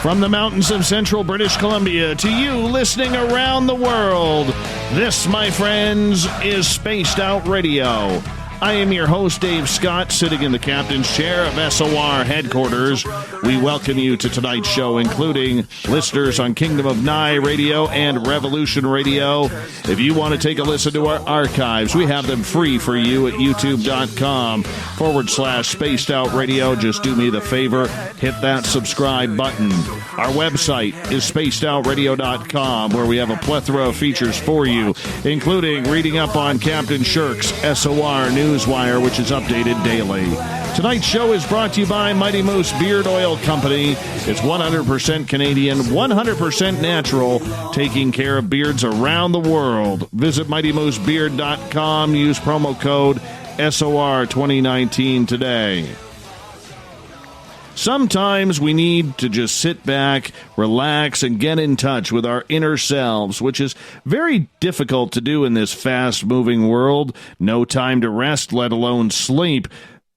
From the mountains of central British Columbia to you listening around the world, this, my friends, is Spaced Out Radio. I am your host, Dave Scott, sitting in the captain's chair of SOR headquarters. We welcome you to tonight's show, including listeners on Kingdom of Nye Radio and Revolution Radio. If you want to take a listen to our archives, we have them free for you at youtube.com/Spaced Out Radio. Just do me the favor, hit that subscribe button. Our website is spacedoutradio.com, where we have a plethora of features for you, including reading up on Captain Shirk's SOR Newswire, which is updated daily. Tonight's show is brought to you by Mighty Moose Beard Oil Company. It's 100% Canadian, 100% natural, taking care of beards around the world. Visit MightyMooseBeard.com. Use promo code SOR2019 today. Sometimes we need to just sit back, relax, and get in touch with our inner selves, which is very difficult to do in this fast-moving world. No time to rest, let alone sleep.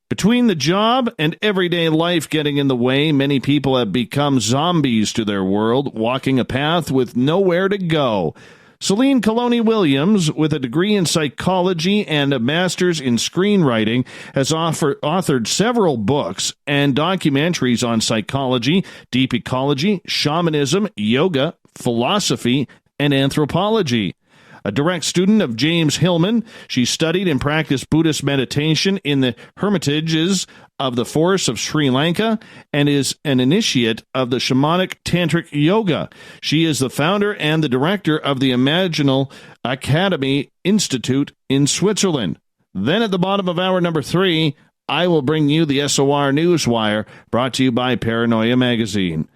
Between the job and everyday life getting in the way, many people have become zombies to their world, walking a path with nowhere to go. Selene Calloni Williams, with a degree in psychology and a master's in screenwriting, has authored several books and documentaries on psychology, deep ecology, shamanism, yoga, philosophy, and anthropology. A direct student of James Hillman, she studied and practiced Buddhist meditation in the hermitages of the forests of Sri Lanka and is an initiate of the shamanic tantric yoga. She is the founder and the director of the Imaginal Academy Institute in Switzerland. Then at the bottom of hour number 3, I will bring you the SOR Newswire, brought to you by Paranoia Magazine.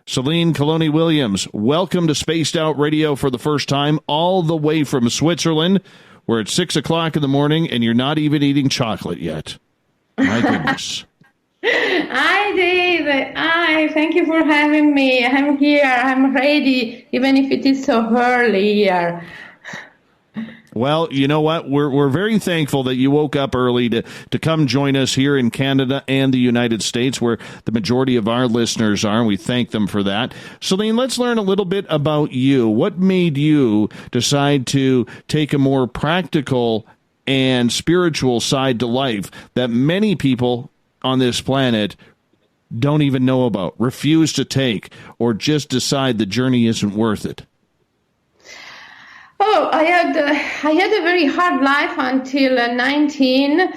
Selene Calloni Williams, welcome to Spaced Out Radio for the first time, all the way from Switzerland. We're at 6 o'clock in the morning, and you're not even eating chocolate yet. My goodness. Hi, Dave. Hi, thank you for having me. I'm here. I'm ready, even if it is so early here. Well, you know what? We're very thankful that you woke up early to come join us here in Canada and the United States, where the majority of our listeners are, and we thank them for that. Selene, let's learn a little bit about you. What made you decide to take a more practical and spiritual side to life that many people on this planet don't even know about, refuse to take, or just decide the journey isn't worth it? Oh, I had a very hard life until 19,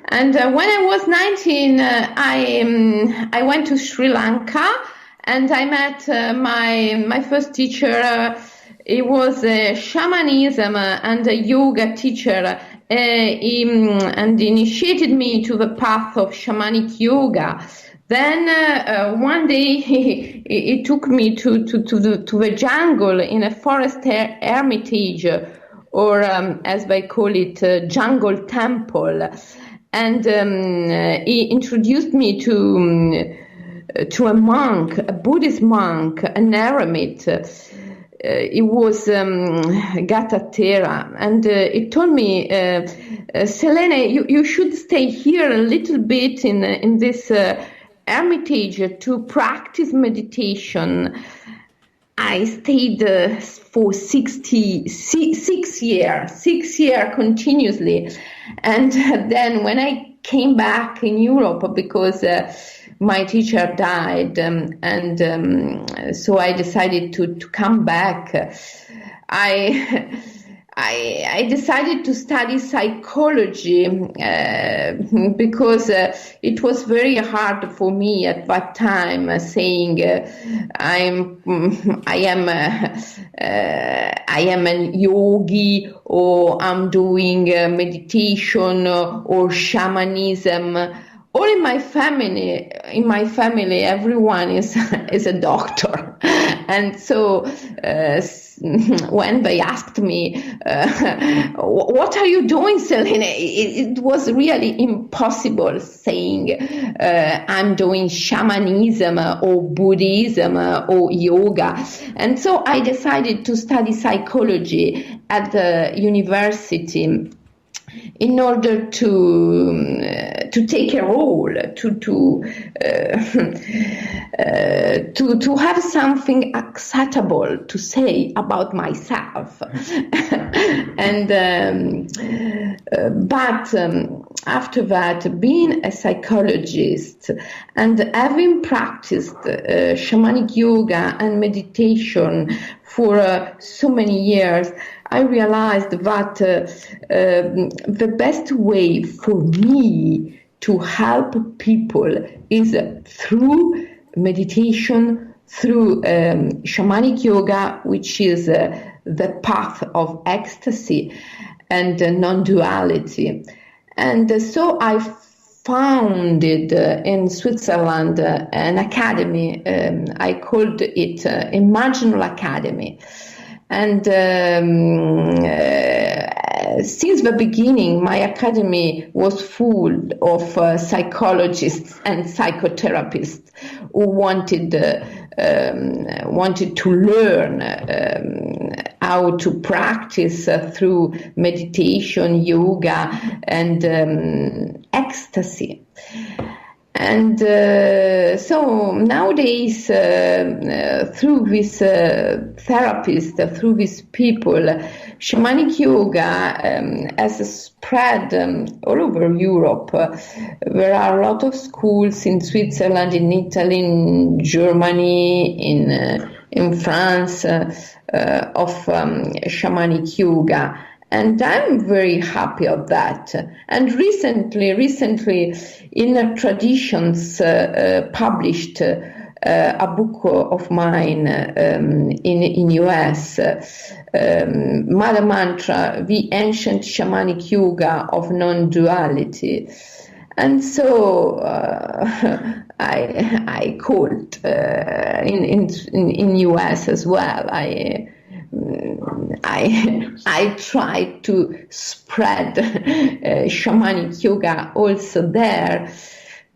and when I was 19, I went to Sri Lanka, and I met my first teacher. He was a shamanism and a yoga teacher. He initiated me to the path of shamanic yoga. Then one day he took me to the jungle in a forest hermitage, or as they call it, jungle temple, and he introduced me to a monk, a Buddhist monk, an eremit. It was Gattatera, and he told me, Selene, you should stay here a little bit in this hermitage to practice meditation. I stayed for 6 years continuously, and then when I came back in Europe, because my teacher died, so I decided to come back. I decided to study psychology because it was very hard for me at that time, saying I am a yogi, or I'm doing meditation or shamanism. Or in my family, everyone is a doctor, and so when they asked me, "What are you doing, Selene?" it was really impossible saying I'm doing shamanism or Buddhism or yoga, and so I decided to study psychology at the university in order to to take a role, to have something acceptable to say about myself. And but after that, being a psychologist and having practiced shamanic yoga and meditation for so many years, I realized that the best way for me to help people is through meditation, through shamanic yoga, which is the path of ecstasy and non-duality. And so I founded in Switzerland an academy. I called it Imaginal Academy. And since the beginning, my academy was full of psychologists and psychotherapists who wanted to learn how to practice through meditation, yoga, and ecstasy. And so nowadays, through this therapist, through these people, shamanic yoga has spread all over Europe. There are a lot of schools in Switzerland, in Italy, in Germany, in France, of shamanic yoga. And I'm very happy of that. And recently, Inner Traditions published a book of mine in US, Mother Mantra, the Ancient Shamanic Yoga of Non-Duality. And so I called in US as well. I try to spread shamanic yoga also there,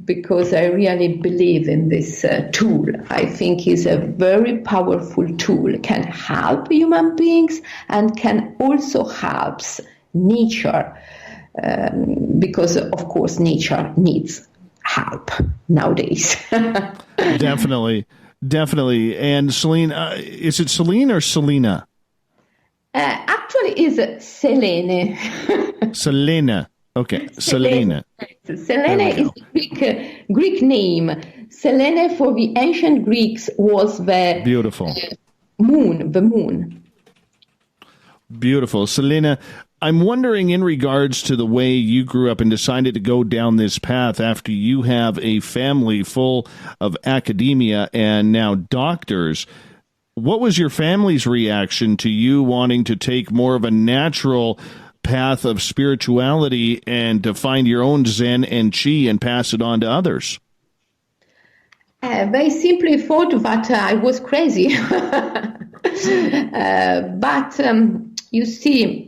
because I really believe in this tool. I think it's a very powerful tool, can help human beings and can also help nature, because of course nature needs help nowadays. Definitely. And Selene, is it Selene or Selena? Actually, it's Selene. Selene. Okay, Selene. Selene is the Greek name. Selene for the ancient Greeks was the beautiful moon, the moon. Beautiful. Selene, I'm wondering, in regards to the way you grew up and decided to go down this path after you have a family full of academia and now doctors, what was your family's reaction to you wanting to take more of a natural path of spirituality and to find your own Zen and Chi and pass it on to others? They simply thought that I was crazy. But you see,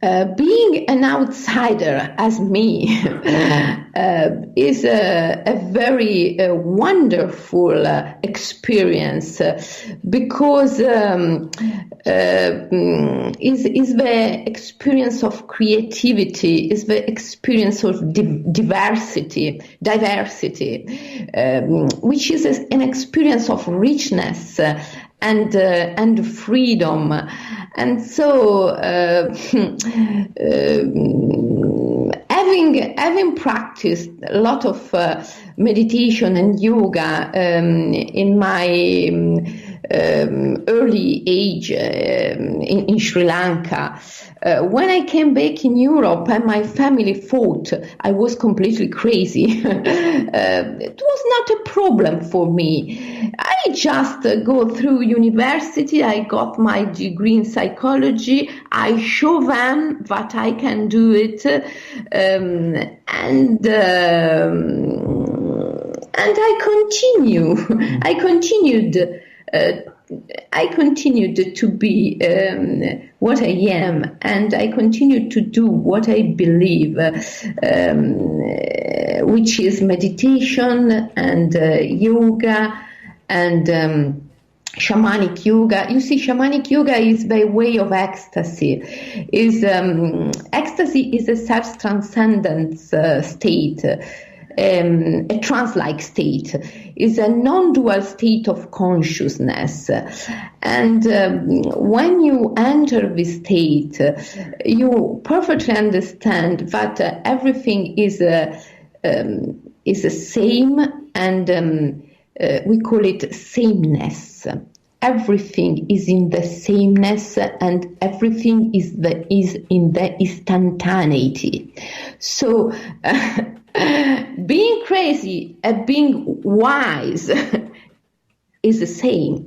being an outsider as me is a very wonderful experience, because is the experience of creativity, is the experience of diversity, which is an experience of richness and freedom. And so having practiced a lot of meditation and yoga in my early age in Sri Lanka, when I came back in Europe and my family thought I was completely crazy, it was not a problem for me. I just go through university, I got my degree in psychology, I show them that I can do it, and I continued to be what I am, and I continued to do what I believe, which is meditation and yoga and shamanic yoga. You see, shamanic yoga is by way of ecstasy. Ecstasy is a self-transcendence state, a trance-like state. Is a non-dual state of consciousness. And when you enter this state, you perfectly understand that everything is the same, and we call it sameness. Everything is in the sameness, and everything is in the instantaneity. So being crazy and being wise is the same.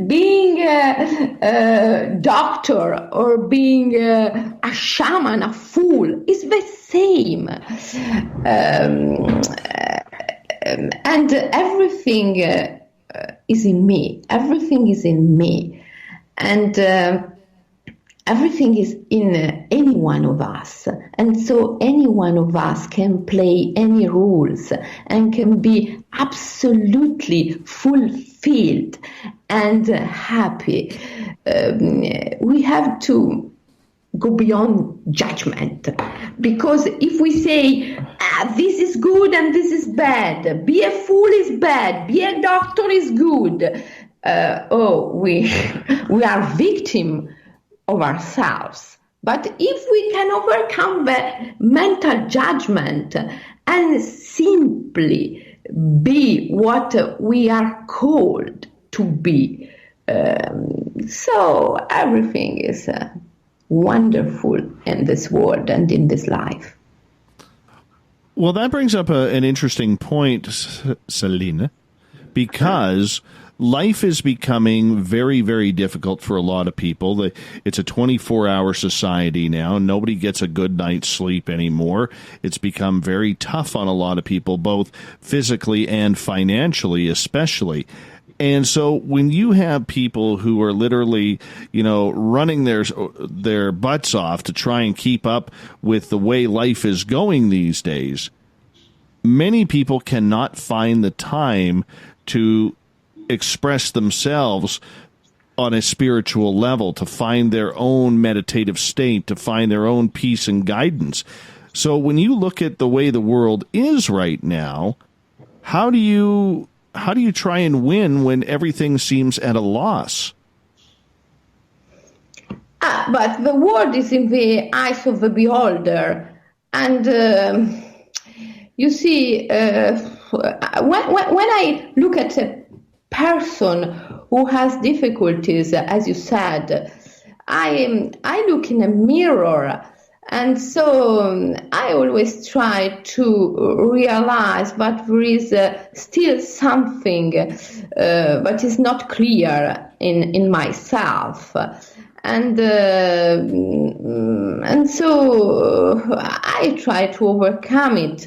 Being a doctor or being a shaman, a fool, is the same. And everything is in me. Everything is in me. And everything is in any one of us. And so any one of us can play any roles and can be absolutely fulfilled and happy. We have to go beyond judgment, because if we say this is good and this is bad, be a fool is bad, be a doctor is good, we are victim of ourselves. But if we can overcome the mental judgment and simply be what we are called to be, so everything is wonderful in this world and in this life. Well, that brings up an interesting point, Selene, because life is becoming very, very difficult for a lot of people. It's a 24-hour society now. Nobody gets a good night's sleep anymore. It's become very tough on a lot of people, both physically and financially, especially. And so when you have people who are literally, running their butts off to try and keep up with the way life is going these days, many people cannot find the time to express themselves on a spiritual level, to find their own meditative state, to find their own peace and guidance. So when you look at the way the world is right now, how do you try and win when everything seems at a loss? But the world is in the eyes of the beholder. And you see, when I look at a person who has difficulties, as you said, I look in a mirror. And so I always try to realize that there is still something that is not clear in myself. And so I try to overcome it.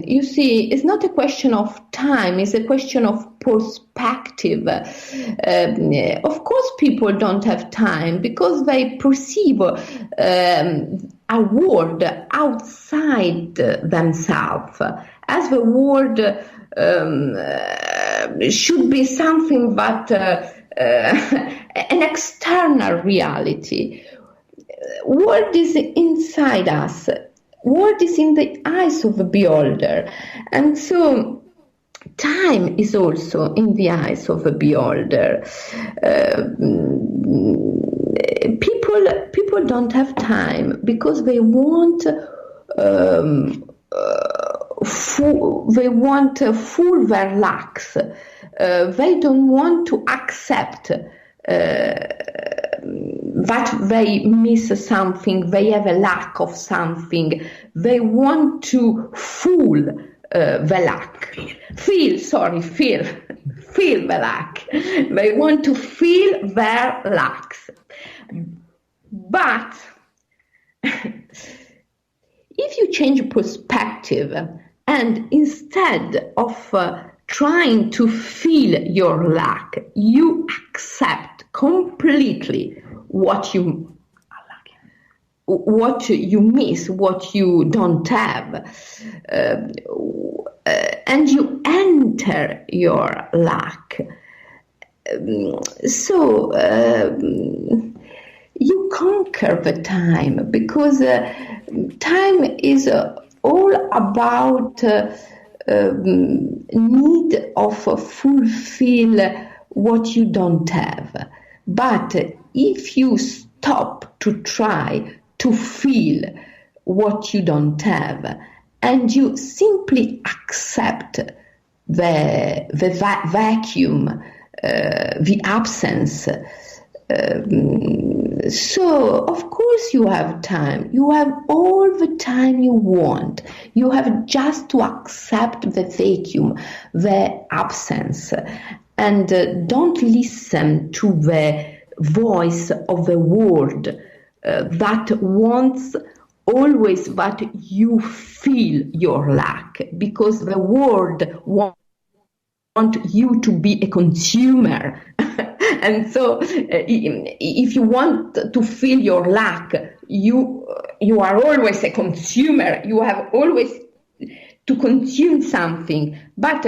You see, it's not a question of time, it's a question of perspective. Of course, people don't have time because they perceive a world outside themselves, as the world should be something that an external reality. World is inside us. World is in the eyes of the beholder. And so time is also in the eyes of the beholder. People don't have time because they want full relax. They don't want to accept that they miss something, they have a lack of something. They want to fool the lack. Feel the lack. They want to feel their lacks. But if you change perspective and instead of trying to feel your lack, you accept completely what you miss, what you don't have. and you enter your lack. So you conquer the time, because time is all about need of fulfill what you don't have. But if you stop to try to feel what you don't have, and you simply accept the vacuum, the absence, so of course you have time. You have all the time you want. You have just to accept the vacuum, the absence, and don't listen to the voice of the world that wants always that you feel your lack, because the world wants you to be a consumer. And so if you want to feel your lack, you are always a consumer. You have always to consume something. But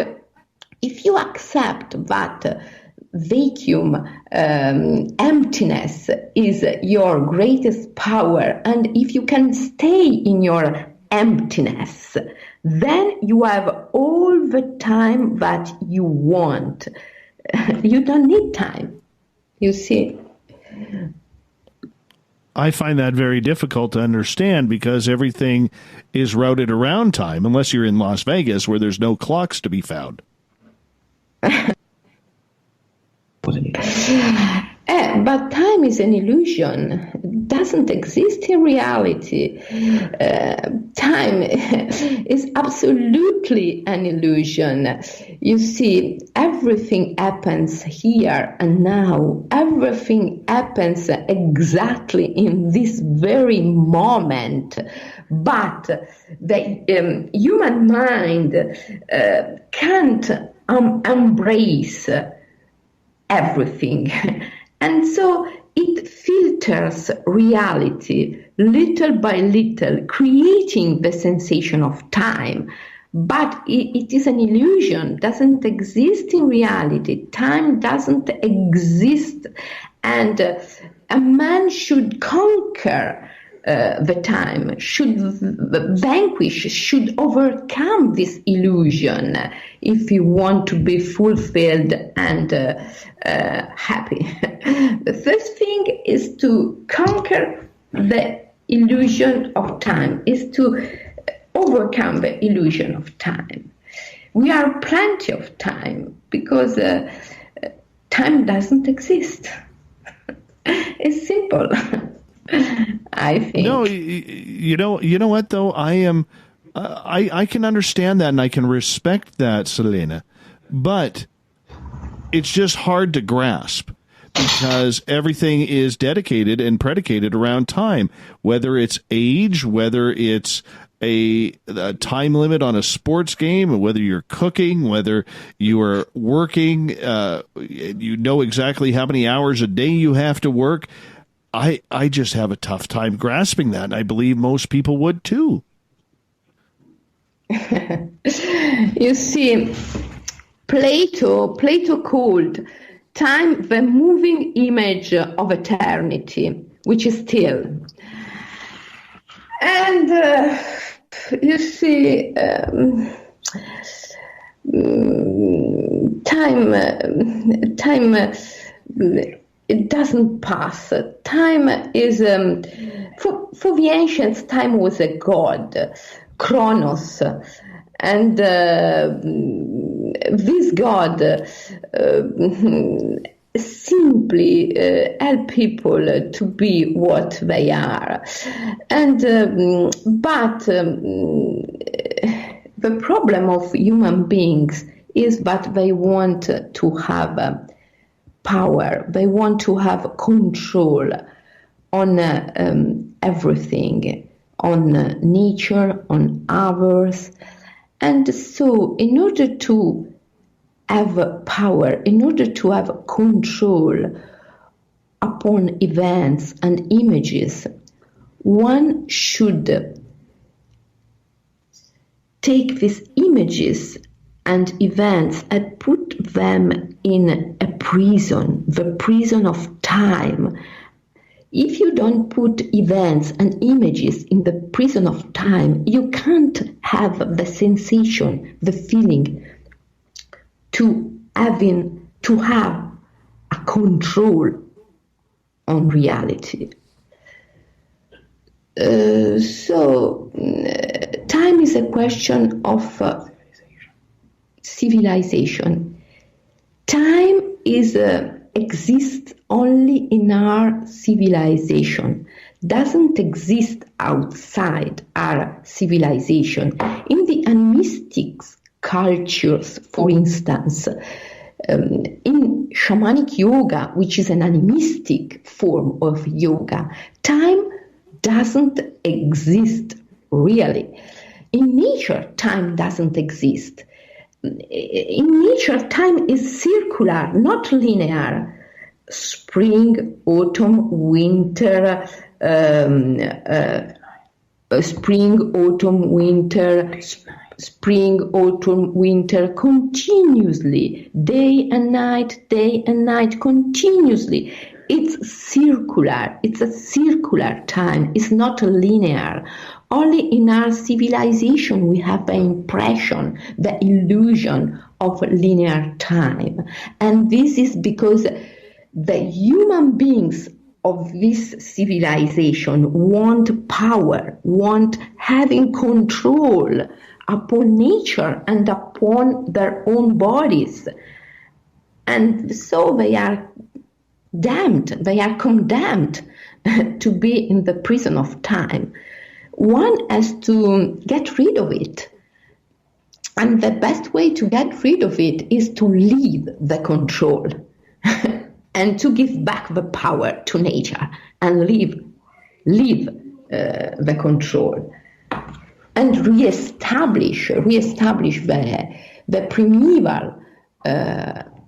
if you accept that vacuum, emptiness is your greatest power, and if you can stay in your emptiness, then you have all the time that you want. You don't need time, you see. I find that very difficult to understand, because everything is routed around time, unless you're in Las Vegas where there's no clocks to be found. But time is an illusion. It doesn't exist in reality. Time is absolutely an illusion. You see, everything happens here and now. Everything happens exactly in this very moment. But the human mind can't embrace everything. And so it filters reality little by little, creating the sensation of time. But it is an illusion, doesn't exist in reality. Time doesn't exist. And a man should conquer the time, should vanquish, should overcome this illusion if you want to be fulfilled and happy. The first thing is to conquer the illusion of time, is to overcome the illusion of time. We have plenty of time, because time doesn't exist. It's simple. I think. No, you know what though? I can understand that, and I can respect that, Selene, but it's just hard to grasp, because everything is dedicated and predicated around time, whether it's age, whether it's a time limit on a sports game, whether you're cooking, whether you are working, you know exactly how many hours a day you have to work. I just have a tough time grasping that, and I believe most people would too. You see, Plato called time the moving image of eternity, which is still. And you see, time it doesn't pass. Time is, for the ancients, time was a god, Kronos, and this god simply help people to be what they are. And but the problem of human beings is that they want to have power. They want to have control on everything, on nature, on others. And so in order to have power, in order to have control upon events and images, one should take these images and events and put them in a prison, the prison of time. If you don't put events and images in the prison of time, you can't have the sensation, the feeling to have a control on reality. So time is a question of civilization. Time exists only in our civilization, doesn't exist outside our civilization. In the animistic cultures, for instance, in shamanic yoga, which is an animistic form of yoga, time doesn't exist really. In nature, time doesn't exist. In nature, time is circular, not linear. Spring, autumn, winter, spring, autumn, winter, continuously, day and night, continuously. It's circular. It's a circular time. It's not linear. Only in our civilization we have the impression, the illusion of linear time. And this is because the human beings of this civilization want power, want having control upon nature and upon their own bodies. And so they are condemned to be in the prison of time. One has to get rid of it. And the best way to get rid of it is to leave the control and to give back the power to nature and leave the control and reestablish the primeval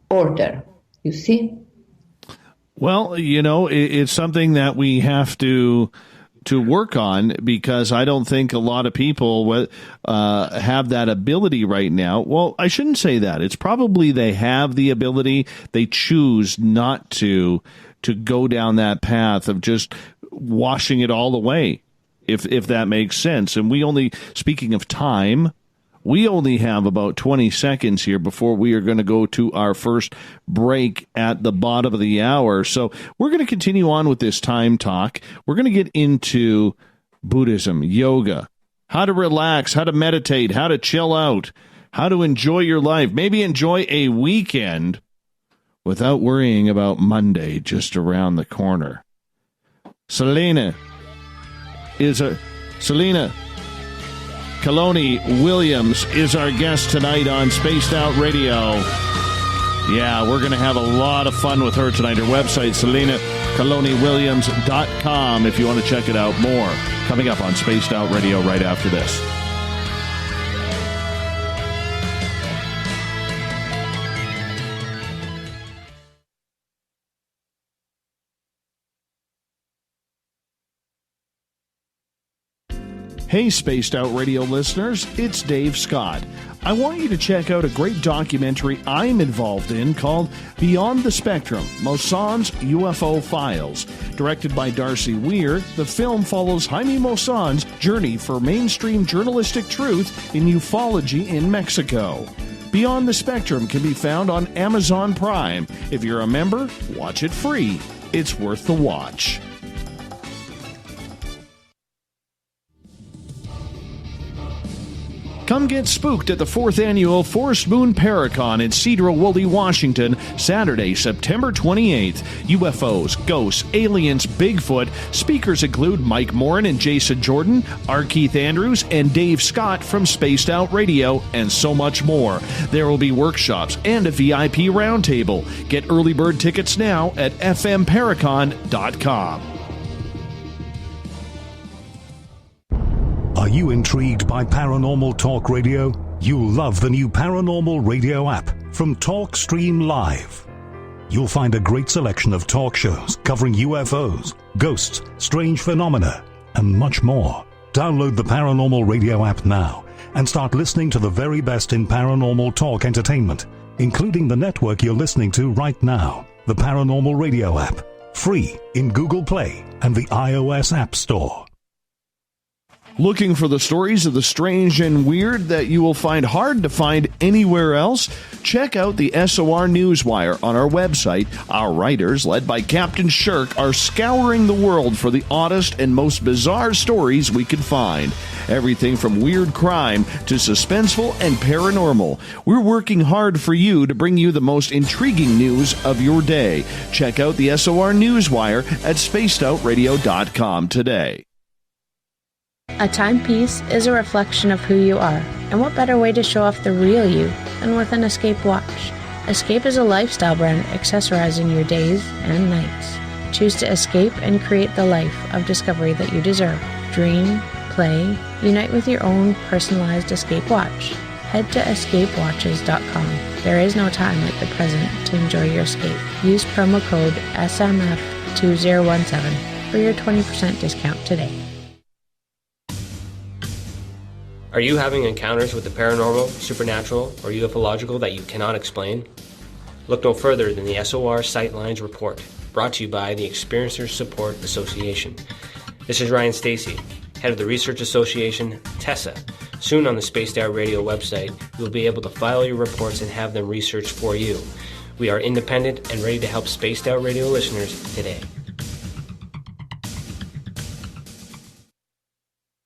order, you see? Well, it's something that we have to work on, because I don't think a lot of people have that ability right now. Well, I shouldn't say that. It's probably they have the ability. They choose not to go down that path of just washing it all away, if that makes sense. And speaking of time, we only have about 20 seconds here before we are going to go to our first break at the bottom of the hour. So we're going to continue on with this time talk. We're going to get into Buddhism, yoga, how to relax, how to meditate, how to chill out, how to enjoy your life, maybe enjoy a weekend without worrying about Monday just around the corner. Selene Calloni Williams is our guest tonight on Spaced Out Radio. Yeah, we're going to have a lot of fun with her tonight. Her website, shamanic-Yoga.com, if you want to check it out more. Coming up on Spaced Out Radio right after this. Hey, Spaced Out Radio listeners, it's Dave Scott. I want you to check out a great documentary I'm involved in called Beyond the Spectrum, Mosson's UFO Files. Directed by Darcy Weir, the film follows Jaime Mosson's journey for mainstream journalistic truth in ufology in Mexico. Beyond the Spectrum can be found on Amazon Prime. If you're a member, watch it free. It's worth the watch. Come get spooked at the 4th Annual Forest Moon Paracon in Cedar-Woolley, Washington, Saturday, September 28th. UFOs, ghosts, aliens, Bigfoot. Speakers include Mike Morin and Jason Jordan, R. Keith Andrews, and Dave Scott from Spaced Out Radio, and so much more. There will be workshops and a VIP roundtable. Get early bird tickets now at fmparacon.com. Are you intrigued by Paranormal Talk Radio? You'll love the new Paranormal Radio app from TalkStream Live. You'll find a great selection of talk shows covering UFOs, ghosts, strange phenomena, and much more. Download the Paranormal Radio app now and start listening to the very best in paranormal talk entertainment, including the network you're listening to right now, the Paranormal Radio app, free in Google Play and the iOS App Store. Looking for the stories of the strange and weird that you will find hard to find anywhere else? Check out the SOR Newswire on our website. Our writers, led by Captain Shirk, are scouring the world for the oddest and most bizarre stories we can find. Everything from weird crime to suspenseful and paranormal. We're working hard for you to bring you the most intriguing news of your day. Check out the SOR Newswire at spacedoutradio.com today. A timepiece is a reflection of who you are, and what better way to show off the real you than with an Escape watch? Escape is a lifestyle brand accessorizing your days and nights. Choose to escape and create the life of discovery that you deserve. Dream, play, unite with your own personalized Escape watch. Head to escapewatches.com. There is no time like the present to enjoy your escape. Use promo code SMF2017 for your 20% discount today. Are you having encounters with the paranormal, supernatural, or ufological that you cannot explain? Look no further than the SOR Sightlines Report, brought to you by the Experiencers Support Association. This is Ryan Stacy, head of the Research Association, TESSA. Soon on the Spaced Out Radio website, you will be able to file your reports and have them researched for you. We are independent and ready to help Spaced Out Radio listeners today.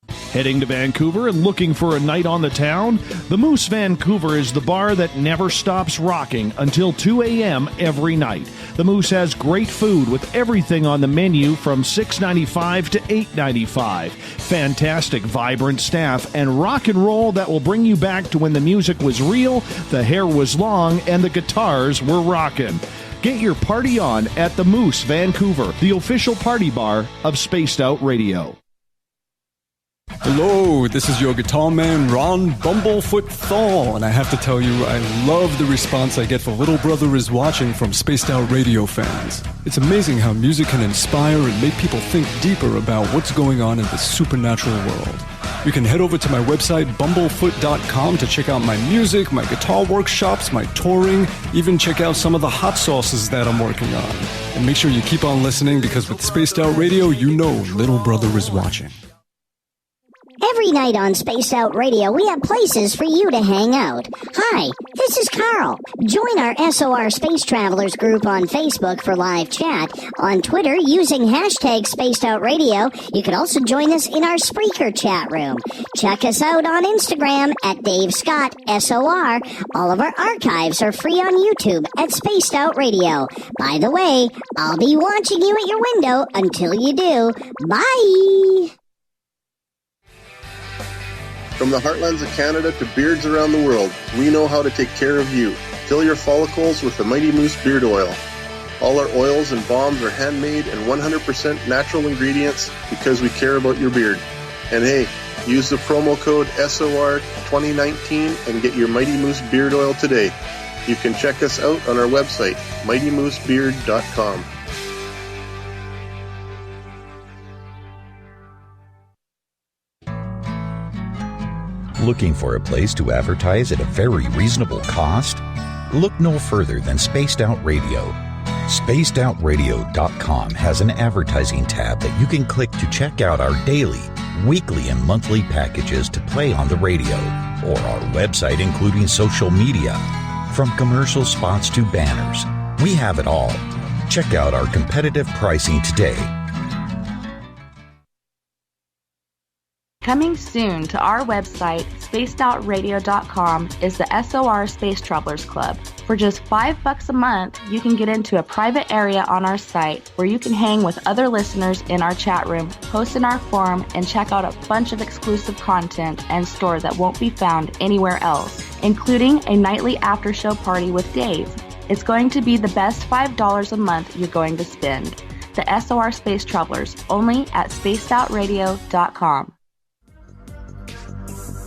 Heading to Vancouver and looking for a night on the town? The Moose Vancouver is the bar that never stops rocking until 2 a.m. every night. The Moose has great food with everything on the menu from $6.95 to $8.95. Fantastic, vibrant staff and rock and roll that will bring you back to when the music was real, the hair was long, and the guitars were rockin'. Get your party on at the Moose Vancouver, the official party bar of Spaced Out Radio. Hello, this is your guitar man, Ron Bumblefoot Thaw, and I have to tell you, I love the response I get for Little Brother is Watching from Spaced Out Radio fans. It's amazing how music can inspire and make people think deeper about what's going on in the supernatural world. You can head over to my website, bumblefoot.com, to check out my music, my guitar workshops, my touring, even check out some of the hot sauces that I'm working on. And make sure you keep on listening, because with Spaced Out Radio, you know Little Brother is watching. Every night on Spaced Out Radio, we have places for you to hang out. Hi, this is Carl. Join our SOR Space Travelers group on Facebook for live chat. On Twitter, using hashtag Spaced Out Radio. You can also join us in our Spreaker chat room. Check us out on Instagram at Dave Scott SOR. All of our archives are free on YouTube at Spaced Out Radio. By the way, I'll be watching you at your window until you do. Bye! From the heartlands of Canada to beards around the world, we know how to take care of you. Fill your follicles with the Mighty Moose Beard Oil. All our oils and balms are handmade and 100% natural ingredients because we care about your beard. And hey, use the promo code SOR2019 and get your Mighty Moose Beard Oil today. You can check us out on our website, mightymoosebeard.com. Looking for a place to advertise at a very reasonable cost? Look no further than Spaced Out Radio. Spacedoutradio.com has an advertising tab that you can click to check out our daily, weekly, and monthly packages to play on the radio, or our website including social media. From commercial spots to banners, we have it all. Check out our competitive pricing today. Coming soon to our website, spacedoutradio.com, is the SOR Space Travelers Club. For just $5 a month, you can get into a private area on our site where you can hang with other listeners in our chat room, post in our forum, and check out a bunch of exclusive content and store that won't be found anywhere else, including a nightly after-show party with Dave. It's going to be the best $5 a month you're going to spend. The SOR Space Travelers, only at spacedoutradio.com.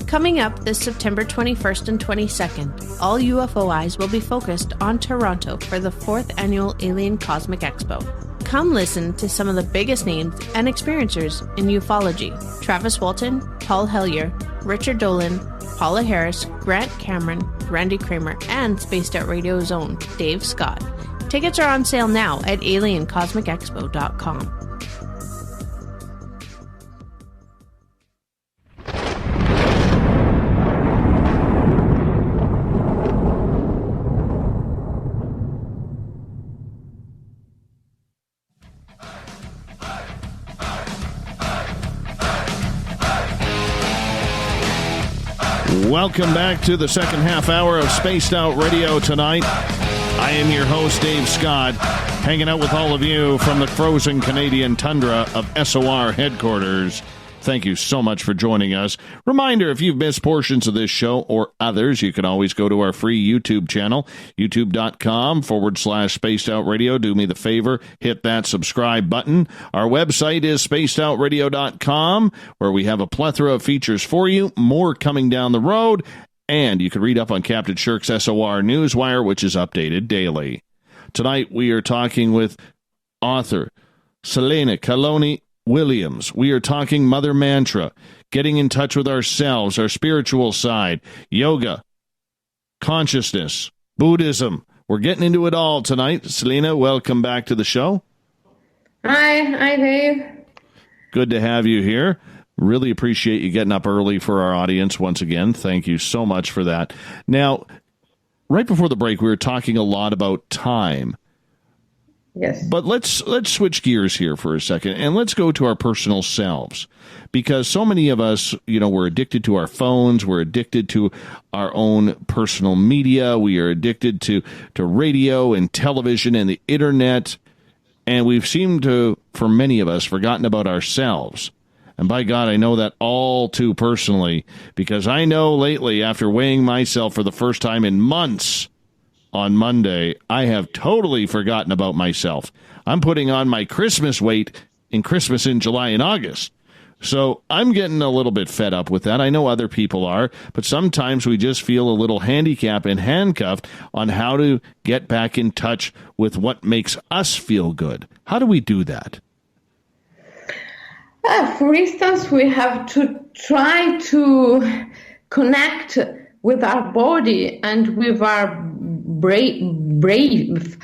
Coming up this September 21st and 22nd, all UFO eyes will be focused on Toronto for the 4th Annual Alien Cosmic Expo. Come listen to some of the biggest names and experiencers in ufology: Travis Walton, Paul Hellyer, Richard Dolan, Paula Harris, Grant Cameron, Randy Kramer, and Spaced Out Radio's own Dave Scott. Tickets are on sale now at aliencosmicexpo.com. Welcome back to the second half hour of Spaced Out Radio tonight. I am your host, Dave Scott, hanging out with all of you from the frozen Canadian tundra of SOR headquarters. Thank you so much for joining us. Reminder, if you've missed portions of this show or others, you can always go to our free YouTube channel, youtube.com/Spaced Out Radio. Do me the favor, hit that subscribe button. Our website is spacedoutradio.com, where we have a plethora of features for you, more coming down the road, and you can read up on Captain Shirk's SOR Newswire, which is updated daily. Tonight, we are talking with author Selene Calloni Williams. We are talking Mother Mantra, getting in touch with ourselves, our spiritual side, yoga, consciousness, Buddhism. We're getting into it all tonight. Selene, welcome back to the show. Hi, Dave. Good to have you here. Really appreciate you getting up early for our audience once again. Thank you so much for that. Now, right before the break, we were talking a lot about time. Yes. But let's switch gears here for a second, and let's go to our personal selves, because so many of us, we're addicted to our phones, we're addicted to our own personal media, we are addicted to radio and television and the internet, and we've seemed to, for many of us, forgotten about ourselves. And by God, I know that all too personally, because I know lately, after weighing myself for the first time in months, on Monday, I have totally forgotten about myself. I'm putting on my Christmas weight in Christmas in July and August. So I'm getting a little bit fed up with that. I know other people are, but sometimes we just feel a little handicapped and handcuffed on how to get back in touch with what makes us feel good. How do we do that? For instance, we have to try to connect with our body and with our brave.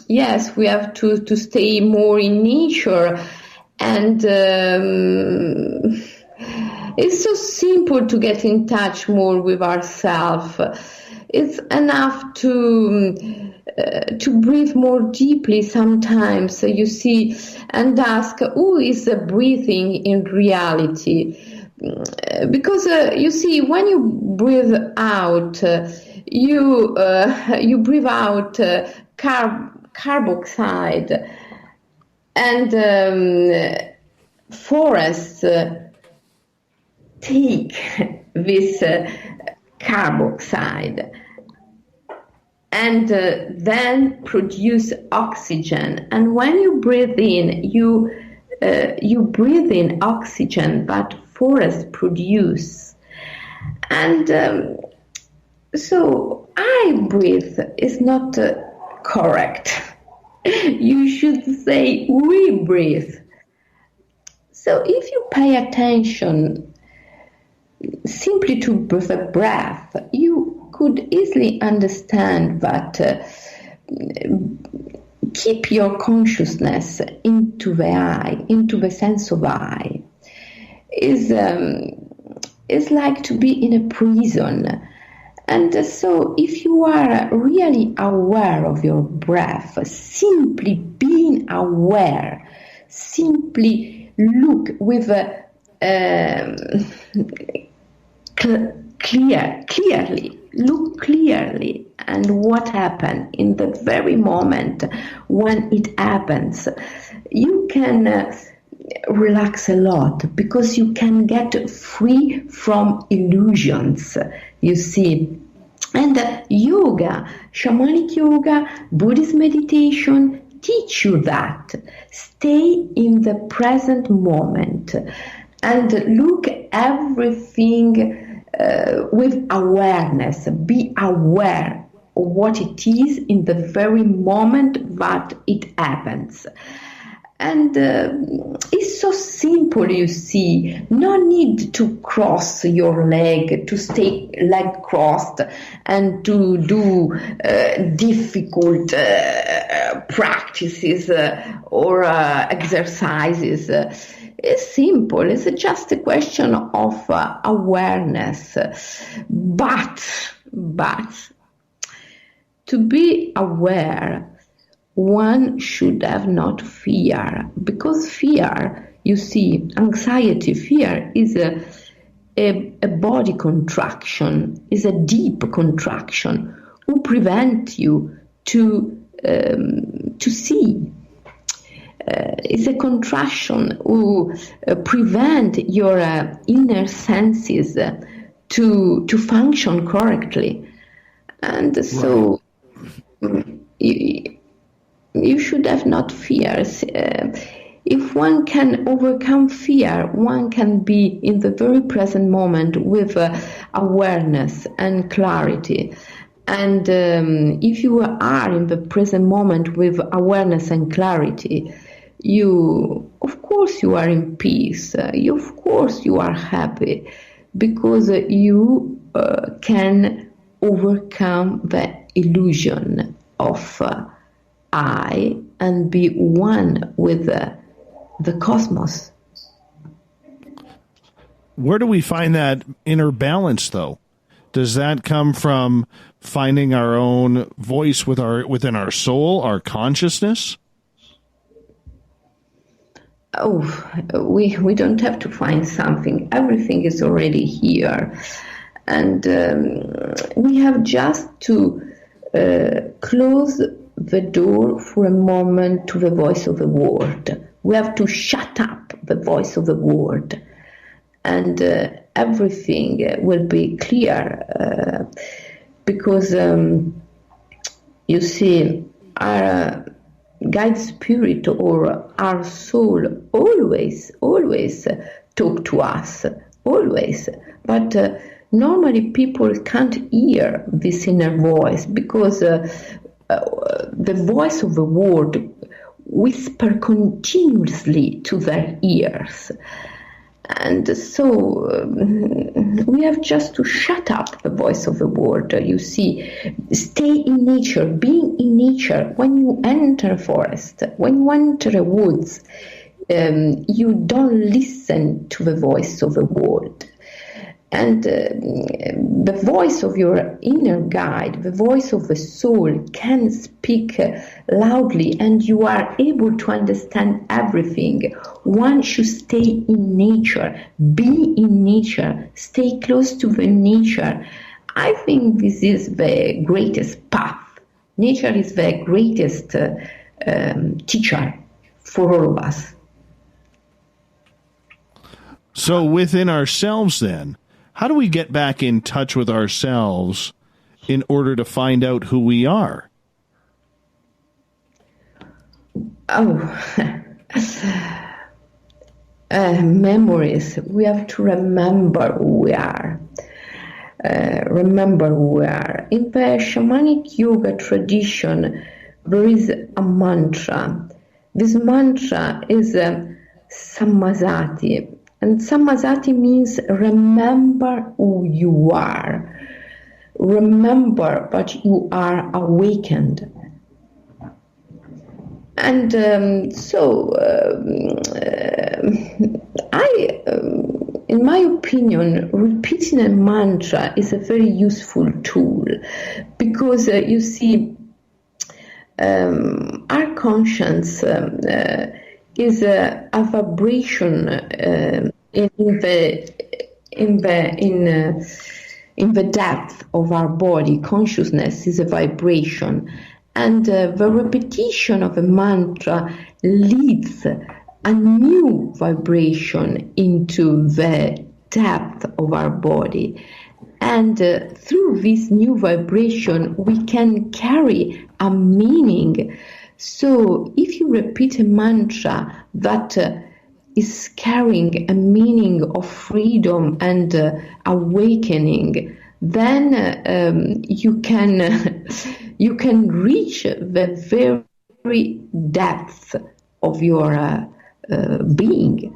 Yes, we have to stay more in nature. And it's so simple to get in touch more with ourselves. It's enough to breathe more deeply sometimes, you see, and ask, who is breathing in reality? Because you see, when you breathe out, you breathe out carboxide, and forests take this carboxide and then produce oxygen. And when you breathe in, you breathe in oxygen that forests produce. And so I breathe is not correct. You should say we breathe. So if you pay attention simply to the breath, you could easily understand that keep your consciousness into the eye, into the sense of eye, is like to be in a prison. And so if you are really aware of your breath, simply being aware, simply look with a clearly, look clearly, and what happened in the very moment when it happens, you can relax a lot, because you can get free from illusions, you see. And yoga, shamanic yoga, Buddhist meditation teach you that. Stay in the present moment and look everything with awareness. Be aware of what it is in the very moment that it happens. And it's so simple, you see. No need to cross your leg, to stay leg crossed, and to do difficult practices or exercises. It's simple. It's just a question of awareness. But to be aware, one should have not fear, because fear, you see, anxiety, fear is a body contraction, is a deep contraction who prevent you to see. It's a contraction who prevent your inner senses to function correctly, and so you should have not fears. If one can overcome fear, one can be in the very present moment with awareness and clarity. And if you are in the present moment with awareness and clarity, of course you are in peace. Of course you are happy, because you can overcome the illusion of I and be one with the cosmos. Where do we find that inner balance, though? Does that come from finding our own voice within our soul, our consciousness? Oh, we don't have to find something. Everything is already here. And we have just to close the door for a moment to the voice of the world. We have to shut up the voice of the world, and everything will be clear, because you see, our guide spirit or our soul always talk to us, always. But normally people can't hear this inner voice, because the voice of the world whisper continuously to their ears. And so we have just to shut up the voice of the world. You see, stay in nature, being in nature. When you enter a forest, when you enter a woods, you don't listen to the voice of the world. And the voice of your inner guide, the voice of the soul, can speak loudly, and you are able to understand everything. One should stay in nature, be in nature, stay close to the nature. I think this is the greatest path. Nature is the greatest teacher for all of us. So within ourselves, then, how do we get back in touch with ourselves in order to find out who we are? Memories. We have to remember who we are. Remember who we are. In the shamanic yoga tradition, there is a mantra. This mantra is Sammasati. And Sammasati means remember who you are. Remember that you are awakened. And in my opinion, repeating a mantra is a very useful tool, because you see, our conscience is a vibration in the depth of our body. Consciousness is a vibration, and the repetition of a mantra leads a new vibration into the depth of our body. And through this new vibration, we can carry a meaning. So if you repeat a mantra that is carrying a meaning of freedom and awakening, then you can reach the very depth of your being.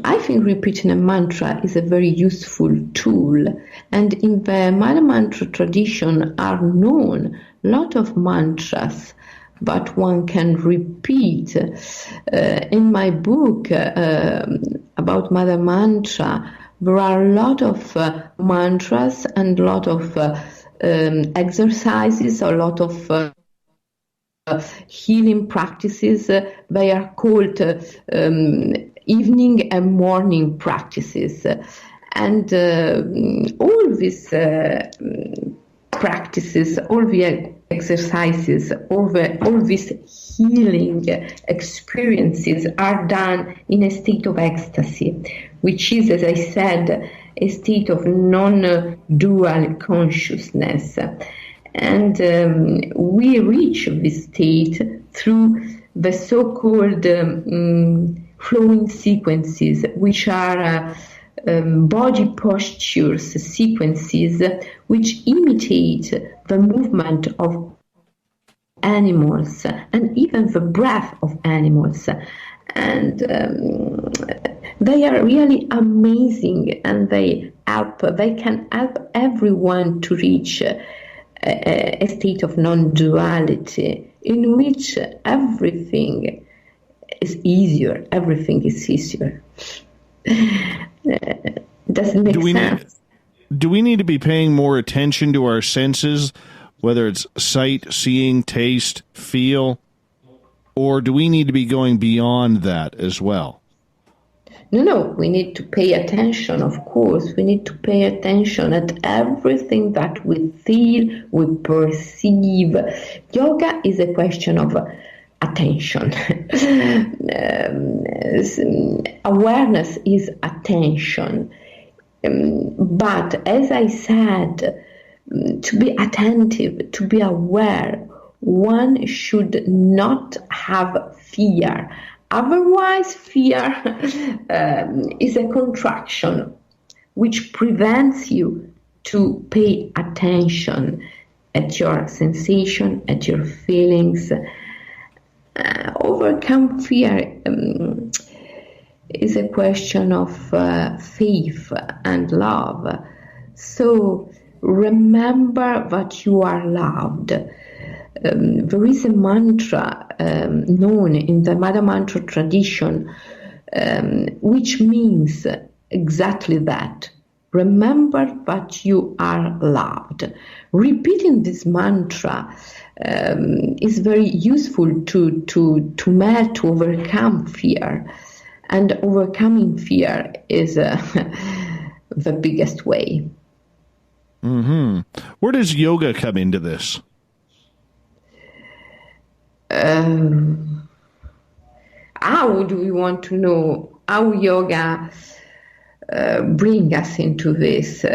I think repeating a mantra is a very useful tool, and in the Mala Mantra tradition are known a lot of mantras, but one can repeat. In my book about Mother Mantra, there are a lot of mantras and a lot of exercises, a lot of healing practices. They are called evening and morning practices, and all these practices, all the exercises, all these healing experiences are done in a state of ecstasy, which is, as I said, a state of non-dual consciousness. And we reach this state through the so-called flowing sequences, which are body postures sequences which imitate the movement of animals and even the breath of animals. And they are really amazing, and they can help everyone to reach a state of non-duality in which everything is easier. Everything is easier. Doesn't make sense. Do we need to be paying more attention to our senses, whether it's sight, seeing, taste, feel, or do we need to be going beyond that as well? No, we need to pay attention, of course. We need to pay attention at everything that we feel, we perceive. Yoga is a question of attention. Awareness is attention. But as I said, to be attentive, to be aware, one should not have fear. Otherwise, fear is a contraction which prevents you to pay attention at your sensation, at your feelings. Overcome fear is a question of faith and love. So remember that you are loved. There is a mantra known in the Mother Mantra tradition which means exactly that. Remember that you are loved. Repeating this mantra is very useful to overcome fear, and overcoming fear is the biggest way. Mm-hmm. Where does yoga come into this? How do we want to know how yoga bring us into this?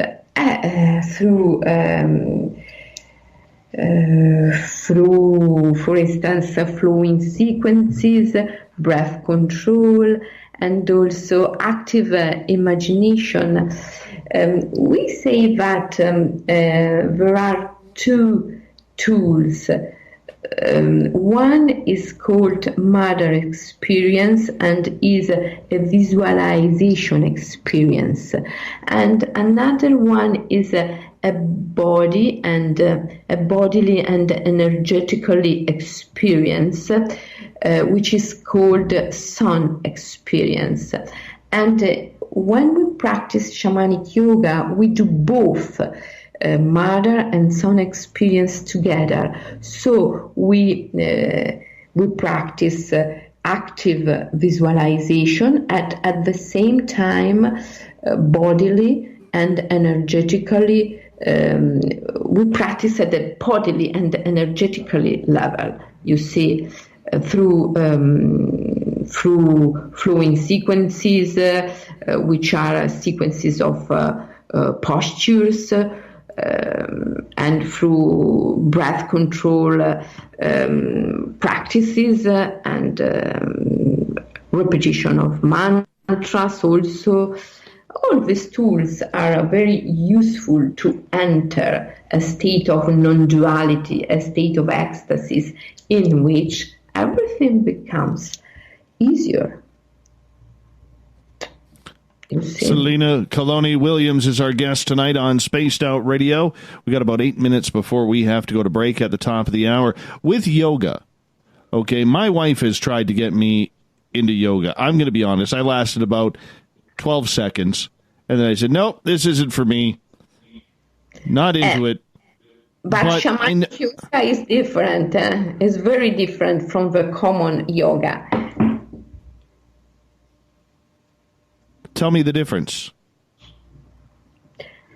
Through, for instance, flowing sequences, breath control, and also active imagination. We say that there are two tools. One is called Mother Experience and is a visualization experience, and another one is a body and a bodily and energetically experience, which is called Sun Experience. And when we practice shamanic yoga, we do both Mother and Sun experience together. So we practice active visualization at the same time bodily and energetically. We practice at the bodily and energetically level. You see, through flowing sequences, which are sequences of postures. And through breath control practices and repetition of mantras also. All these tools are very useful to enter a state of non-duality, a state of ecstasy in which everything becomes easier. Selene Calloni Williams is our guest tonight on Spaced Out Radio. We got about 8 minutes before we have to go to break at the top of the hour. With yoga, okay, my wife has tried to get me into yoga. I'm going to be honest. I lasted about 12 seconds, and then I said, nope, this isn't for me. Not into it. But shamanic yoga is different. It's very different from the common yoga. Tell me the difference.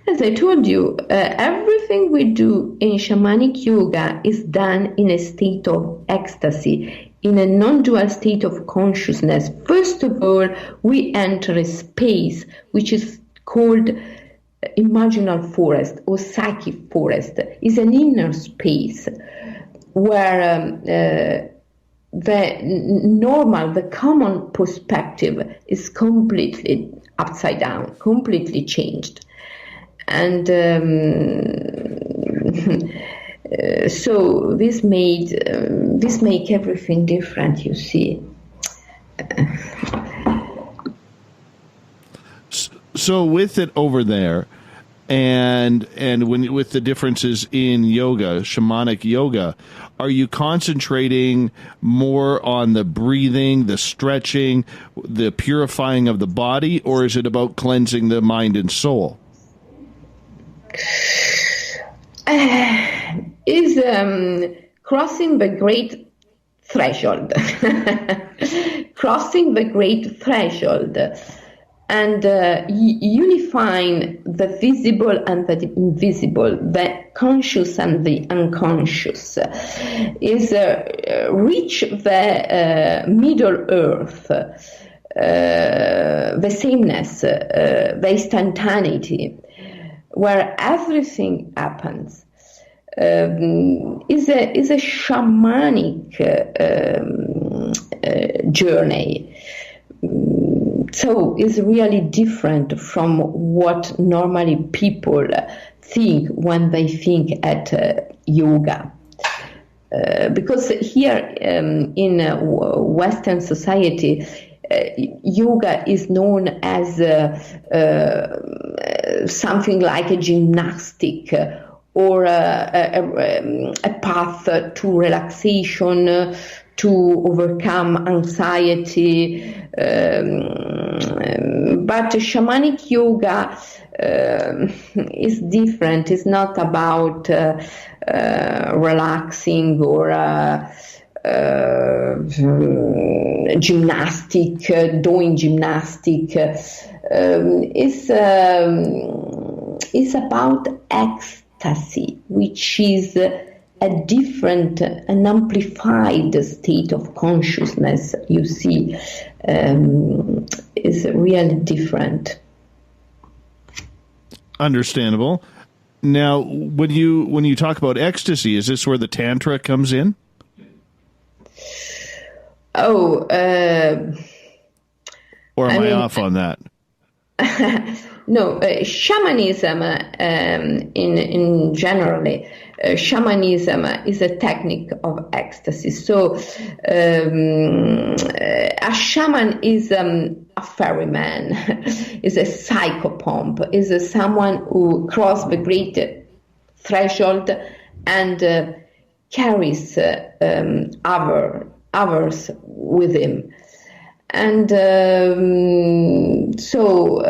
As I told you, everything we do in shamanic yoga is done in a state of ecstasy, in a non-dual state of consciousness. First of all, we enter a space which is called imaginal forest or psychic forest. It's an inner space where the common perspective is completely upside down, completely changed. And so this make everything different, you see. So with it over there, and with the differences in yoga, shamanic yoga, are you concentrating more on the breathing, the stretching, the purifying of the body, or is it about cleansing the mind and soul? Is crossing the great threshold. Crossing the great threshold. And unifying the visible and the invisible, the conscious and the unconscious, is reach the middle earth, the sameness, the instantaneity, where everything happens. Is a shamanic journey. So it's really different from what normally people think when they think at yoga. Because here in Western society, yoga is known as something like a gymnastic or a path to relaxation, to overcome anxiety. But shamanic yoga is different. It's not about relaxing or gymnastic, doing gymnastic. It's about ecstasy, which is a different, an amplified state of consciousness, you see, is really different. Understandable. Now, when you talk about ecstasy, is this where the Tantra comes in? Oh, or am I off on that? No, shamanism in generally, shamanism is a technique of ecstasy. So a shaman is a ferryman, is a psychopomp, is someone who crosses the great threshold and carries others with him. And so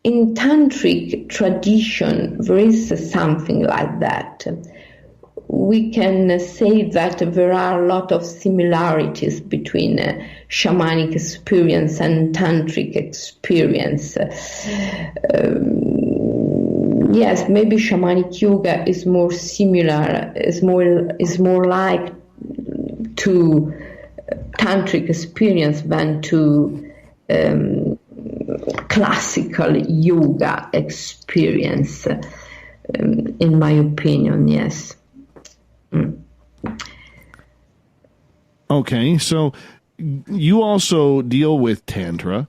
in tantric tradition, there is something like that. We can say that there are a lot of similarities between shamanic experience and tantric experience. Yes, maybe shamanic yoga is more similar, is more like to tantric experience than to classical yoga experience, in my opinion, yes. Okay, so you also deal with Tantra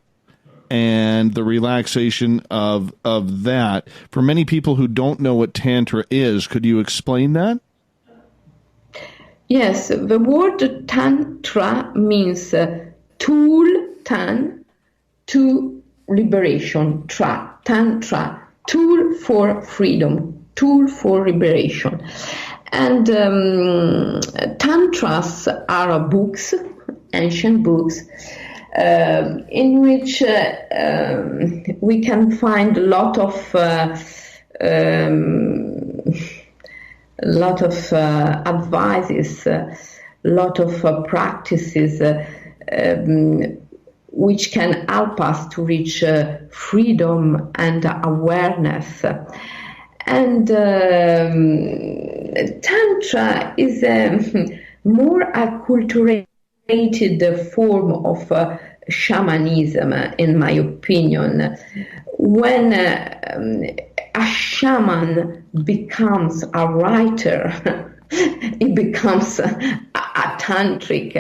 and the relaxation of that. For many people who don't know what Tantra is, could you explain that? Yes, the word Tantra means tool, tan, to liberation, Tantra, tool for freedom, tool for liberation. And Tantras are books, ancient books, in which we can find a lot of advices, a lot of practices which can help us to reach freedom and awareness. And Tantra is more acculturated form of shamanism, in my opinion. When a shaman becomes a writer, it becomes a tantric.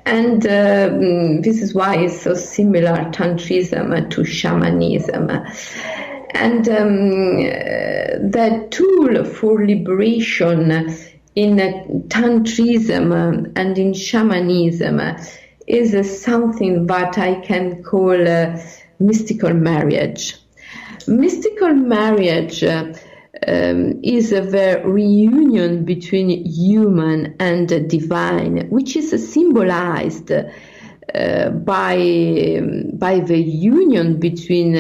And this is why it's so similar, tantrism to shamanism. And the tool for liberation in tantrism and in shamanism is something that I can call mystical marriage. Mystical marriage is the reunion between human and divine, which is symbolized by the union between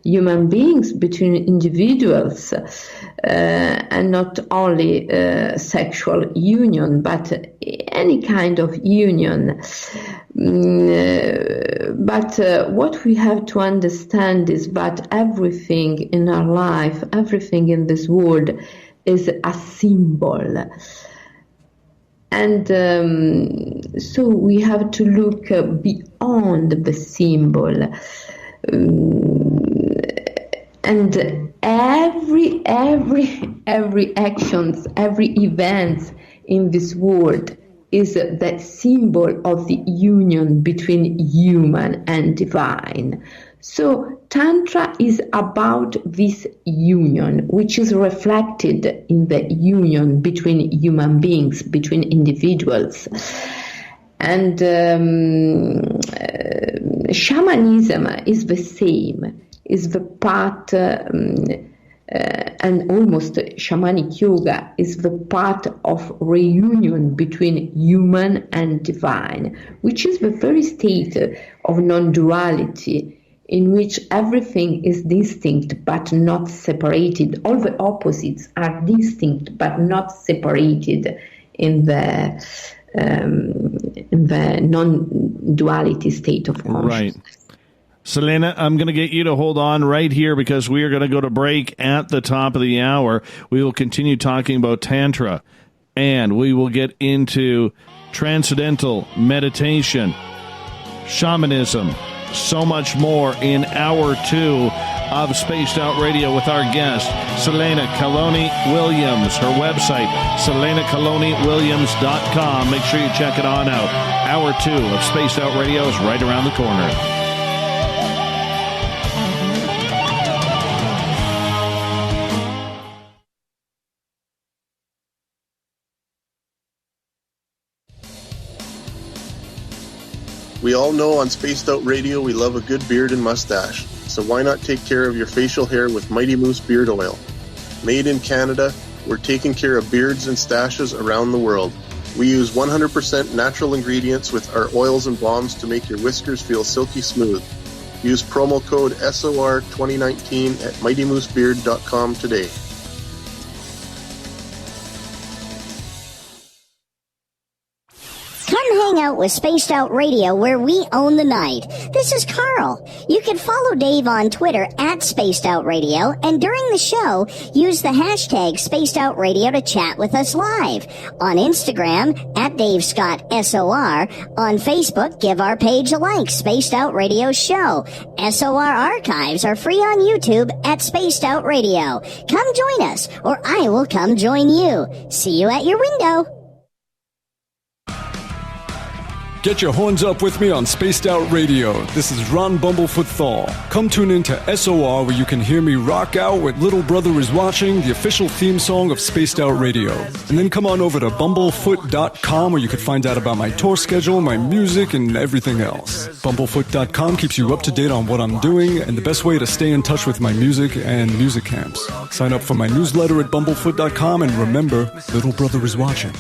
human beings, between individuals, and not only sexual union, but any kind of union. But what we have to understand is that everything in our life, everything in this world is a symbol. And so we have to look beyond the symbol. And every actions, every event in this world is that symbol of the union between human and divine. So Tantra is about this union, which is reflected in the union between human beings, between individuals. And shamanism is the same, is the part, and almost shamanic yoga is the part of reunion between human and divine, which is the very state of non-duality, in which everything is distinct but not separated. All the opposites are distinct but not separated in the non-duality state of consciousness. Right. Selene, I'm going to get you to hold on right here because we are going to go to break at the top of the hour. We will continue talking about Tantra, and we will get into transcendental meditation, shamanism, so much more in hour 2 of Spaced Out Radio with our guest, Selene Calloni Williams. Her website, SeleneCalloniWilliams.com. Make sure you check it on out. Hour 2 of Spaced Out Radio is right around the corner. We all know on Spaced Out Radio we love a good beard and mustache, so why not take care of your facial hair with Mighty Moose Beard Oil? Made in Canada, we're taking care of beards and stashes around the world. We use 100% natural ingredients with our oils and balms to make your whiskers feel silky smooth. Use promo code SOR2019 at MightyMooseBeard.com today. Hang out with Spaced Out Radio, where we own the night. This is Carl. You can follow Dave on Twitter at Spaced Out Radio, and during the show, use the hashtag Spaced Out Radio to chat with us live. On Instagram, at Dave Scott SOR. On Facebook, give our page a like, Spaced Out Radio Show. SOR archives are free on YouTube at Spaced Out Radio. Come join us, or I will come join you. See you at your window. Get your horns up with me on Spaced Out Radio. This is Ron Bumblefoot Thal. Come tune in to SOR where you can hear me rock out with Little Brother is Watching, the official theme song of Spaced Out Radio. And then come on over to bumblefoot.com where you can find out about my tour schedule, my music, and everything else. Bumblefoot.com keeps you up to date on what I'm doing and the best way to stay in touch with my music and music camps. Sign up for my newsletter at bumblefoot.com and remember, Little Brother is watching.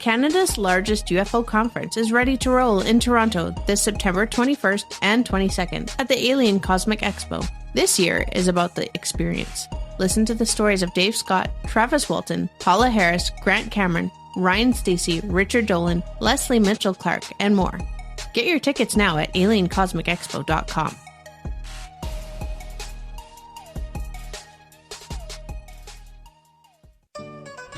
Canada's largest UFO conference is ready to roll in Toronto this September 21st and 22nd at the Alien Cosmic Expo. This year is about the experience. Listen to the stories of Dave Scott, Travis Walton, Paula Harris, Grant Cameron, Ryan Stacey, Richard Dolan, Leslie Mitchell-Clark, and more. Get your tickets now at aliencosmicexpo.com.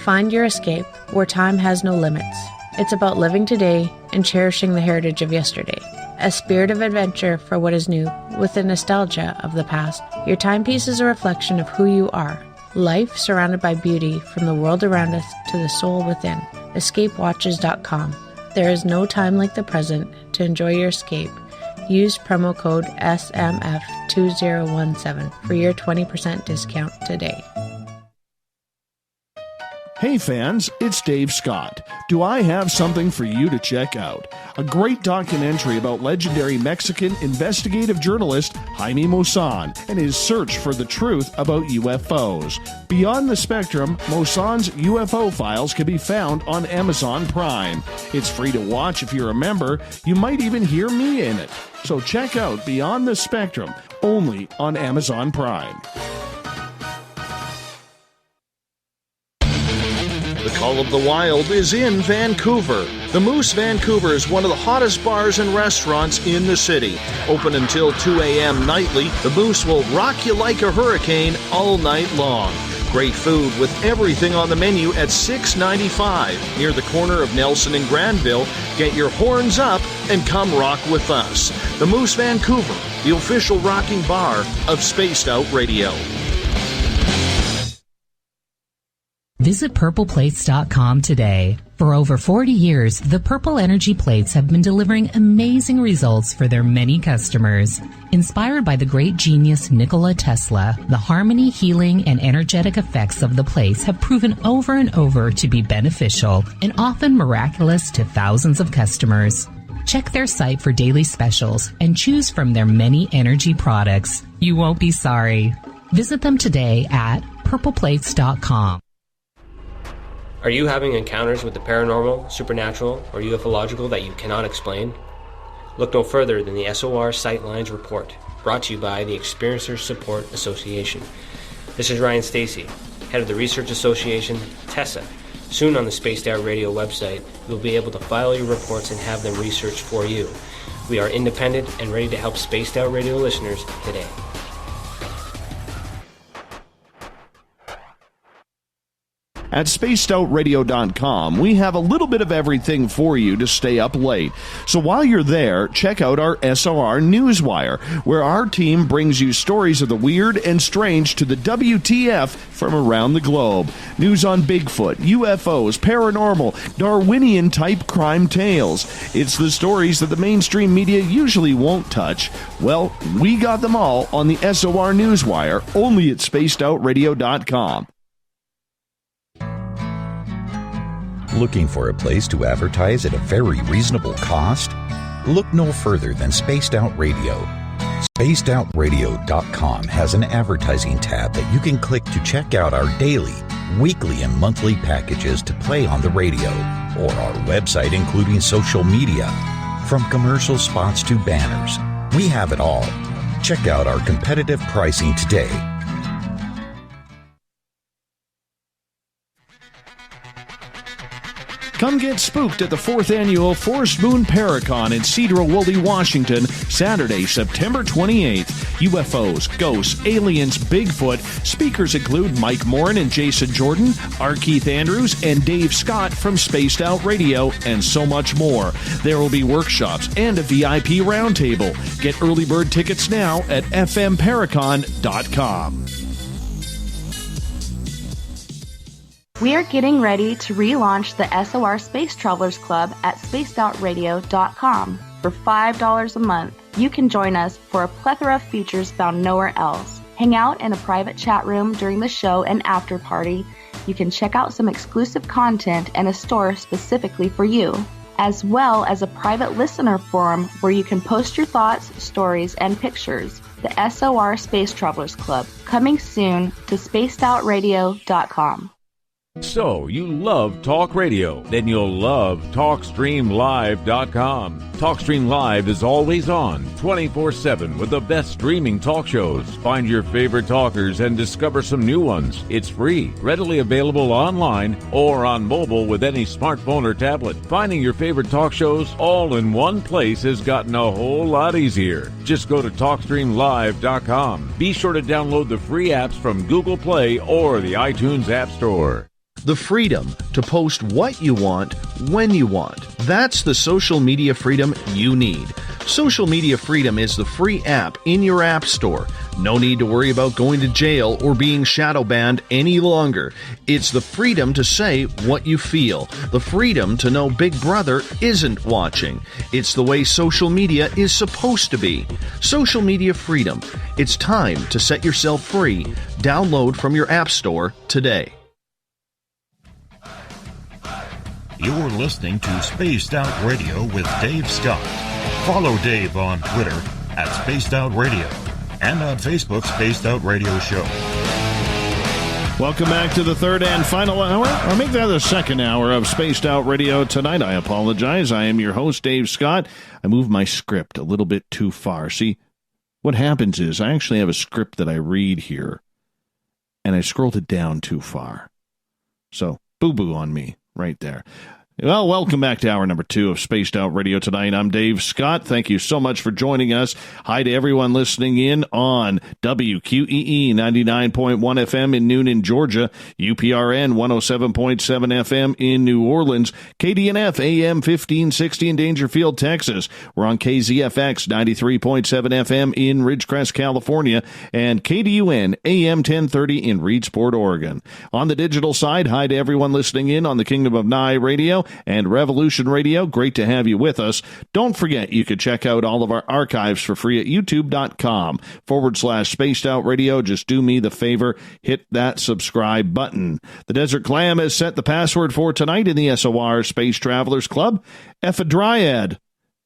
Find your escape where time has no limits. It's about living today and cherishing the heritage of yesterday. A spirit of adventure for what is new with the nostalgia of the past. Your timepiece is a reflection of who you are. Life surrounded by beauty from the world around us to the soul within. EscapeWatches.com. There is no time like the present to enjoy your escape. Use promo code SMF2017 for your 20% discount today. Hey fans, it's Dave Scott. Do I have something for you to check out? A great documentary about legendary Mexican investigative journalist Jaime Maussan and his search for the truth about UFOs. Beyond the Spectrum, Maussan's UFO files can be found on Amazon Prime. It's free to watch if you're a member. You might even hear me in it. So check out Beyond the Spectrum, only on Amazon Prime. The Call of the Wild is in Vancouver. The Moose Vancouver is one of the hottest bars and restaurants in the city. Open until 2 a.m. nightly, the Moose will rock you like a hurricane all night long. Great food with everything on the menu at $6.95 near the corner of Nelson and Granville. Get your horns up and come rock with us. The Moose Vancouver, the official rocking bar of Spaced Out Radio. Visit purpleplates.com today. For over 40 years, the Purple Energy Plates have been delivering amazing results for their many customers. Inspired by the great genius Nikola Tesla, the harmony, healing, and energetic effects of the plates have proven over and over to be beneficial and often miraculous to thousands of customers. Check their site for daily specials and choose from their many energy products. You won't be sorry. Visit them today at purpleplates.com. Are you having encounters with the paranormal, supernatural, or ufological that you cannot explain? Look no further than the SOR Sightlines Report, brought to you by the Experiencers Support Association. This is Ryan Stacey, head of the Research Association, TESSA. Soon on the Spaced Out Radio website, you'll be able to file your reports and have them researched for you. We are independent and ready to help Spaced Out Radio listeners today. At spacedoutradio.com, we have a little bit of everything for you to stay up late. So while you're there, check out our SOR Newswire, where our team brings you stories of the weird and strange to the WTF from around the globe. News on Bigfoot, UFOs, paranormal, Darwinian-type crime tales. It's the stories that the mainstream media usually won't touch. Well, we got them all on the SOR Newswire, only at spacedoutradio.com. Looking for a place to advertise at a very reasonable cost? Look no further than Spaced Out Radio. SpacedOutRadio.com has an advertising tab that you can click to check out our daily, weekly, and monthly packages to play on the radio, or our website including social media. From commercial spots to banners, we have it all. Check out our competitive pricing today. Come get spooked at the 4th Annual Forest Moon Paracon in Cedar-Woolley, Washington, Saturday, September 28th. UFOs, ghosts, aliens, Bigfoot. Speakers include Mike Morin and Jason Jordan, R. Keith Andrews, and Dave Scott from Spaced Out Radio, and so much more. There will be workshops and a VIP roundtable. Get early bird tickets now at fmparacon.com. We are getting ready to relaunch the SOR Space Travelers Club at spacedoutradio.com. For $5 a month, you can join us for a plethora of features found nowhere else. Hang out in a private chat room during the show and after party. You can check out some exclusive content and a store specifically for you, as well as a private listener forum where you can post your thoughts, stories, and pictures. The SOR Space Travelers Club, coming soon to spacedoutradio.com. So, you love talk radio? Then you'll love TalkStreamLive.com. TalkStream Live is always on, 24/7, with the best streaming talk shows. Find your favorite talkers and discover some new ones. It's free, readily available online or on mobile with any smartphone or tablet. Finding your favorite talk shows all in one place has gotten a whole lot easier. Just go to TalkStreamLive.com. Be sure to download the free apps from Google Play or the iTunes App Store. The freedom to post what you want, when you want. That's the social media freedom you need. Social Media Freedom is the free app in your app store. No need to worry about going to jail or being shadow banned any longer. It's the freedom to say what you feel. The freedom to know Big Brother isn't watching. It's the way social media is supposed to be. Social Media Freedom. It's time to set yourself free. Download from your app store today. You're listening to Spaced Out Radio with Dave Scott. Follow Dave on Twitter at Spaced Out Radio and on Facebook, Spaced Out Radio Show. Welcome back to the third and final hour, or make that the second hour of Spaced Out Radio tonight. I apologize. I am your host, Dave Scott. I moved my script a little bit too far. See, what happens is I actually have a script that I read here, and I scrolled it down too far. So, boo-boo on me. Right there. Well, welcome back to hour number 2 of Spaced Out Radio tonight. I'm Dave Scott. Thank you so much for joining us. Hi to everyone listening in on WQEE 99.1 FM in Noonan, Georgia, UPRN 107.7 FM in New Orleans, KDNF AM 1560 in Dangerfield, Texas. We're on KZFX 93.7 FM in Ridgecrest, California, and KDUN AM 1030 in Reedsport, Oregon. On the digital side, hi to everyone listening in on the Kingdom of Nye Radio and Revolution Radio. Great to have you with us. Don't forget, you can check out all of our archives for free at youtube.com/Spaced Out Radio. Just do me the favor, hit that subscribe button. The Desert Clam has set the password for tonight in the SOR Space Travelers Club. Ephedryad.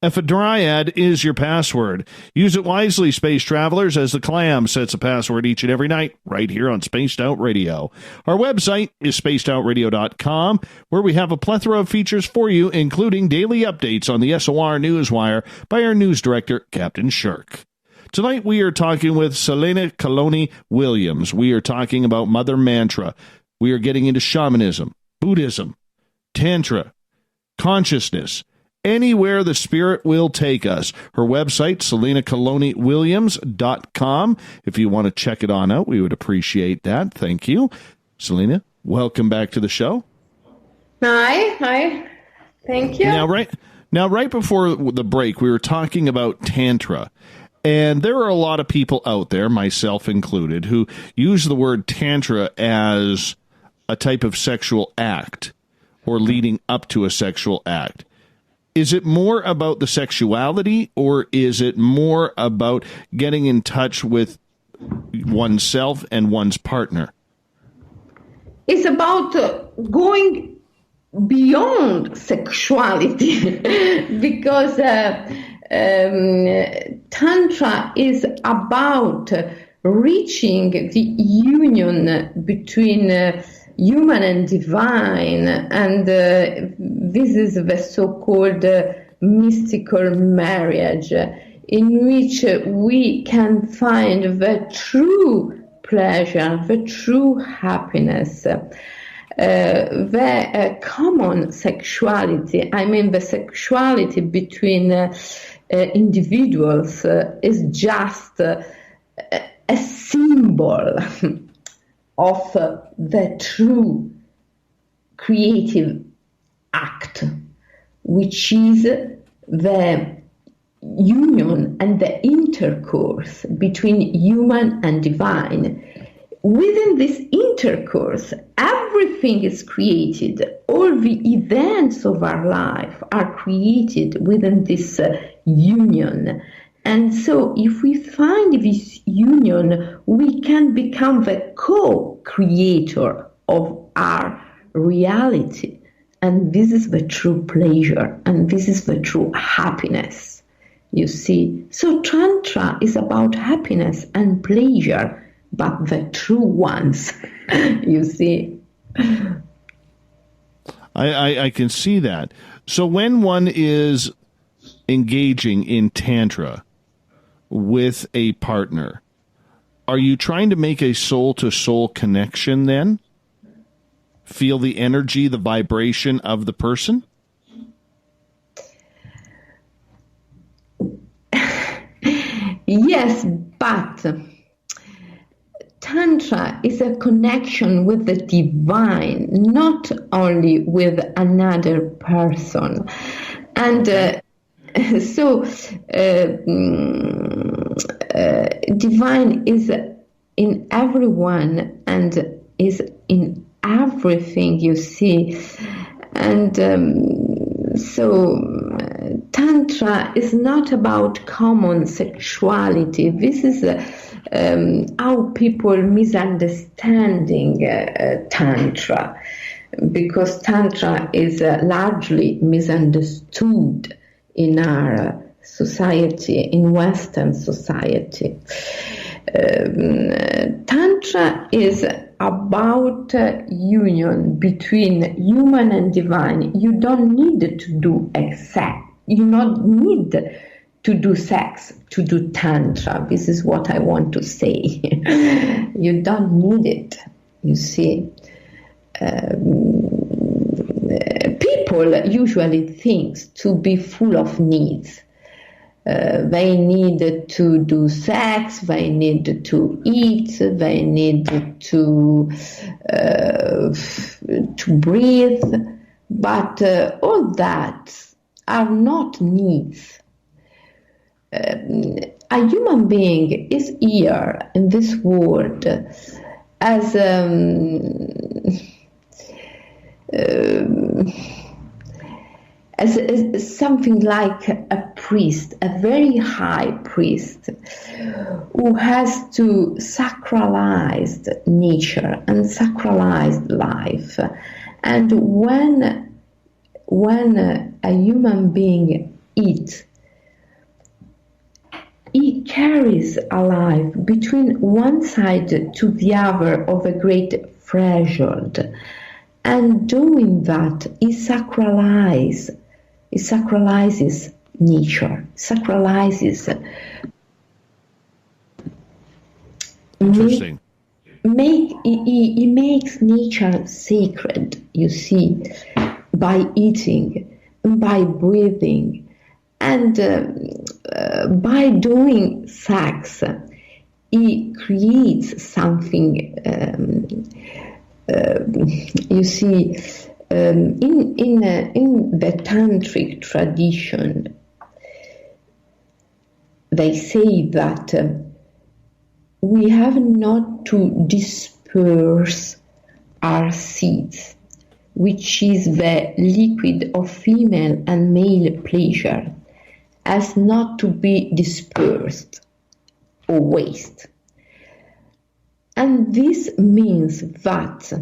Ephedryad is your password. Use it wisely, space travelers, as the Clam sets a password each and every night right here on Spaced Out Radio. Our website is spacedoutradio.com, where we have a plethora of features for you, including daily updates on the SOR Newswire by our news director, Captain Shirk. Tonight we are talking with Selene Calloni Williams. We are talking about Mother Mantra. We are getting into shamanism, Buddhism, Tantra, consciousness, anywhere the spirit will take us. Her website, SeleneCalloniWilliams.com. If you want to check it on out, we would appreciate that. Thank you. Selene, welcome back to the show. Hi. Thank you. Now, right before the break, we were talking about Tantra. And there are a lot of people out there, myself included, who use the word Tantra as a type of sexual act or leading up to a sexual act. Is it more about the sexuality, or is it more about getting in touch with oneself and one's partner? It's about going beyond sexuality because Tantra is about reaching the union between human and divine, and this is the so-called mystical marriage, in which we can find the true pleasure, the true happiness, the common sexuality. I mean, the sexuality between individuals is just a symbol of the true creative act, which is the union and the intercourse between human and divine. within this intercourse, everything is created. All the events of our life are created within this union. And so if we find this union, we can become the co-creator of our reality. And this is the true pleasure, and this is the true happiness, you see. So Tantra is about happiness and pleasure, but the true ones, you see. I can see that. So when one is engaging in Tantra with a partner, are you trying to make a soul-to-soul connection then? Feel the energy, the vibration of the person? Yes, but Tantra is a connection with the divine, not only with another person. And divine is in everyone and is in everything, you see. And Tantra is not about common sexuality. This is how people misunderstanding Tantra, because Tantra is largely misunderstood in our society, in Western society. Tantra is about union between human and divine. You don't need to do sex. You don't need to do sex to do Tantra. This is what I want to say. You don't need it, you see. People usually think to be full of needs. They need to do sex, they need to eat, they need to breathe, but all that are not needs. A human being is here in this world as something like a priest, a very high priest, who has to sacralize nature and sacralize life. And when a human being eats, he carries a life between one side to the other of a great threshold. And doing that, he sacralizes nature, sacralizes. Interesting. He makes nature sacred, you see, by eating, by breathing, and by doing sex. He creates something, you see. In the tantric tradition, they say that we have not to disperse our seeds, which is the liquid of female and male pleasure, as not to be dispersed or waste. And this means that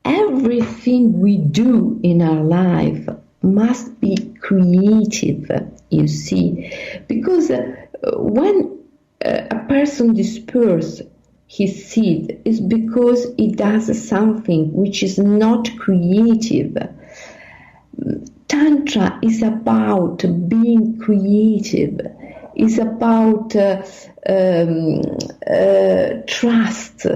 everything we do in our life must be creative, you see, because when a person disperses his seed, is because he does something which is not creative. Tantra is about being creative, is about trust,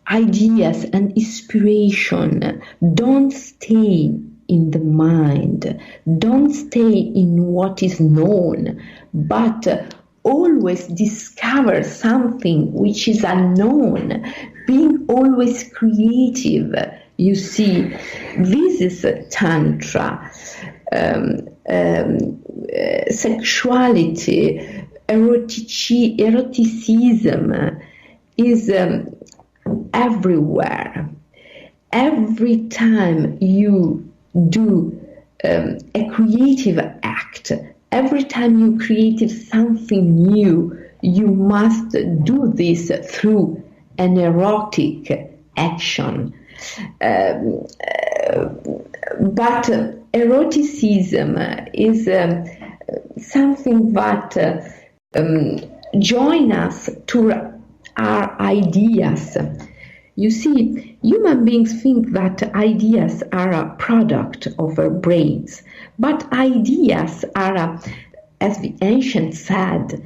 ideas and inspiration. Don't stay in the mind, don't stay in what is known, but always discover something which is unknown, being always creative. You see, this is Tantra. Sexuality, eroticism is everywhere. Every time you do a creative act, every time you create something new, you must do this through an erotic action. But eroticism is something that join us to our ideas. You see, human beings think that ideas are a product of our brains, but ideas are, as the ancients said,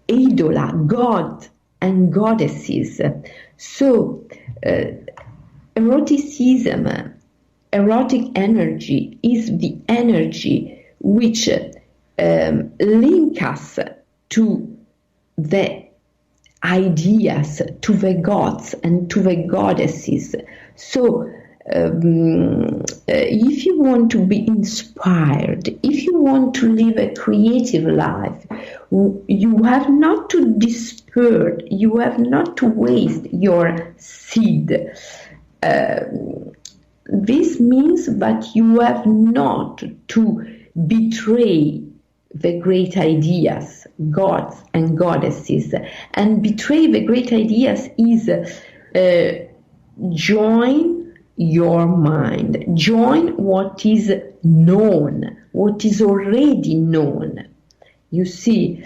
idola, god and goddesses. So, eroticism, erotic energy is the energy which link us to the ideas, to the gods and to the goddesses. So if you want to be inspired, if you want to live a creative life, you have not to disperse, you have not to waste your seed. This means that you have not to betray the great ideas, gods and goddesses. And betray the great ideas is join your mind, join what is known, what is already known. You see,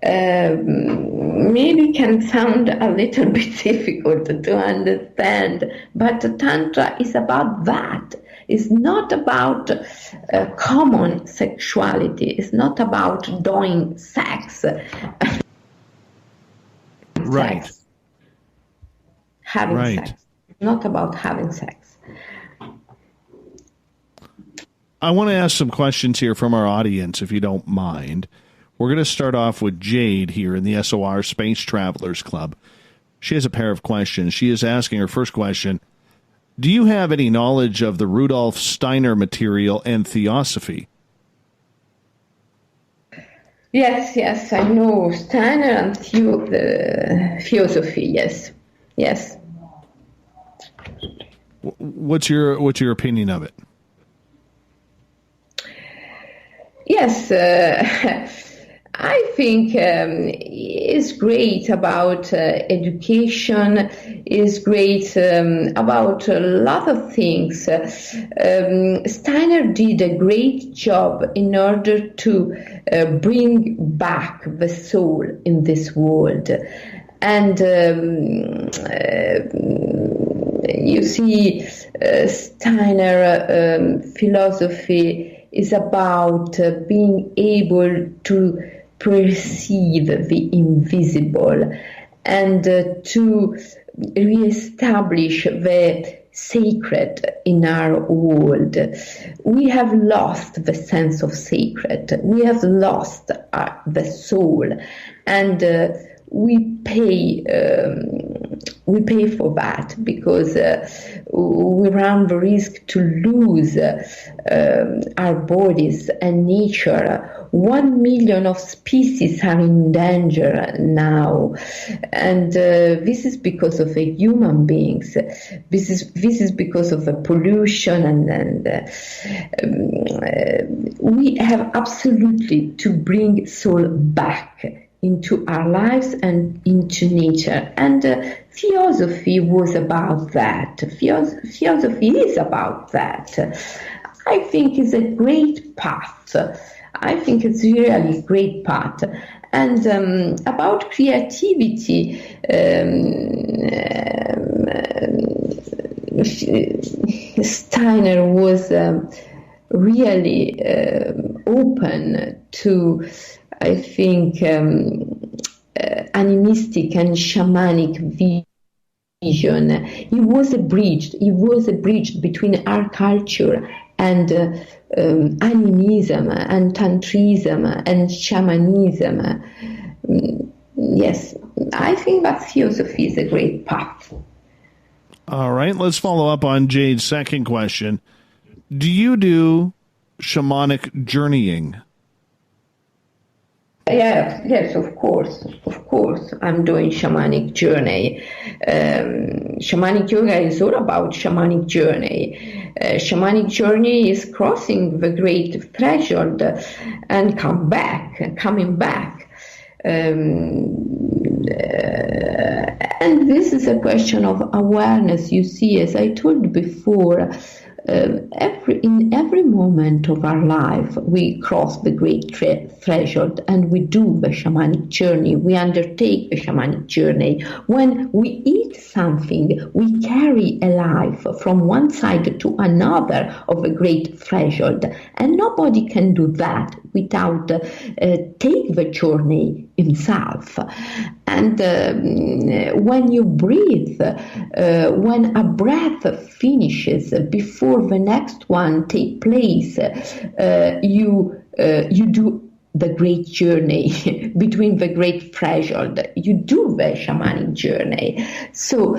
maybe can sound a little bit difficult to understand, but Tantra is about that. It's not about common sexuality. It's not about doing sex. Right. Sex. Having sex. It's not about having sex. I want to ask some questions here from our audience, if you don't mind. We're going to start off with Jade here in the SOR Space Travelers Club. She has a pair of questions. She is asking her first question: do you have any knowledge of the Rudolf Steiner material and theosophy? Yes, I know Steiner and theosophy. Yes. What's your opinion of it? Yes, I think is great about education, is great about a lot of things. Steiner did a great job in order to bring back the soul in this world. And you see, Steiner philosophy is about being able to perceive the invisible and to reestablish the sacred in our world. We have lost the sense of sacred. We have lost the soul, and we pay for that, because we run the risk to lose our bodies and nature. 1 million of species are in danger now, and this is because of the human beings. This is because of the pollution, and we have absolutely to bring soul back into our lives and into nature. And theosophy was about that. Theosophy is about that. I think it's a great path. I think it's really a great path. And about creativity, Steiner was really open to, I think, animistic and shamanic vision. He was a bridge between our culture and animism and tantrism and shamanism. Yes, I think that theosophy is a great path. All right, let's follow up on Jade's second question. Do you do shamanic journeying? Yes, of course. I'm doing shamanic journey. Shamanic yoga is all about shamanic journey. Shamanic journey is crossing the great threshold and coming back. And this is a question of awareness. You see, as I told before, in every moment of our life, we cross the great threshold and we do the shamanic journey. We undertake the shamanic journey. When we eat something, we carry a life from one side to another of a great threshold. And nobody can do that without take the journey himself. And when you breathe, when a breath finishes before the next one take place, you do the great journey between the great threshold. You do the shamanic journey. So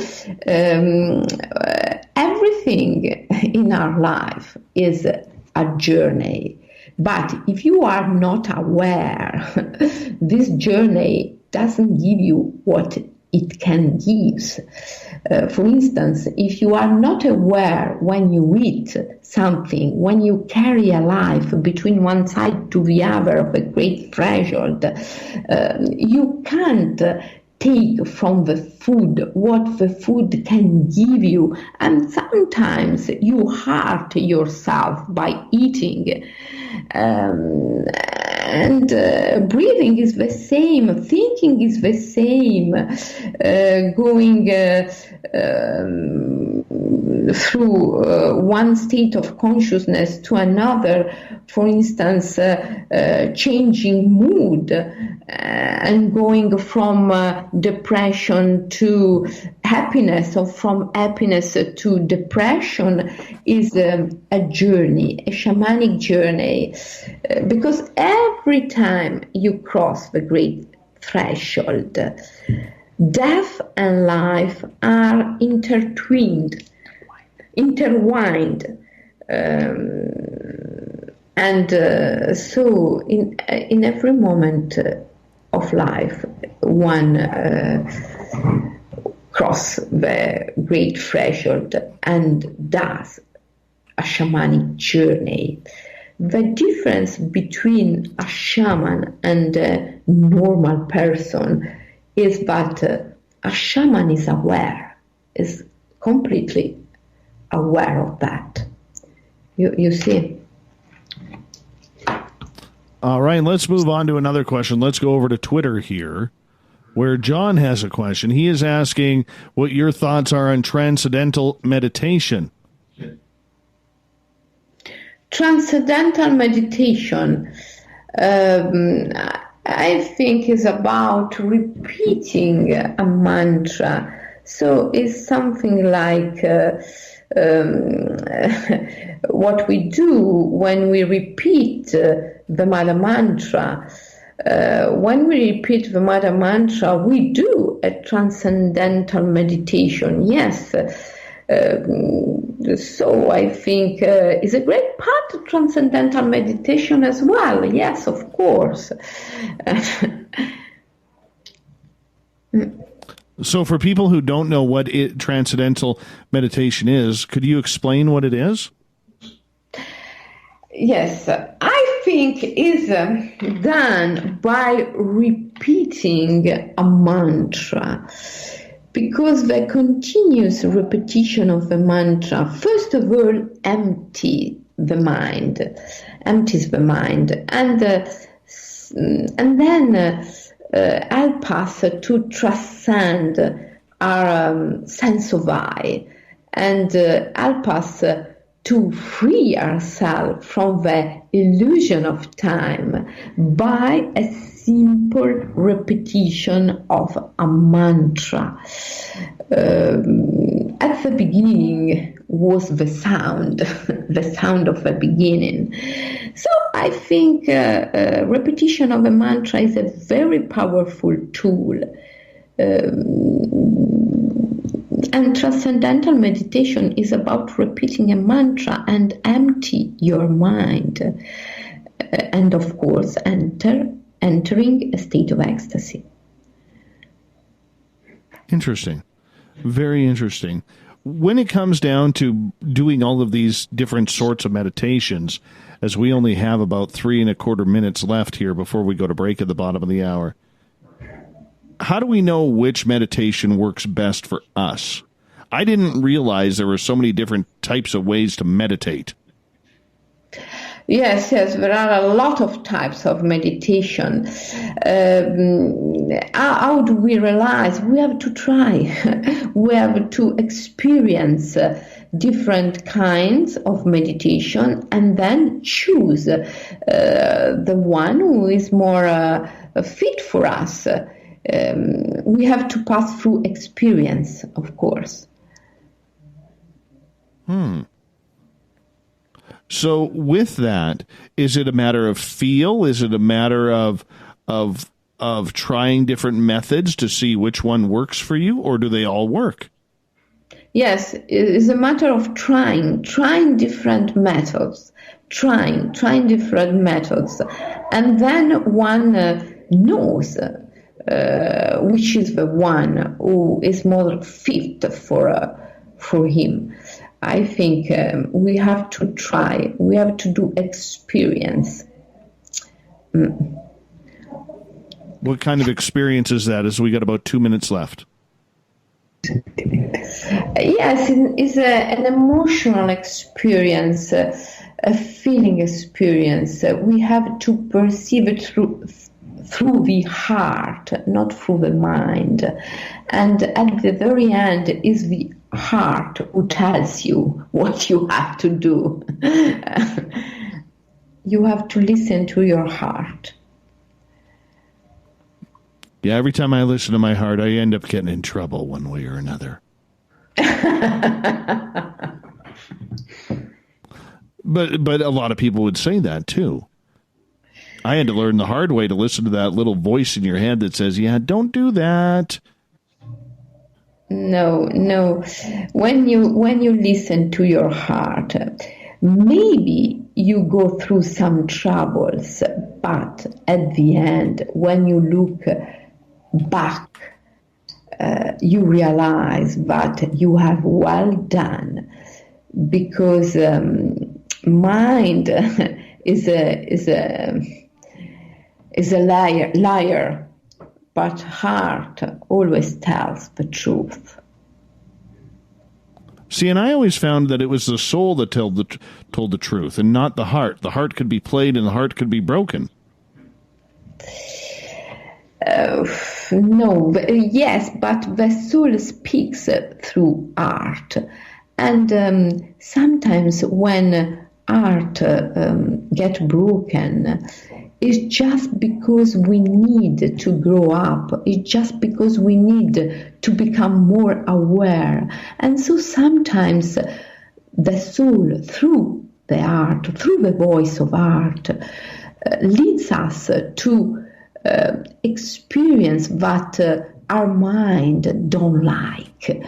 everything in our life is a journey. But if you are not aware, this journey doesn't give you what it can give. For instance, if you are not aware when you eat something, when you carry a life between one side to the other of a great threshold, you can't take from the food what the food can give you, and sometimes you hurt yourself by eating. And breathing is the same, thinking is the same, going through one state of consciousness to another, for instance, changing mood and going from depression to happiness, or from happiness to depression, is a journey, a shamanic journey, because every time you cross the great threshold, death and life are intertwined, intertwined, and so in every moment of life, one cross the great threshold and does a shamanic journey. The difference between a shaman and a normal person is that a shaman is aware, is completely aware of that. You see? All right, let's move on to another question. Let's go over to Twitter here, where John has a question. He is asking what your thoughts are on transcendental meditation. Transcendental meditation, I think, is about repeating a mantra. So it's something like what we do when we repeat the Mother Mantra. When we repeat the Mother Mantra, we do a transcendental meditation, yes. So I think is a great part of transcendental meditation as well. Yes, of course. So for people who don't know what transcendental meditation is, could you explain what it is? Yes, I think is done by repeating a mantra. Because the continuous repetition of the mantra, first of all, empties the mind, and then help us to transcend our sense of I, and help us to free ourselves from the illusion of time by a simple repetition of a mantra. At the beginning was the sound of the beginning. So I think repetition of a mantra is a very powerful tool. And transcendental meditation is about repeating a mantra and empty your mind. And of course, enter entering a state of ecstasy. Interesting. Very interesting. When it comes down to doing all of these different sorts of meditations, as we only have about 3.25 minutes left here before we go to break at the bottom of the hour, how do we know which meditation works best for us? I didn't realize there were so many different types of ways to meditate. Yes, there are a lot of types of meditation. How do we realize? We have to try. We have to experience different kinds of meditation and then choose the one who is more fit for us. We have to pass through experience, of course. So with that, is it a matter of feel? Is it a matter of trying different methods to see which one works for you, or do they all work? Yes, it's a matter of trying different methods, trying different methods, and then one knows which is the one who is more fit for him. I think we have to try. We have to do experience. What kind of experience is that? As we got about 2 minutes left. Yes, it's an emotional experience, a feeling experience. We have to perceive it through the heart, not through the mind. And at the very end is the heart who tells you what you have to do. You have to listen to your heart. Yeah, every time I listen to my heart, I end up getting in trouble one way or another. But a lot of people would say that too. I had to learn the hard way to listen to that little voice in your head that says, yeah, don't do that. No. When you listen to your heart, maybe you go through some troubles, but at the end, when you look back, you realize that you have well done, because mind is a liar. But heart always tells the truth. See, and I always found that it was the soul that told the truth, and not the heart. The heart could be played, and the heart could be broken. No, yes, but the soul speaks through art, and sometimes when art gets broken, it's just because we need to grow up. It's just because we need to become more aware. And so sometimes the soul, through the art, through the voice of art, leads us to experience that our mind don't like.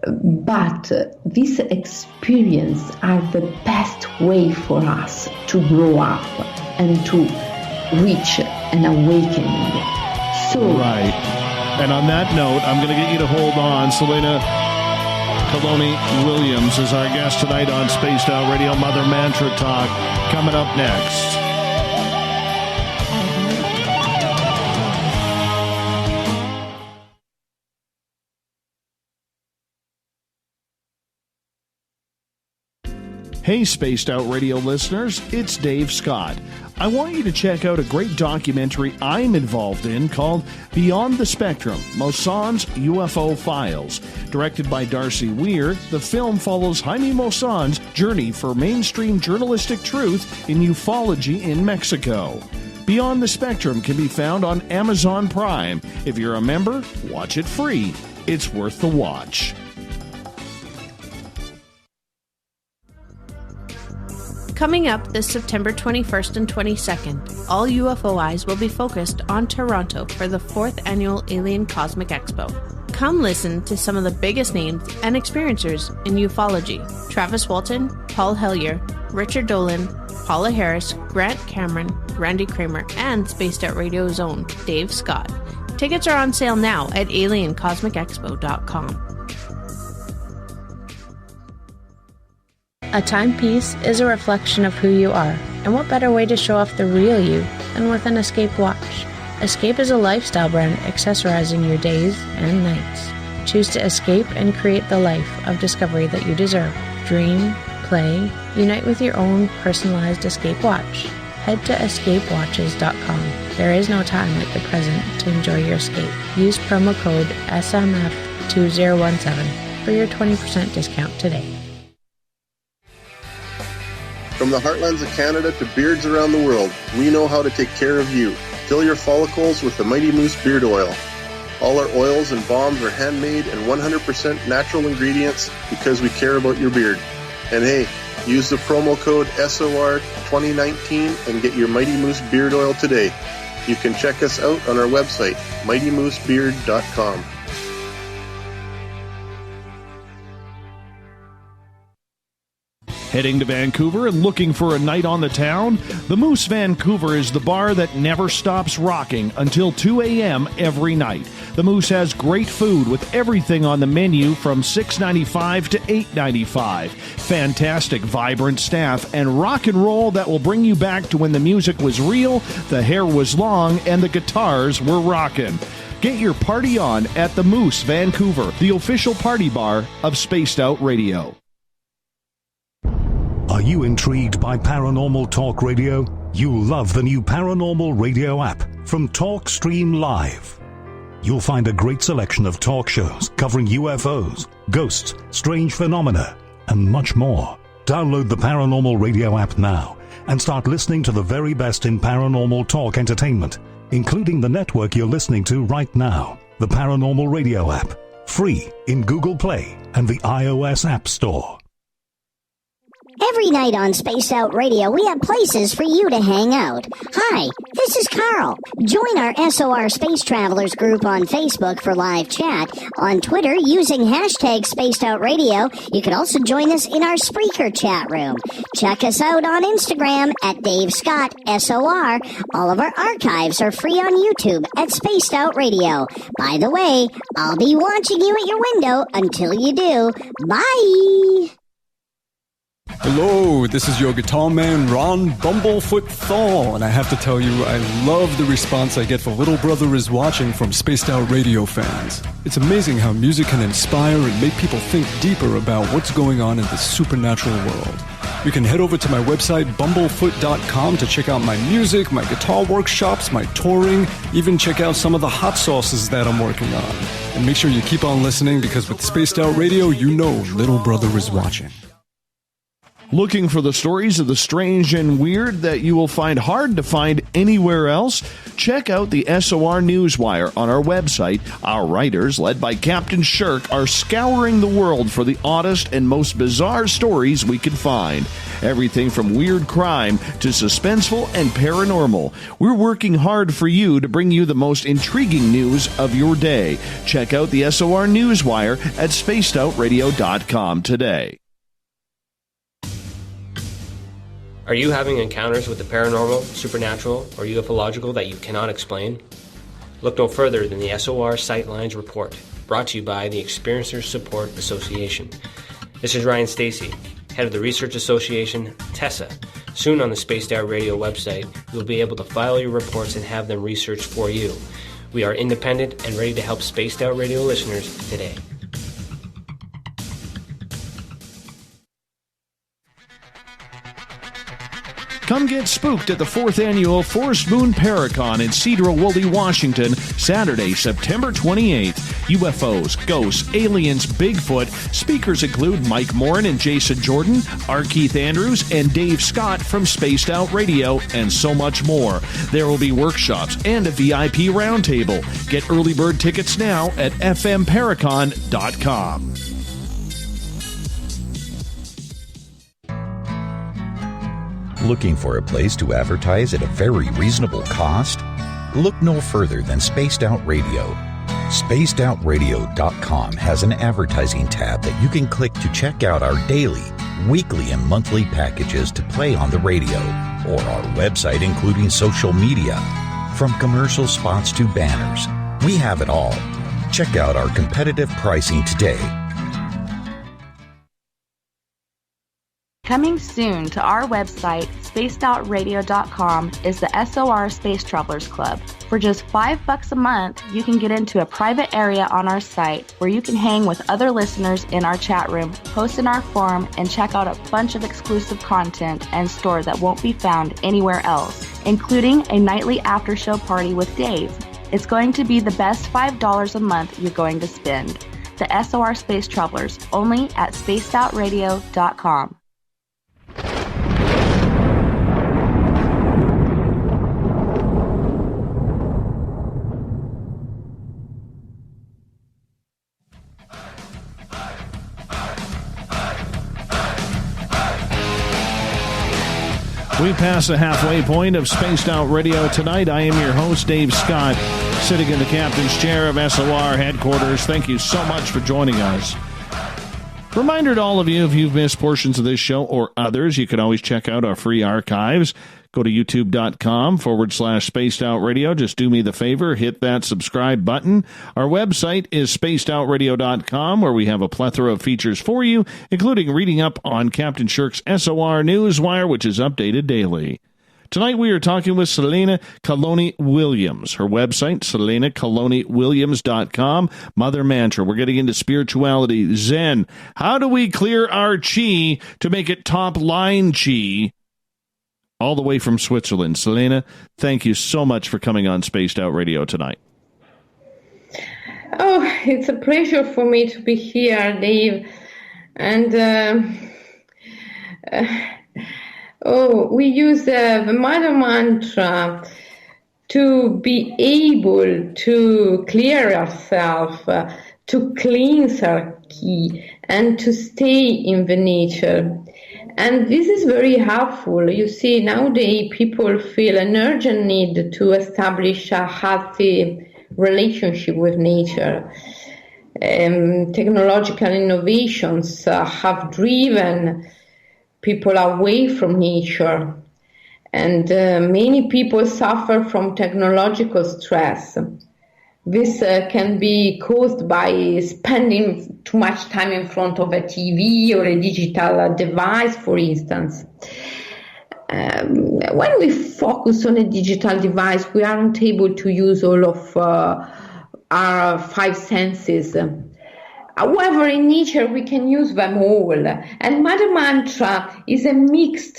But these experiences are the best way for us to grow up and to reach an awakening. So, right. And on that note, I'm going to get you to hold on. Selene Calloni Williams is our guest tonight on Spaced Out Radio. Mother Mantra Talk coming up next. Hey, Spaced Out Radio listeners, it's Dave Scott. I want you to check out a great documentary I'm involved in called Beyond the Spectrum, Mosson's UFO Files. Directed by Darcy Weir, the film follows Jaime Mosson's journey for mainstream journalistic truth in ufology in Mexico. Beyond the Spectrum can be found on Amazon Prime. If you're a member, watch it free. It's worth the watch. Coming up this September 21st and 22nd, all UFO eyes will be focused on Toronto for the 4th Annual Alien Cosmic Expo. Come listen to some of the biggest names and experiencers in ufology. Travis Walton, Paul Hellyer, Richard Dolan, Paula Harris, Grant Cameron, Randy Kramer, and Spaced Out Radio's own Dave Scott. Tickets are on sale now at aliencosmicexpo.com. A timepiece is a reflection of who you are, and what better way to show off the real you than with an Escape watch. Escape is a lifestyle brand accessorizing your days and nights. Choose to escape and create the life of discovery that you deserve. Dream, play, unite with your own personalized Escape watch. Head to escapewatches.com. There is no time like the present to enjoy your escape. Use promo code SMF2017 for your 20% discount today. From the heartlands of Canada to beards around the world, we know how to take care of you. Fill your follicles with the Mighty Moose Beard Oil. All our oils and balms are handmade and 100% natural ingredients because we care about your beard. And hey, use the promo code SOR2019 and get your Mighty Moose Beard Oil today. You can check us out on our website, mightymoosebeard.com. Heading to Vancouver and looking for a night on the town? The Moose Vancouver is the bar that never stops rocking until 2 a.m. every night. The Moose has great food with everything on the menu from $6.95 to $8.95. Fantastic, vibrant staff and rock and roll that will bring you back to when the music was real, the hair was long, and the guitars were rocking. Get your party on at the Moose Vancouver, the official party bar of Spaced Out Radio. Are you intrigued by Paranormal Talk Radio? You'll love the new Paranormal Radio app from TalkStream Live. You'll find a great selection of talk shows covering UFOs, ghosts, strange phenomena, and much more. Download the Paranormal Radio app now and start listening to the very best in paranormal talk entertainment, including the network you're listening to right now, the Paranormal Radio app, free in Google Play and the iOS App Store. Every night on Spaced Out Radio, we have places for you to hang out. Hi, this is Carl. Join our SOR Space Travelers group on Facebook for live chat. On Twitter, using hashtag Spaced Out Radio. You can also join us in our Spreaker chat room. Check us out on Instagram at Dave Scott SOR. All of our archives are free on YouTube at Spaced Out Radio. By the way, I'll be watching you at your window until you do. Bye! Hello, this is your guitar man, Ron Bumblefoot Thal, and I have to tell you, I love the response I get for Little Brother is Watching from Spaced Out Radio fans. It's amazing how music can inspire and make people think deeper about what's going on in the supernatural world. You can head over to my website, bumblefoot.com, to check out my music, my guitar workshops, my touring, even check out some of the hot sauces that I'm working on. And make sure you keep on listening, because with Spaced Out Radio, you know Little Brother is watching. Looking for the stories of the strange and weird that you will find hard to find anywhere else? Check out the SOR Newswire on our website. Our writers, led by Captain Shirk, are scouring the world for the oddest and most bizarre stories we can find. Everything from weird crime to suspenseful and paranormal. We're working hard for you to bring you the most intriguing news of your day. Check out the SOR Newswire at spacedoutradio.com today. Are you having encounters with the paranormal, supernatural, or ufological that you cannot explain? Look no further than the SOR Sightlines Report, brought to you by the Experiencers Support Association. This is Ryan Stacy, head of the Research Association, TESSA. Soon on the Spaced Out Radio website, you'll be able to file your reports and have them researched for you. We are independent and ready to help Spaced Out Radio listeners today. Come get spooked at the 4th Annual Forest Moon Paracon in Cedar-Woolley, Washington, Saturday, September 28th. UFOs, ghosts, aliens, Bigfoot. Speakers include Mike Morin and Jason Jordan, R. Keith Andrews, and Dave Scott from Spaced Out Radio, and so much more. There will be workshops and a VIP roundtable. Get early bird tickets now at fmparacon.com. Looking for a place to advertise at a very reasonable cost? Look no further than Spaced Out Radio. SpacedOutRadio.com has an advertising tab that you can click to check out our daily, weekly, and monthly packages to play on the radio, or our website, including social media. From commercial spots to banners, we have it all. Check out our competitive pricing today. Coming soon to our website, spacedoutradio.com, is the SOR Space Travelers Club. For just $5 a month, you can get into a private area on our site where you can hang with other listeners in our chat room, post in our forum, and check out a bunch of exclusive content and store that won't be found anywhere else, including a nightly after-show party with Dave. It's going to be the best $5 a month you're going to spend. The SOR Space Travelers, only at spacedoutradio.com. We pass the halfway point of Spaced Out Radio tonight. I am your host, Dave Scott, sitting in the captain's chair of SOR headquarters. Thank you so much for joining us. Reminder to all of you, if you've missed portions of this show or others, you can always check out our free archives. Go to youtube.com/Spaced Out Radio. Just do me the favor, hit that subscribe button. Our website is spacedoutradio.com, where we have a plethora of features for you, including reading up on Captain Shirk's SOR Newswire, which is updated daily. Tonight we are talking with Selene Calloni Williams. Her website, shamanic-Williams.com. Mother Mantra. We're getting into spirituality, Zen. How do we clear our chi to make it top line chi? All the way from Switzerland. Selene, thank you so much for coming on Spaced Out Radio tonight. Oh, it's a pleasure for me to be here, Dave. And we use the Mother Mantra to be able to clear ourselves, to cleanse our ki, and to stay in the nature. And this is very helpful. You see, nowadays people feel an urgent need to establish a healthy relationship with nature. Technological innovations have driven people away from nature. And many people suffer from technological stress. This can be caused by spending too much time in front of a TV or a digital device, for instance. When we focus on a digital device, we aren't able to use all of our five senses. However, in nature, we can use them all. And Mother Mantra is a mix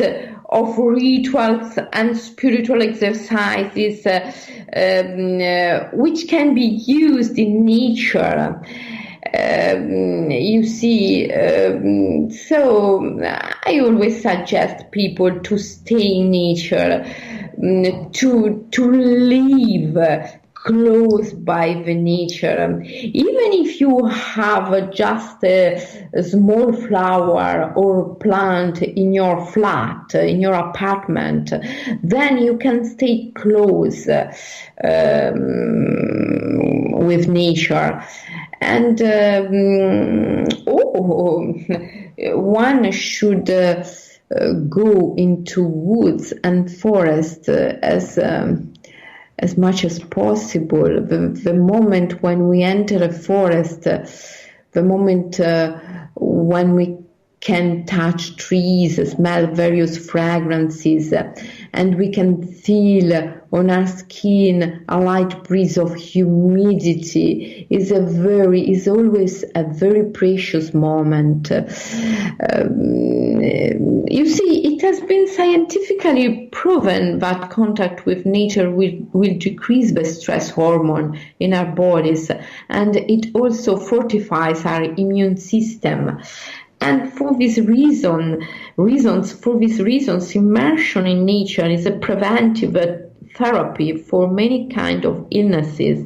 of rituals and spiritual exercises which can be used in nature. You see, so I always suggest people to stay in nature, to live close by the nature. Even if you have just a small flower or plant in your flat, in your apartment, then you can stay close with nature. And one should go into woods and forest as much as possible. The moment when we enter a forest, the moment when we can touch trees, smell various fragrances, and we can feel on our skin a light breeze of humidity is always a very precious moment. You see, it has been scientifically proven that contact with nature will decrease the stress hormone in our bodies, and it also fortifies our immune system. And for these reasons, immersion in nature is a preventive therapy for many kinds of illnesses.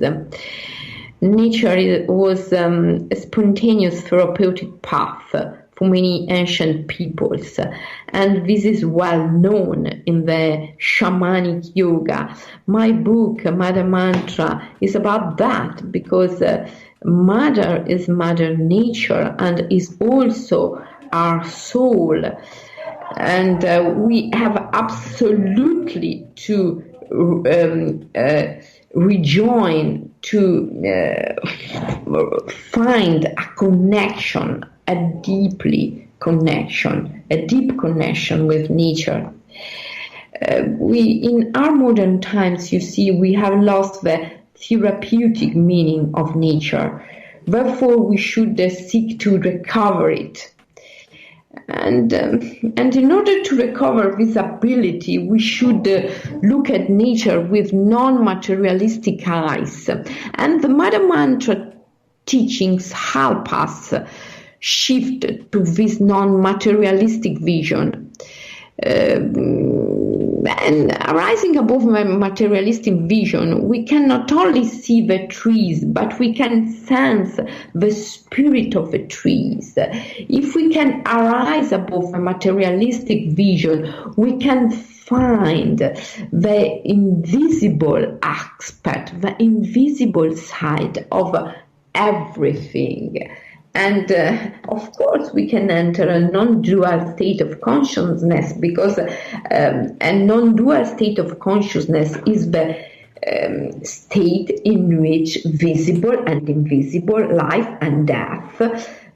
Nature was a spontaneous therapeutic path for many ancient peoples, and this is well known in the shamanic yoga. My book, Mother Mantra, is about that, because Mother is Mother Nature and is also our soul. And we have absolutely to rejoin, to find a connection, a deep connection with nature. In our modern times, you see, we have lost the therapeutic meaning of nature. Therefore, we should seek to recover it. And in order to recover this ability, we should look at nature with non-materialistic eyes. And the Mother Mantra teachings help us shift to this non-materialistic vision. And arising above my materialistic vision, we can not only see the trees, but we can sense the spirit of the trees. If we can arise above the materialistic vision, we can find the invisible aspect, the invisible side of everything. And of course, we can enter a non-dual state of consciousness, because a non-dual state of consciousness is the state in which visible and invisible, life and death,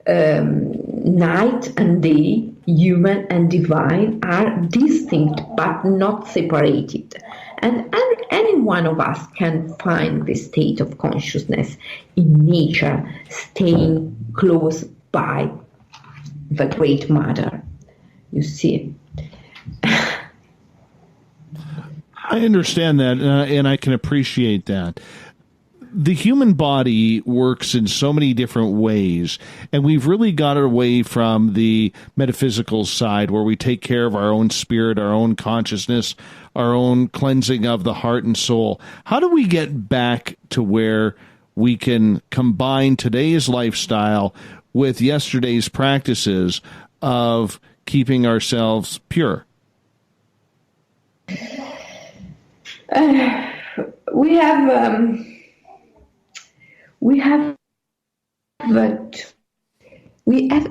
night and day, human and divine are distinct but not separated. And any one of us can find this state of consciousness in nature, staying close by the Great Mother. You see. I understand that, and I can appreciate that. The human body works in so many different ways, and we've really got away from the metaphysical side where we take care of our own spirit, our own consciousness, our own cleansing of the heart and soul. How do we get back to where we can combine today's lifestyle with yesterday's practices of keeping ourselves pure? We have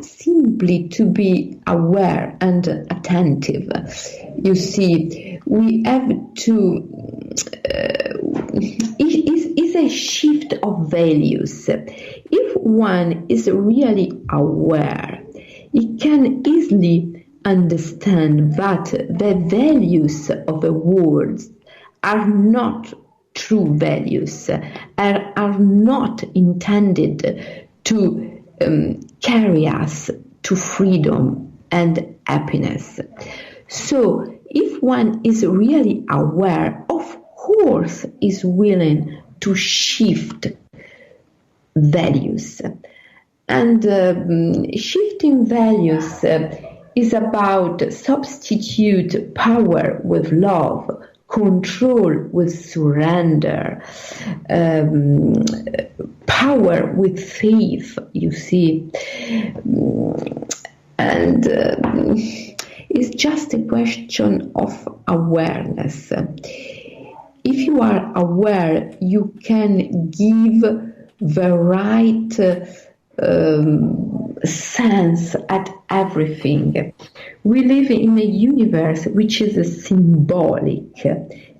simply to be aware and attentive. You see, we have to. It's a shift of values. If one is really aware, he can easily understand that the values of the world are not true values, are not intended to carry us to freedom and happiness. So if one is really aware, of course is willing to shift values. And shifting values is about substitute power with love, control with surrender, power with faith, you see. And it's just a question of awareness. If you are aware, you can give the right sense at everything. We live in a universe which is symbolic,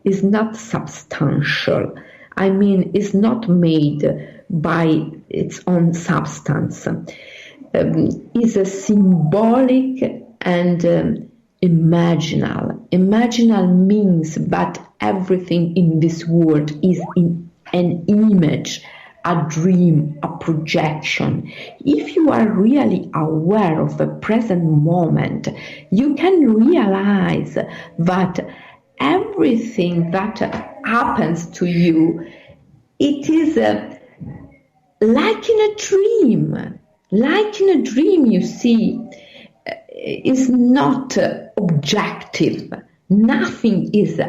is not substantial. I mean, is not made by its own substance. Is a symbolic and imaginal. Imaginal means that everything in this world is in an image, a dream, a projection. If you are really aware of the present moment, you can realize that everything that happens to you, it is like in a dream. Like in a dream, you see, is not objective. Nothing is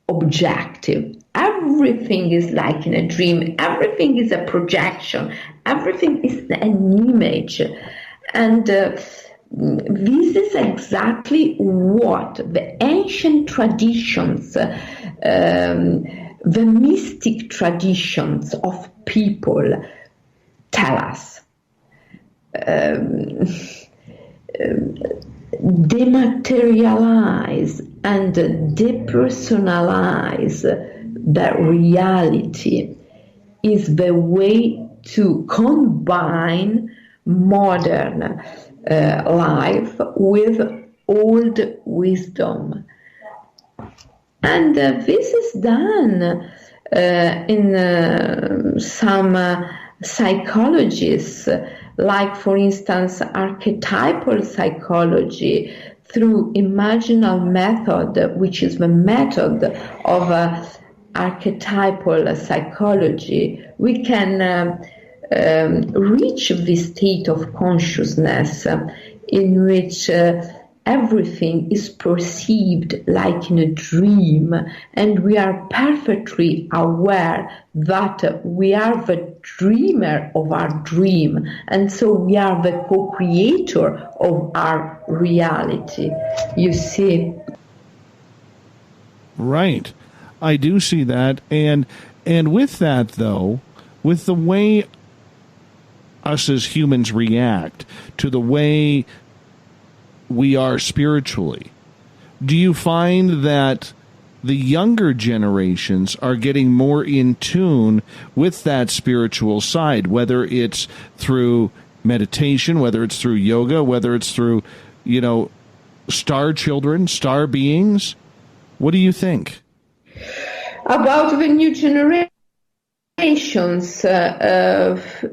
objective. Everything is like in a dream. Everything is a projection. Everything is an image. And this is exactly what the ancient traditions, the mystic traditions of people tell us. dematerialize and depersonalize the reality is the way to combine modern life with old wisdom. And this is done in some psychologies, like, for instance, archetypal psychology through imaginal method, which is the method of archetypal psychology. We can reach this state of consciousness in which everything is perceived like in a dream, and we are perfectly aware that we are the dreamer of our dream, and so we are the co-creator of our reality. You see? Right. I do see that. And with that, though, with the way us as humans react to the way we are spiritually, do you find that the younger generations are getting more in tune with that spiritual side, whether it's through meditation, whether it's through yoga, whether it's through, star children, star beings? What do you think? About the new generations,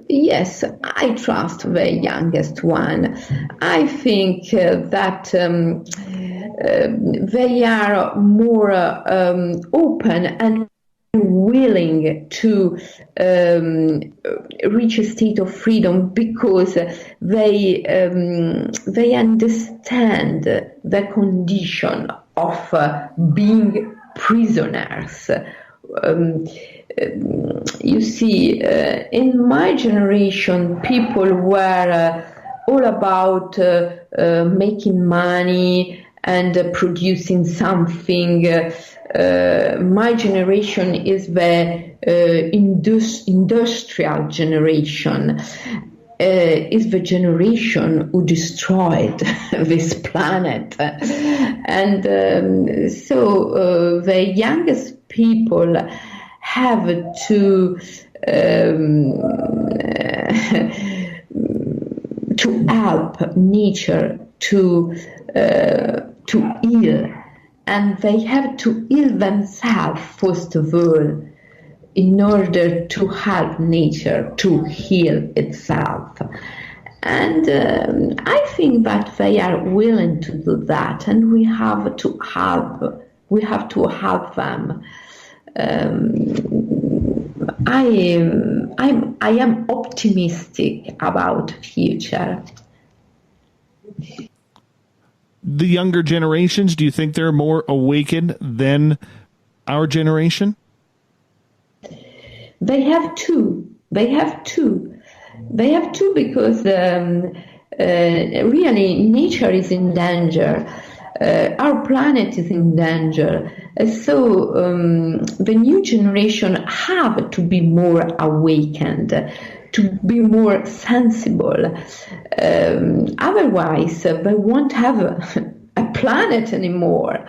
yes, I trust the youngest one. I think that they are more open and willing to reach a state of freedom because they understand the condition of being prisoners. You see, in my generation, people were all about making money and producing something. My generation is the industrial generation. Is the generation who destroyed this planet. And so the youngest people have to help nature to heal, and they have to heal themselves first of all in order to help nature to heal itself. And I think that they are willing to do that, and we have to help them. I am optimistic about the future. The younger generations, do you think they're more awakened than our generation? They have to because really nature is in danger. Our planet is in danger. So the new generation have to be more awakened, to be more sensible. Otherwise, they won't have a planet anymore.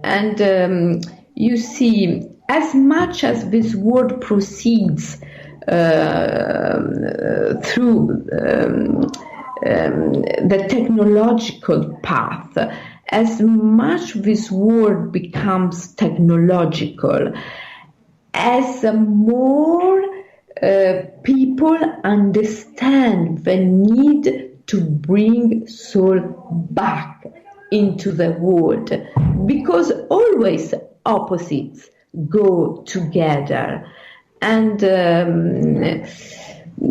And you see, as much as this world proceeds through the technological path, as much this world becomes technological, as more people understand the need to bring soul back into the world, because always opposites go together. And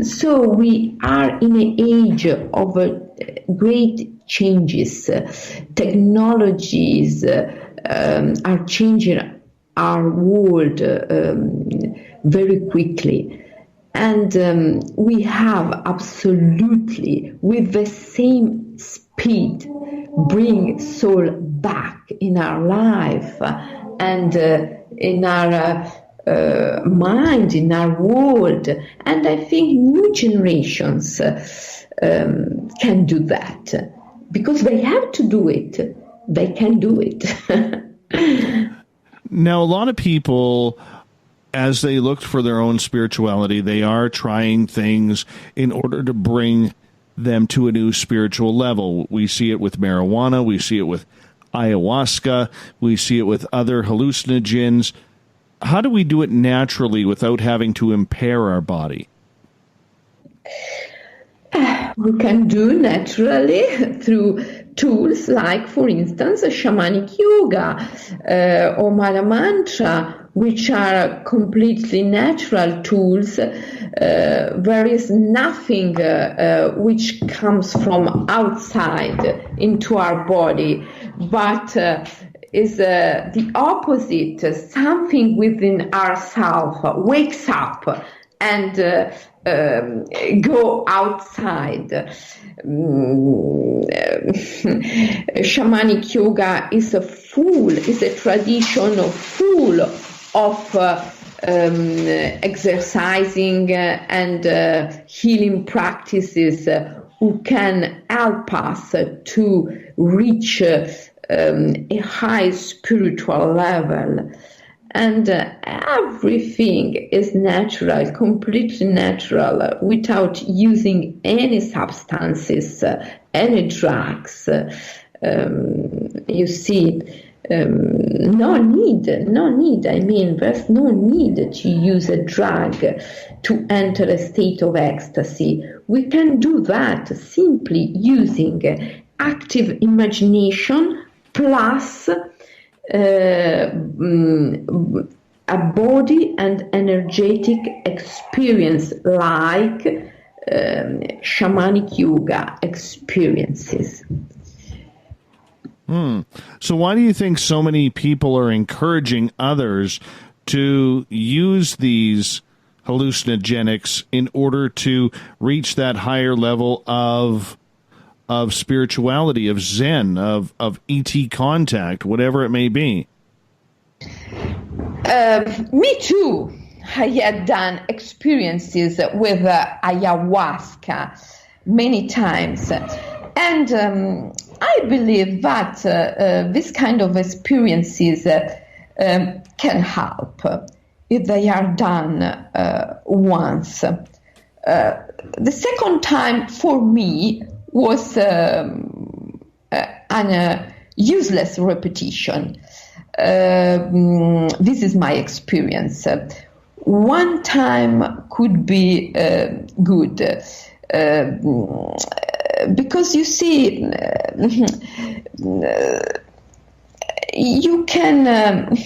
so we are in an age of great changes. Technologies are changing our world very quickly. And we have absolutely, with the same speed, bring soul back in our life and in our mind, in our world. And I think new generations can do that. because they have to do it. They can do it. Now, a lot of people, as they look for their own spirituality, they are trying things in order to bring them to a new spiritual level. We see it with marijuana. We see it with ayahuasca. We see it with other hallucinogens. How do we do it naturally without having to impair our body? We can do naturally through tools like, for instance, shamanic-Yoga or Mala Mantra, which are completely natural tools. There is nothing which comes from outside into our body, but is the opposite. Something within ourselves wakes up and go outside. Shamanic yoga is a tradition full of exercising and healing practices who can help us to reach a high spiritual level. And everything is natural, completely natural, without using any substances, any drugs. You see, no need. I mean, there's no need to use a drug to enter a state of ecstasy. We can do that simply using active imagination plus a body and energetic experience like shamanic yoga experiences. So why do you think so many people are encouraging others to use these hallucinogenics in order to reach that higher level of spirituality, of Zen, of ET contact, whatever it may be? Me too. I had done experiences with ayahuasca many times. And I believe that this kind of experiences can help if they are done once. The second time for me was an useless repetition. This is my experience. One time could be good. Because you see, you can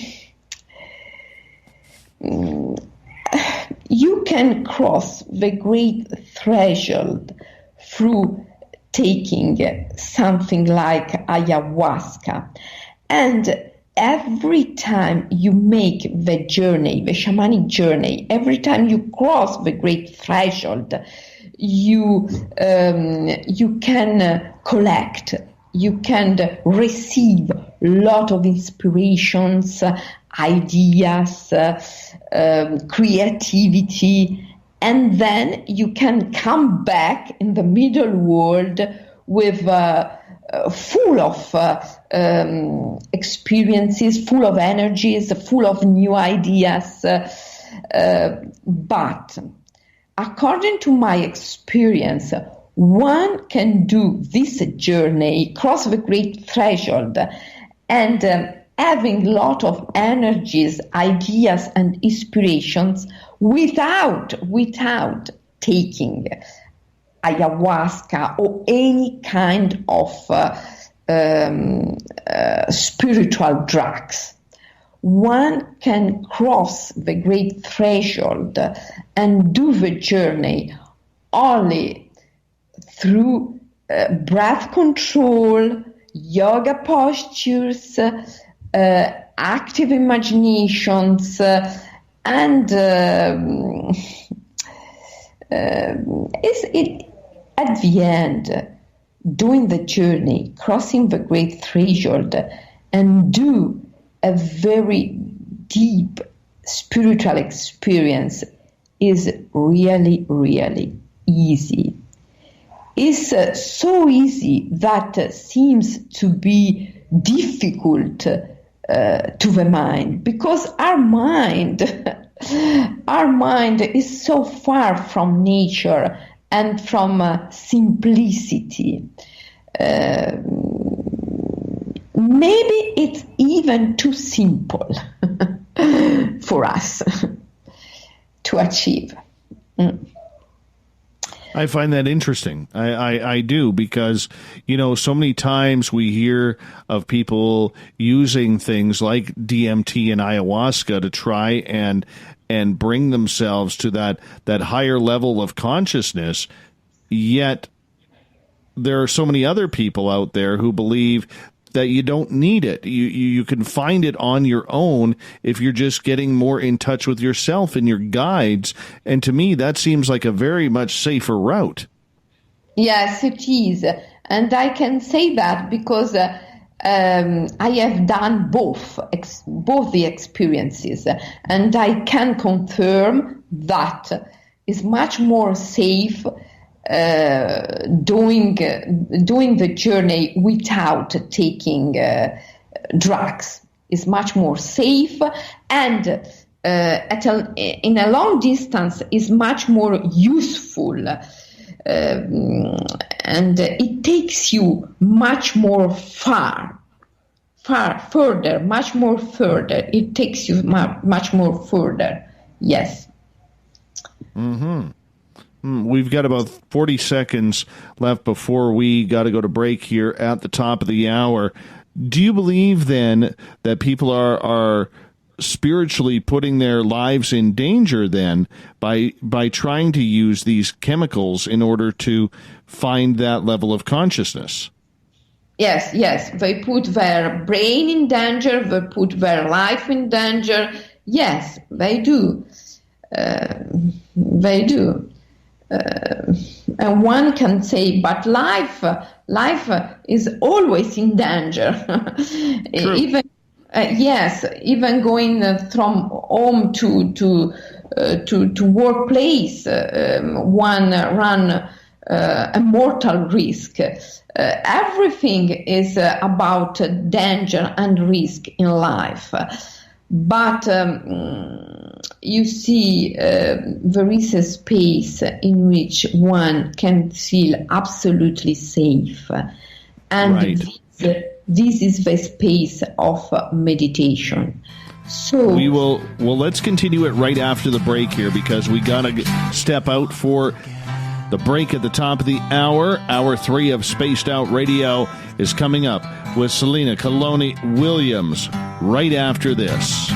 cross the great threshold through taking something like ayahuasca, and every time you make the journey, the shamanic journey, every time you cross the great threshold, you can collect, you can receive a lot of inspirations, ideas, creativity, and then you can come back in the middle world with full of experiences, full of energies, full of new ideas. But according to my experience, one can do this journey, cross the great threshold, and having a lot of energies, ideas, and inspirations without taking ayahuasca or any kind of spiritual drugs. One can cross the great threshold and do the journey only through breath control, yoga postures, active imaginations, and at the end, doing the journey, crossing the great threshold, and do a very deep spiritual experience is really, really easy. is so easy that seems to be difficult to the mind, because our mind is so far from nature and from simplicity. Maybe it's even too simple for us to achieve. I find that interesting. I do, because, so many times we hear of people using things like DMT and ayahuasca to try and bring themselves to that higher level of consciousness, yet there are so many other people out there who believe that you don't need it. You can find it on your own if you're just getting more in touch with yourself and your guides. And to me, that seems like a very much safer route. Yes, it is. And I can say that because I have done both the experiences, and I can confirm that it's much more safe doing the journey without taking drugs. Is much more safe, and in a long distance is much more useful, and it takes you much more further. It takes you much more further. Yes. Mm-hmm. We've got about 40 seconds left before we got to go to break here at the top of the hour. Do you believe then that people are spiritually putting their lives in danger then by trying to use these chemicals in order to find that level of consciousness? Yes. They put their brain in danger. They put their life in danger. Yes, they do. They do. And one can say, but life is always in danger. Even going from home to workplace, one run a mortal risk. Everything is about danger and risk in life. But you see, there is a space in which one can feel absolutely safe. And right. This is the space of meditation. So let's continue it right after the break here, because we got to step out for the break at the top of the hour. Hour 3 of Spaced Out Radio is coming up with Selene Calloni Williams right after this.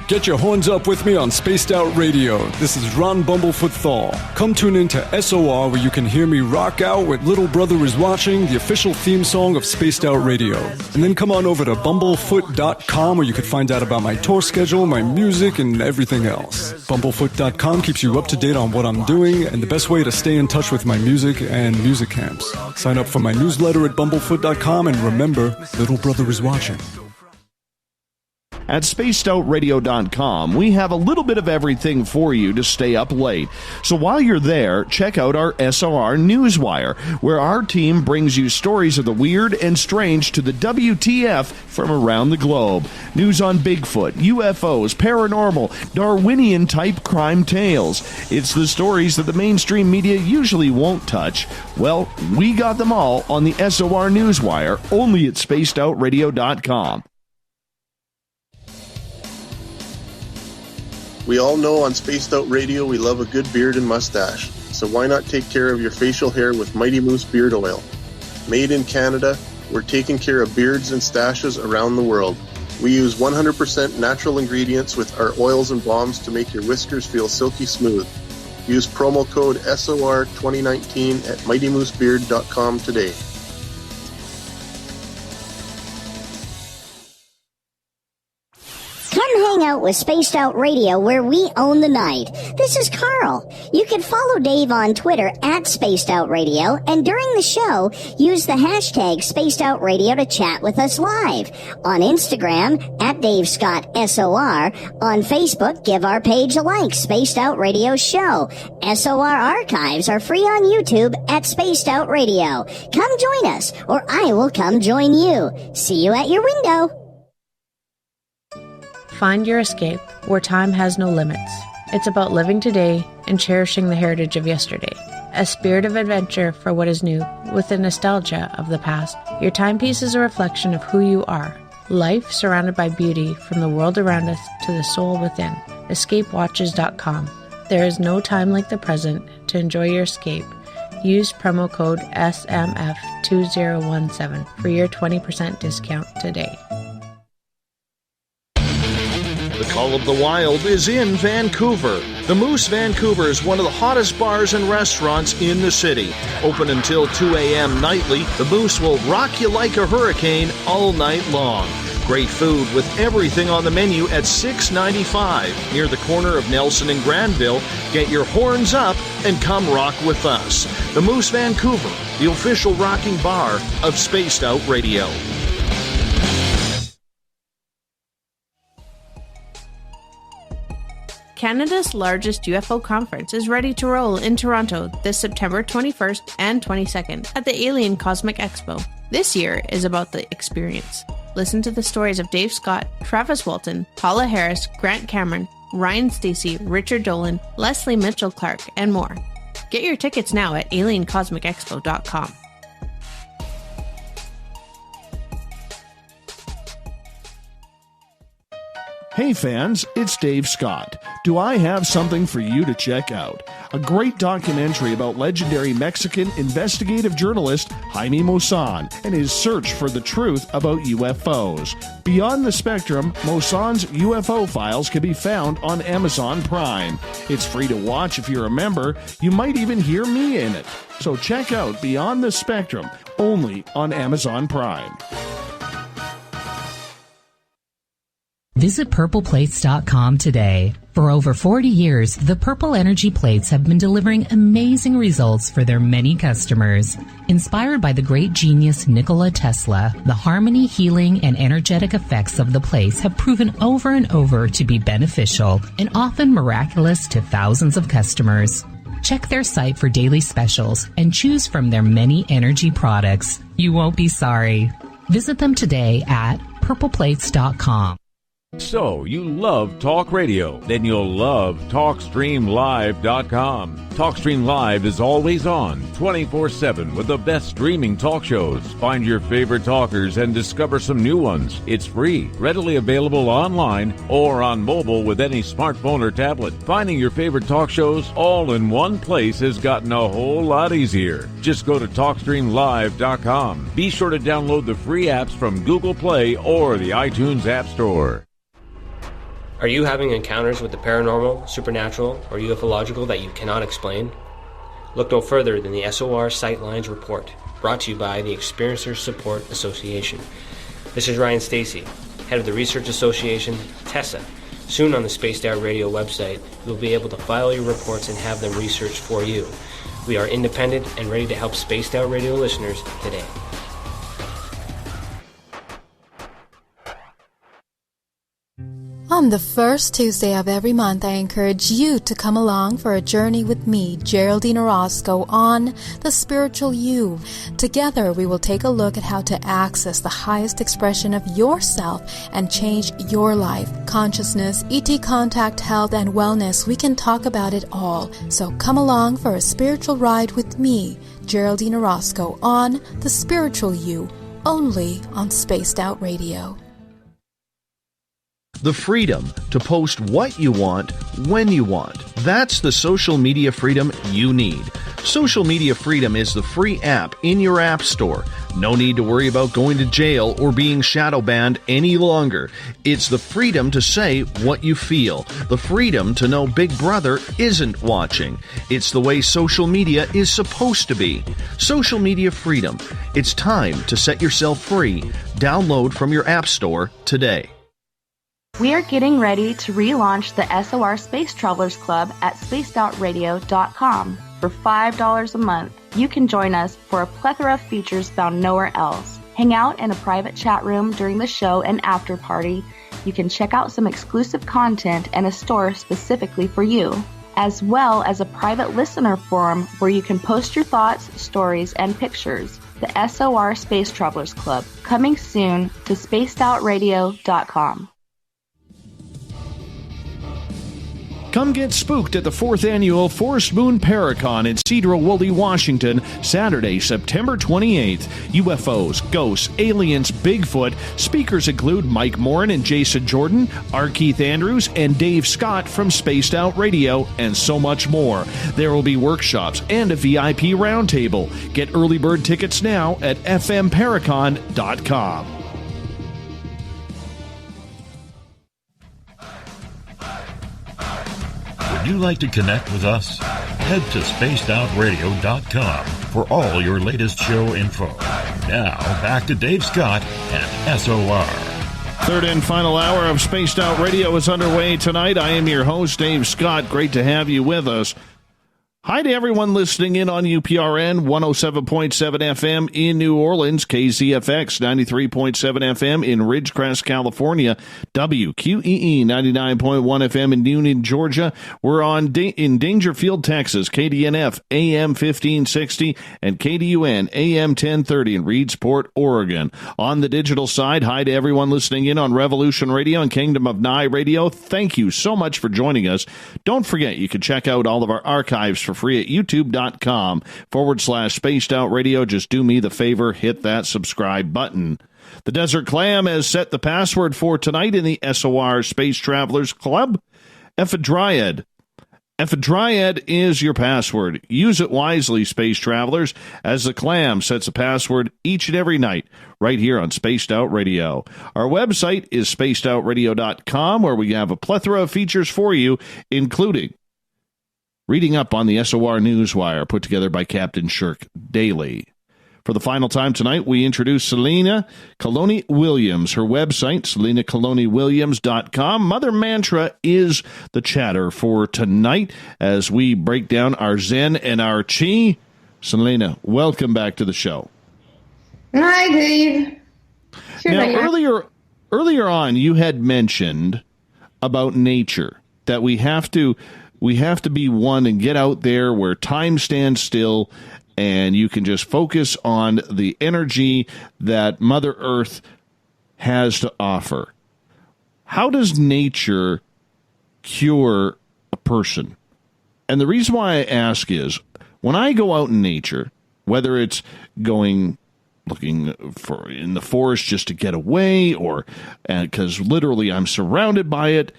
Get your horns up with me on Spaced Out Radio. This is Ron Bumblefoot Thal. Come tune in to SOR, where you can hear me rock out with Little Brother Is Watching, the official theme song of Spaced Out Radio. And then come on over to bumblefoot.com, where you can find out about my tour schedule, my music, and everything else. Bumblefoot.com keeps you up to date on what I'm doing and the best way to stay in touch with my music and music camps. Sign up for my newsletter at bumblefoot.com, and remember, Little Brother Is Watching. At spacedoutradio.com, we have a little bit of everything for you to stay up late. So while you're there, check out our SOR Newswire, where our team brings you stories of the weird and strange to the WTF from around the globe. News on Bigfoot, UFOs, paranormal, Darwinian-type crime tales. It's the stories that the mainstream media usually won't touch. Well, we got them all on the SOR Newswire, only at spacedoutradio.com. We all know on Spaced Out Radio we love a good beard and mustache, so why not take care of your facial hair with Mighty Moose Beard Oil? Made in Canada, we're taking care of beards and stashes around the world. We use 100% natural ingredients with our oils and balms to make your whiskers feel silky smooth. Use promo code SOR2019 at mightymoosebeard.com today. Come hang out with Spaced Out Radio, where we own the night. This is Carl. You can follow Dave on Twitter at Spaced Out Radio, and during the show, use the hashtag Spaced Out Radio to chat with us live. On Instagram, at Dave Scott SOR. On Facebook, give our page a like, Spaced Out Radio Show. SOR archives are free on YouTube at Spaced Out Radio. Come join us, or I will come join you. See you at your window. Find your escape where time has no limits. It's about living today and cherishing the heritage of yesterday. A spirit of adventure for what is new, with the nostalgia of the past. Your timepiece is a reflection of who you are. Life surrounded by beauty from the world around us to the soul within. EscapeWatches.com. There is no time like the present to enjoy your escape. Use promo code SMF2017 for your 20% discount today. The Call of the Wild is in Vancouver. The Moose Vancouver is one of the hottest bars and restaurants in the city. Open until 2 a.m. nightly, the Moose will rock you like a hurricane all night long. Great food with everything on the menu at $6.95 near the corner of Nelson and Granville. Get your horns up and come rock with us. The Moose Vancouver, the official rocking bar of Spaced Out Radio. Canada's largest UFO conference is ready to roll in Toronto this September 21st and 22nd at the Alien Cosmic Expo. This year is about the experience. Listen to the stories of Dave Scott, Travis Walton, Paula Harris, Grant Cameron, Ryan Stacey, Richard Dolan, Leslie Mitchell-Clark, and more. Get your tickets now at aliencosmicexpo.com. Hey fans, it's Dave Scott. Do I have something for you to check out? A great documentary about legendary Mexican investigative journalist Jaime Maussan and his search for the truth about UFOs. Beyond the Spectrum, Maussan's UFO files can be found on Amazon Prime. It's free to watch if you're a member. You might even hear me in it. So check out Beyond the Spectrum, only on Amazon Prime. Visit purpleplates.com today. For over 40 years, the Purple Energy Plates have been delivering amazing results for their many customers. Inspired by the great genius Nikola Tesla, the harmony, healing, and energetic effects of the plates have proven over and over to be beneficial and often miraculous to thousands of customers. Check their site for daily specials and choose from their many energy products. You won't be sorry. Visit them today at purpleplates.com. So, you love talk radio? Then you'll love TalkStreamLive.com. TalkStream Live is always on, 24/7 with the best streaming talk shows. Find your favorite talkers and discover some new ones. It's free, readily available online or on mobile with any smartphone or tablet. Finding your favorite talk shows all in one place has gotten a whole lot easier. Just go to TalkStreamLive.com. Be sure to download the free apps from Google Play or the iTunes App Store. Are you having encounters with the paranormal, supernatural, or ufological that you cannot explain? Look no further than the SOR Sightlines Report, brought to you by the Experiencers Support Association. This is Ryan Stacey, head of the Research Association, TESSA. Soon on the Spaced Out Radio website, you'll be able to file your reports and have them researched for you. We are independent and ready to help Spaced Out Radio listeners today. On the first Tuesday of every month, I encourage you to come along for a journey with me, Geraldine Orozco, on The Spiritual You. Together, we will take a look at how to access the highest expression of yourself and change your life. Consciousness, ET contact, health, and wellness, we can talk about it all. So come along for a spiritual ride with me, Geraldine Orozco, on The Spiritual You, only on Spaced Out Radio. The freedom to post what you want, when you want. That's the social media freedom you need. Social Media Freedom is the free app in your app store. No need to worry about going to jail or being shadow banned any longer. It's the freedom to say what you feel. The freedom to know Big Brother isn't watching. It's the way social media is supposed to be. Social Media Freedom. It's time to set yourself free. Download from your app store today. We are getting ready to relaunch the SOR Space Travelers Club at spacedoutradio.com. For $5 a month, you can join us for a plethora of features found nowhere else. Hang out in a private chat room during the show and after party. You can check out some exclusive content and a store specifically for you, as well as a private listener forum where you can post your thoughts, stories, and pictures. The SOR Space Travelers Club, coming soon to spacedoutradio.com. Come get spooked at the 4th Annual Forest Moon Paracon in Cedar Woolley, Washington, Saturday, September 28th. UFOs, ghosts, aliens, Bigfoot. Speakers include Mike Morin and Jason Jordan, R. Keith Andrews, and Dave Scott from Spaced Out Radio, and so much more. There will be workshops and a VIP roundtable. Get early bird tickets now at fmparacon.com. Would you like to connect with us? Head to spacedoutradio.com for all your latest show info. Now, back to Dave Scott and SOR. Third and final hour of Spaced Out Radio is underway tonight. I am your host, Dave Scott. Great to have you with us. Hi to everyone listening in on UPRN 107.7 FM in New Orleans, KZFX 93.7 FM in Ridgecrest, California, WQEE 99.1 FM in Newnan, Georgia. We're on in Dangerfield, Texas, KDNF AM 1560 and KDUN AM 1030 in Reedsport, Oregon. On the digital side, hi to everyone listening in on Revolution Radio and Kingdom of Nye Radio. Thank you so much for joining us. Don't forget, you can check out all of our archives for free at youtube.com/spaced out radio. Just do me the favor, hit that subscribe button. The Desert Clam has set the password for tonight in the SOR Space Travelers Club. Ephedryad. Ephedryad is your password. Use it wisely, Space Travelers, as the Clam sets a password each and every night right here on Spaced Out Radio. Our website is spacedoutradio.com, where we have a plethora of features for you, including reading up on the SOR Newswire put together by Captain Shirk daily. For the final time tonight, we introduce Selene Calloni Williams. Her website, selenecalloniwilliams.com. Mother Mantra is the chatter for tonight as we break down our Zen and our Chi. Selene, welcome back to the show. Hi, Dave. Now, earlier on, you had mentioned about nature, that we have to be one and get out there where time stands still and you can just focus on the energy that Mother Earth has to offer. How does nature cure a person? And the reason why I ask is, when I go out in nature, whether it's looking for in the forest just to get away, or because literally I'm surrounded by it,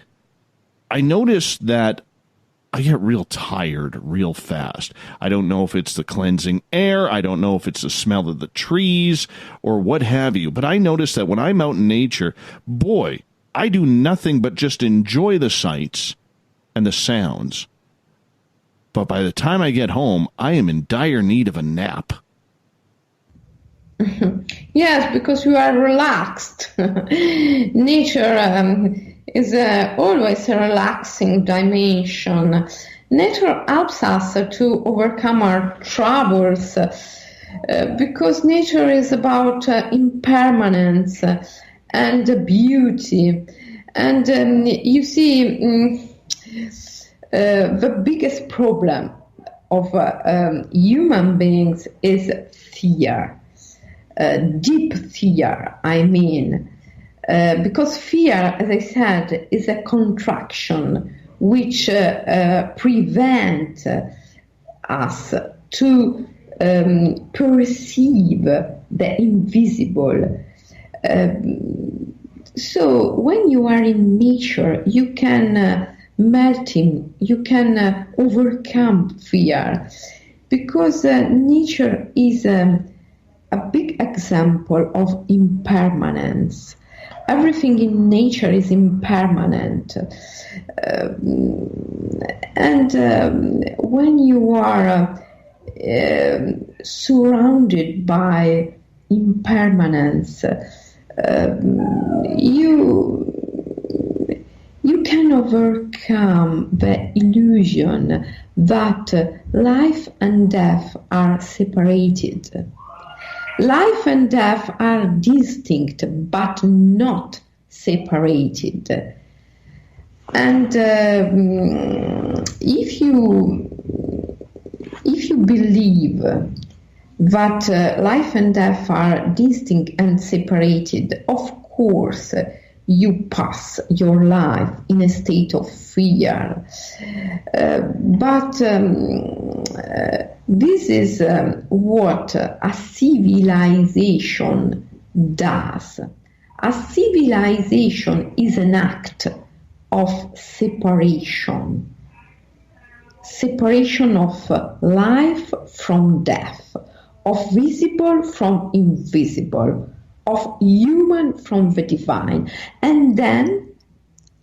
I notice that I get real tired real fast. I don't know if it's the cleansing air. I don't know if it's the smell of the trees or what have you. But I notice that when I'm out in nature, boy, I do nothing but just enjoy the sights and the sounds. But by the time I get home, I am in dire need of a nap. Yes, because you are relaxed. Nature is always a relaxing dimension. Nature helps us to overcome our troubles because nature is about impermanence and beauty. And you see, the biggest problem of human beings is fear. Deep fear, I mean. Because fear, as I said, is a contraction which prevents us to perceive the invisible. So when you are in nature, you can melt in, you can overcome fear, because nature is a big example of impermanence. Everything in nature is impermanent. And when you are surrounded by can overcome the illusion that life and death are separated. Life and death are distinct but not separated. And if you believe that life and death are distinct and separated, of course you pass your life in a state of fear. But this is what a civilization does. A civilization is an act of separation. Separation of life from death, of visible from invisible, of human from the divine. And then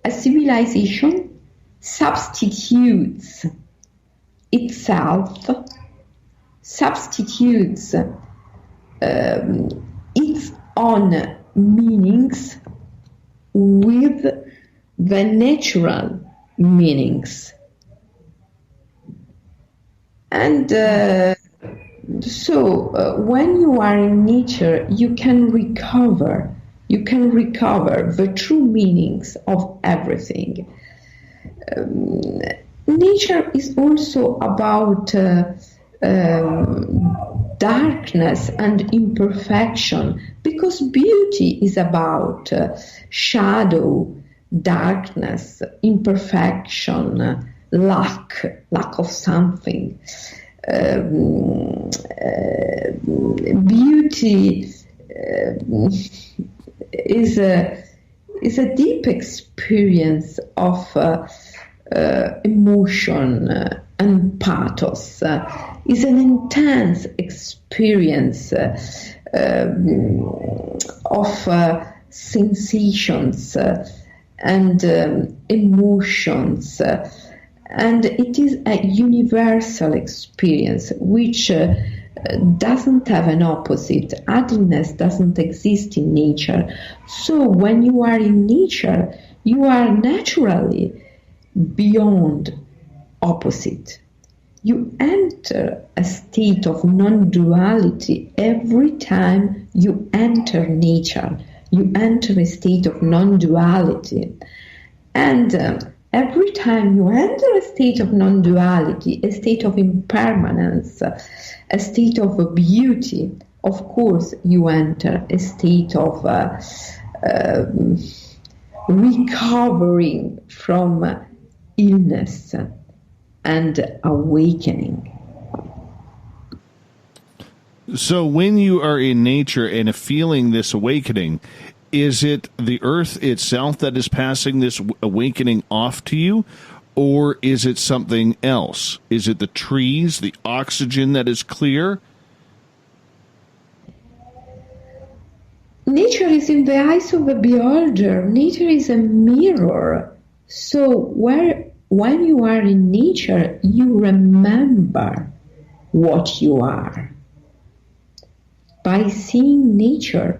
a civilization substitutes itself, substitutes its own meanings with the natural meanings. And so when you are in nature, you can recover the true meanings of everything. Nature is also about darkness and imperfection, because beauty is about shadow, darkness, imperfection, lack of something. Beauty is a deep experience of emotion and pathos. Is an intense experience of sensations and emotions. And it is a universal experience which doesn't have an opposite. Ugliness doesn't exist in nature. So when you are in nature, you are naturally beyond opposite. You enter a state of non-duality every time you enter nature. You enter a state of non-duality. And every time you enter a state of non-duality, a state of impermanence, a state of beauty, of course you enter a state of recovering from illness and awakening. So when you are in nature and feeling this awakening, is it the earth itself that is passing this awakening off to you, or is it something else? Is it the trees, the oxygen that is clear? Nature is in the eyes of the beholder. Nature is a mirror. So when you are in nature, you remember what you are. By seeing nature,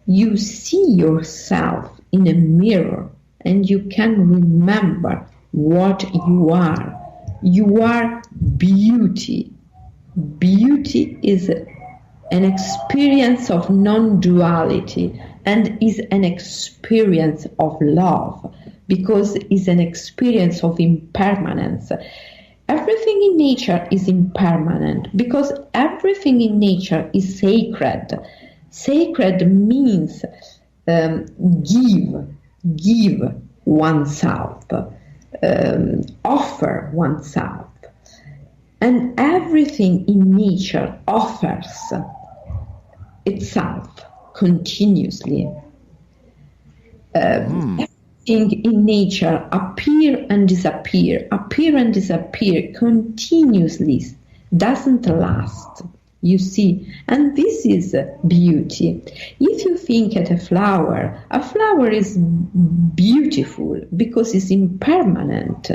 you see yourself in a mirror and you can remember what you are. You are beauty. Beauty is an experience of non-duality and is an experience of love, because it's an experience of impermanence. Everything in nature is impermanent because everything in nature is sacred. Sacred means give oneself, offer oneself. And everything in nature offers itself continuously. Everything in nature appear and disappear continuously, doesn't last. You see, and this is beauty. If you think at a flower is beautiful because it's impermanent.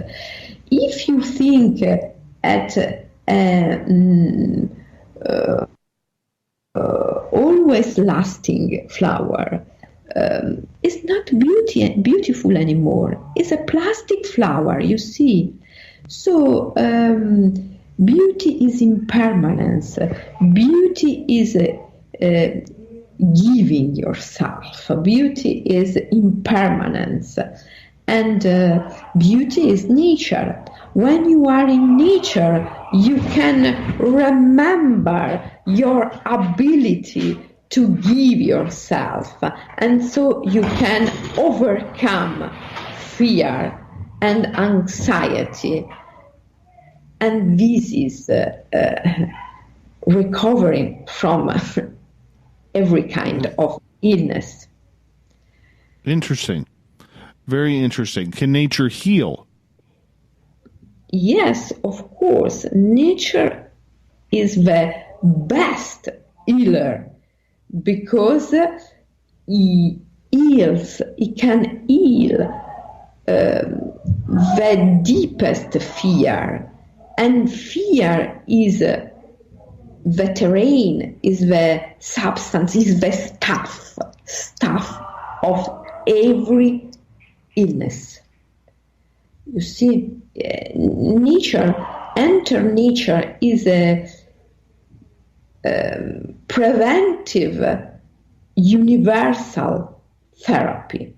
If you think at always lasting flower, is not beautiful anymore. It's a plastic flower, you see. So beauty is impermanence. Beauty is giving yourself. Beauty is impermanence. And beauty is nature. When you are in nature, you can remember your ability to give yourself. And so you can overcome fear and anxiety. And this is recovering from every kind of illness. Interesting. Very interesting. Can nature heal? Yes, of course. Nature is the best healer because it can heal the deepest fear. And fear is the terrain, is the substance, is the stuff of every illness. You see, nature is a preventive, universal therapy.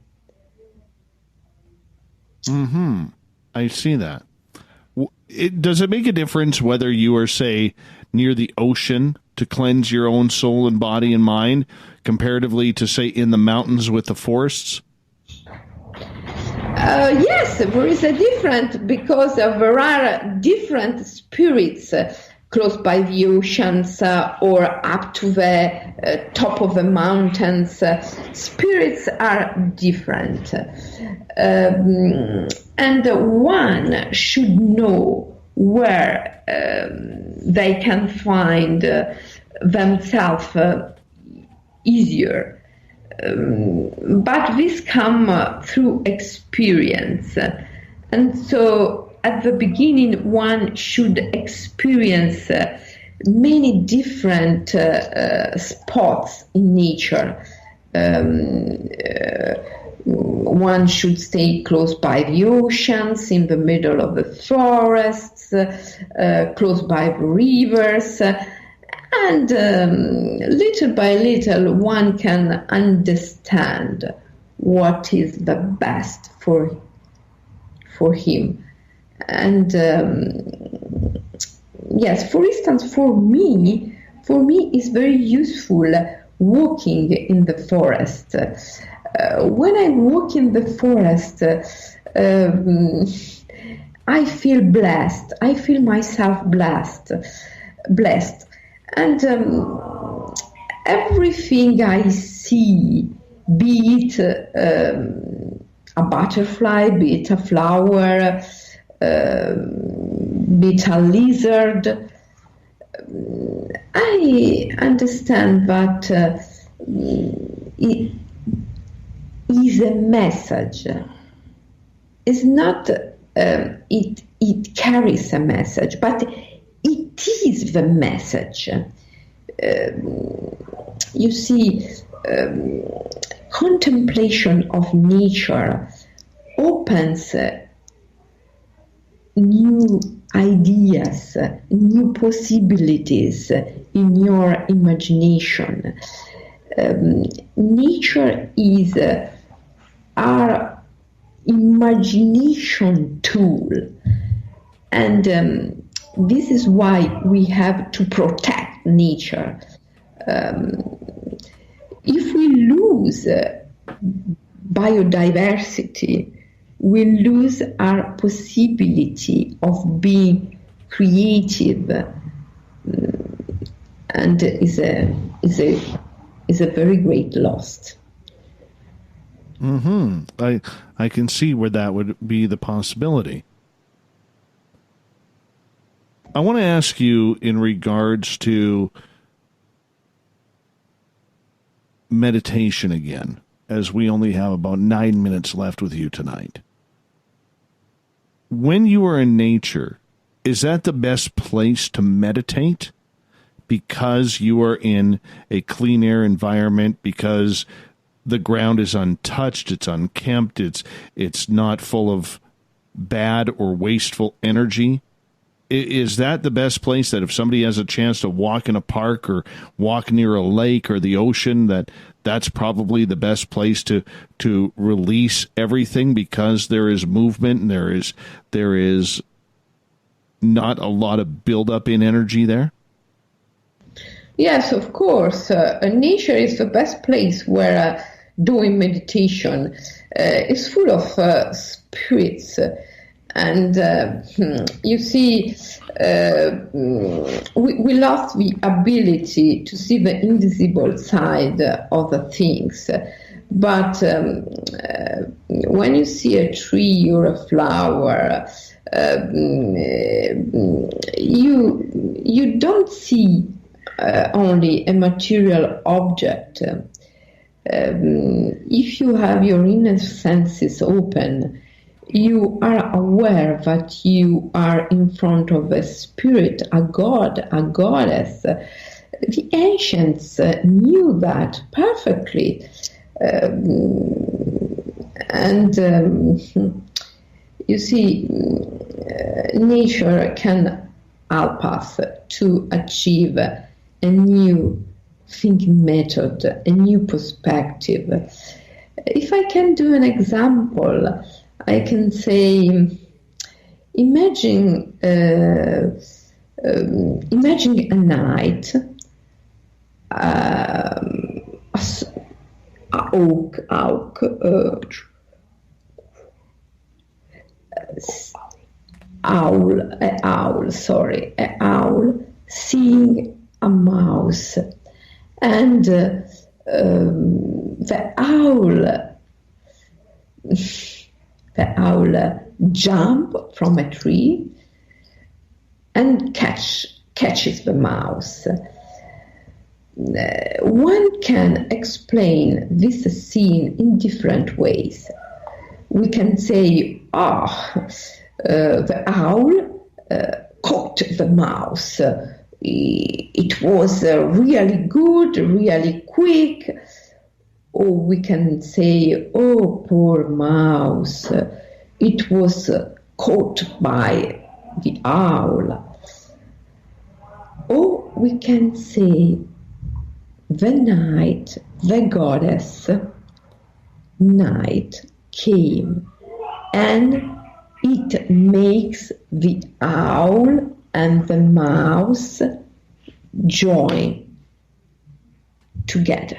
Mm-hmm. I see that. Does it make a difference whether you are, say, near the ocean to cleanse your own soul and body and mind, comparatively to, say, in the mountains with the forests? Yes, there is a difference because there are different spirits close by the oceans or up to the top of the mountains. Spirits are different. And one should know where they can find themselves easier. But this comes through experience. And so at the beginning, one should experience many different spots in nature. One should stay close by the oceans, in the middle of the forests, close by the rivers. And little by little, one can understand what is the best for him. And yes, for instance, for me, it's very useful walking in the forest. When I walk in the forest, I feel blessed. I feel myself blessed. And everything I see, be it a butterfly, be it a flower, be it a lizard, I understand that it is a message. It's not, it carries a message, but it is the message. You see, contemplation of nature opens new ideas, new possibilities in your imagination. Nature is our imagination tool, and this is why we have to protect nature. If we lose biodiversity, we lose our possibility of being creative, and is a very great loss. Mm-hmm. I can see where that would be the possibility. I want to ask you in regards to meditation again, as we only have about 9 minutes left with you tonight. When you are in nature, is that the best place to meditate? Because you are in a clean air environment, because the ground is untouched, it's unkempt, it's not full of bad or wasteful energy. Is that the best place, that if somebody has a chance to walk in a park or walk near a lake or the ocean, that's probably the best place to release everything, because there is movement and there is not a lot of buildup in energy there? Yes, of course. Nature is the best place where doing meditation is full of spirits. And you see, we lost the ability to see the invisible side of the things. But when you see a tree or a flower, you don't see only a material object. If you have your inner senses open, you are aware that you are in front of a spirit, a god, a goddess. The ancients knew that perfectly. You see, nature can help us to achieve a new thinking method, a new perspective. If I can do an example, I can say, imagine a night, an owl seeing a mouse, and the owl jump from a tree and catches the mouse. One can explain this scene in different ways. We can say, the owl caught the mouse. It was really good, really quick. Or we can say, oh, poor mouse, it was caught by the owl. Or we can say, the night, the goddess, night came, and it makes the owl and the mouse join together.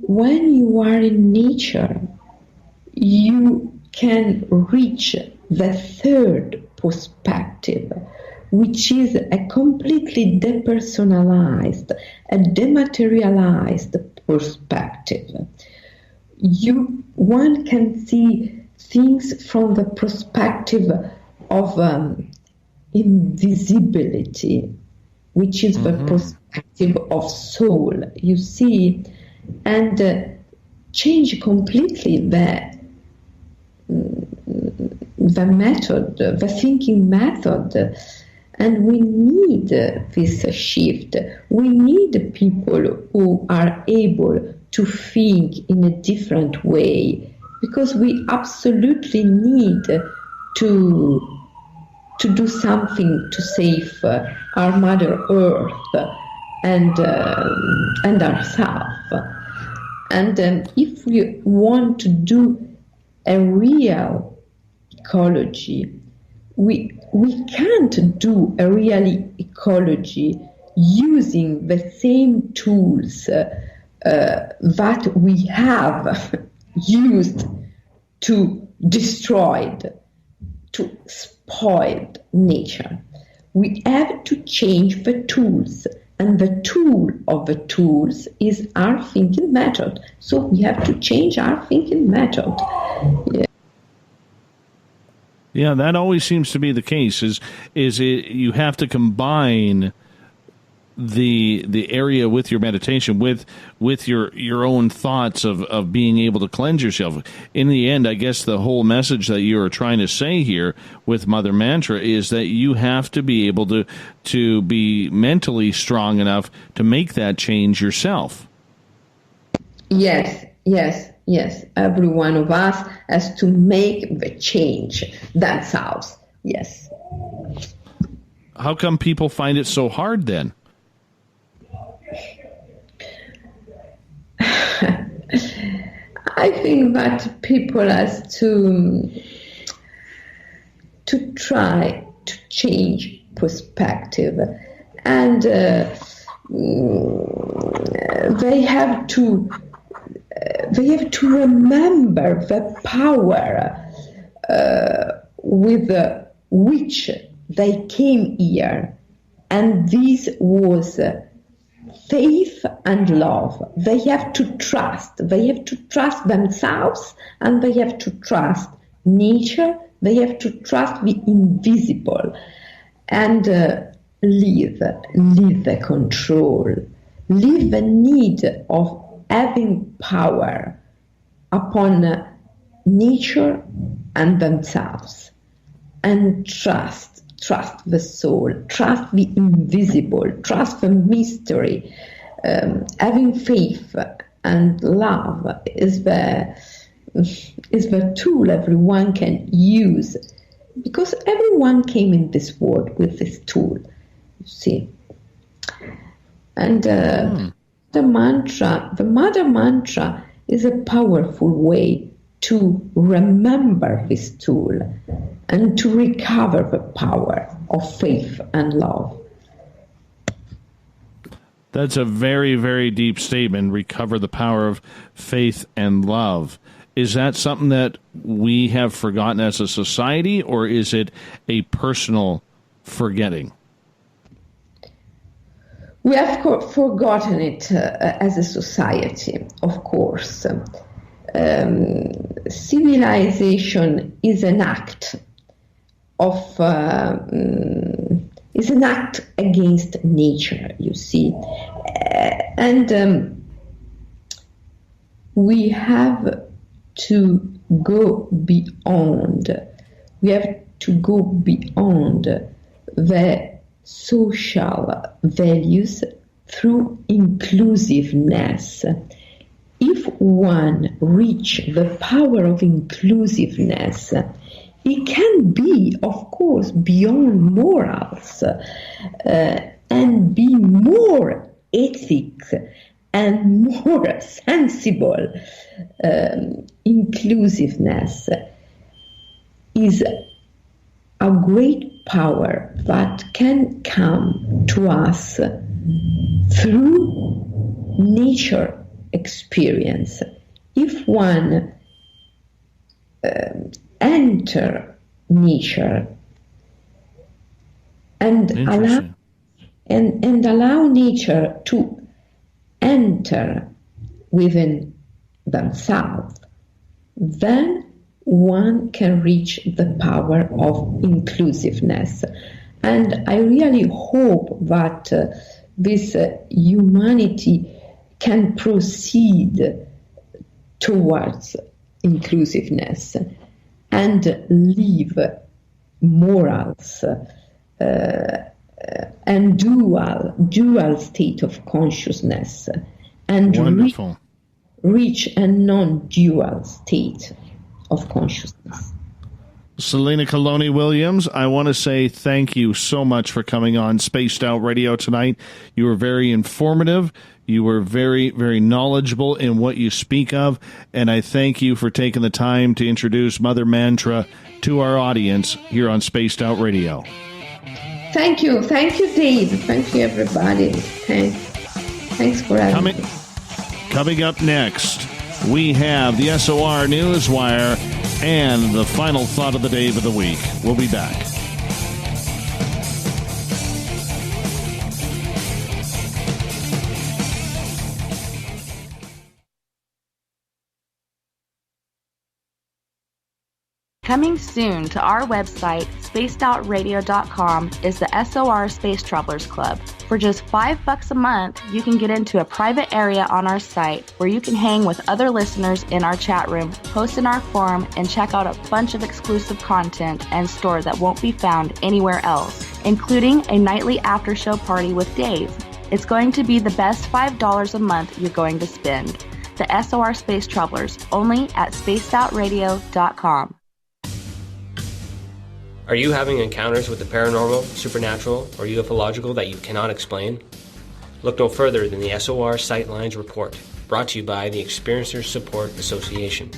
When you are in nature, you can reach the third perspective, which is a completely depersonalized, a dematerialized perspective. One can see things from the perspective of invisibility, which is the perspective of soul, you see, and change completely the method, the thinking method. And we need this shift. We need people who are able to think in a different way, because we absolutely need to do something to save our Mother Earth and ourselves. And if we want to do a real ecology, we can't do a real ecology using the same tools that we have used to destroy, to spoil nature. We have to change the tools, and the tool of the tools is our thinking method. So we have to change our thinking method. Yeah, that always seems to be the case. You have to combine the area with your meditation, with your own thoughts of being able to cleanse yourself. In the end, I guess the whole message that you are trying to say here with Mother Mantra is that you have to be able to be mentally strong enough to make that change yourself. Yes. Every one of us has to make the change themselves. Yes. How come people find it so hard then? I think that people has to try to change perspective, and they have to remember the power with which they came here, and this was faith and love. They have to trust. They have to trust themselves, and they have to trust nature. They have to trust the invisible, and leave the control, leave the need of having power upon nature and themselves, and trust the soul, trust the invisible, trust the mystery. Having faith and love is the tool everyone can use, because everyone came in this world with this tool, you see. And the mother mantra is a powerful way to remember this tool and to recover the power of faith and love. That's a very, very deep statement. Recover the power of faith and love. Is that something that we have forgotten as a society, or is it a personal forgetting? We have forgotten it as a society, of course. Civilization is an act against nature, you see, and we have to go beyond. We have to go beyond the social values through inclusiveness. If one reaches the power of inclusiveness, it can be, of course, beyond morals and be more ethic and more sensible. Inclusiveness is a great power that can come to us through nature experience. If one enter nature and allow nature to enter within themselves, then one can reach the power of inclusiveness. And I really hope that this humanity can proceed towards inclusiveness and leave morals and dual state of consciousness, and reach a non-dual state of consciousness. Selene Calloni Williams, I want to say thank you so much for coming on Spaced Out Radio tonight. You were very informative. You were very, very knowledgeable in what you speak of, and I thank you for taking the time to introduce Mother Mantra to our audience here on Spaced Out Radio. Thank you, Dave. Thank you, everybody. Thanks for having me. Coming up next, we have the SOR Newswire and the final thought of the day of the week. We'll be back. Coming soon to our website, spacedoutradio.com, is the SOR Space Travelers Club. For just $5 a month, you can get into a private area on our site where you can hang with other listeners in our chat room, post in our forum, and check out a bunch of exclusive content and store that won't be found anywhere else, including a nightly after-show party with Dave. It's going to be the best $5 a month you're going to spend. The SOR Space Travelers, only at spacedoutradio.com. Are you having encounters with the paranormal, supernatural, or ufological that you cannot explain? Look no further than the SOR Sightlines Report, brought to you by the Experiencers Support Association.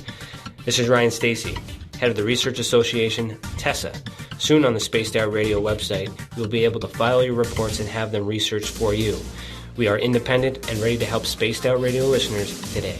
This is Ryan Stacy, head of the Research Association, TESSA. Soon on the Spaced Out Radio website, you'll be able to file your reports and have them researched for you. We are independent and ready to help Spaced Out Radio listeners today.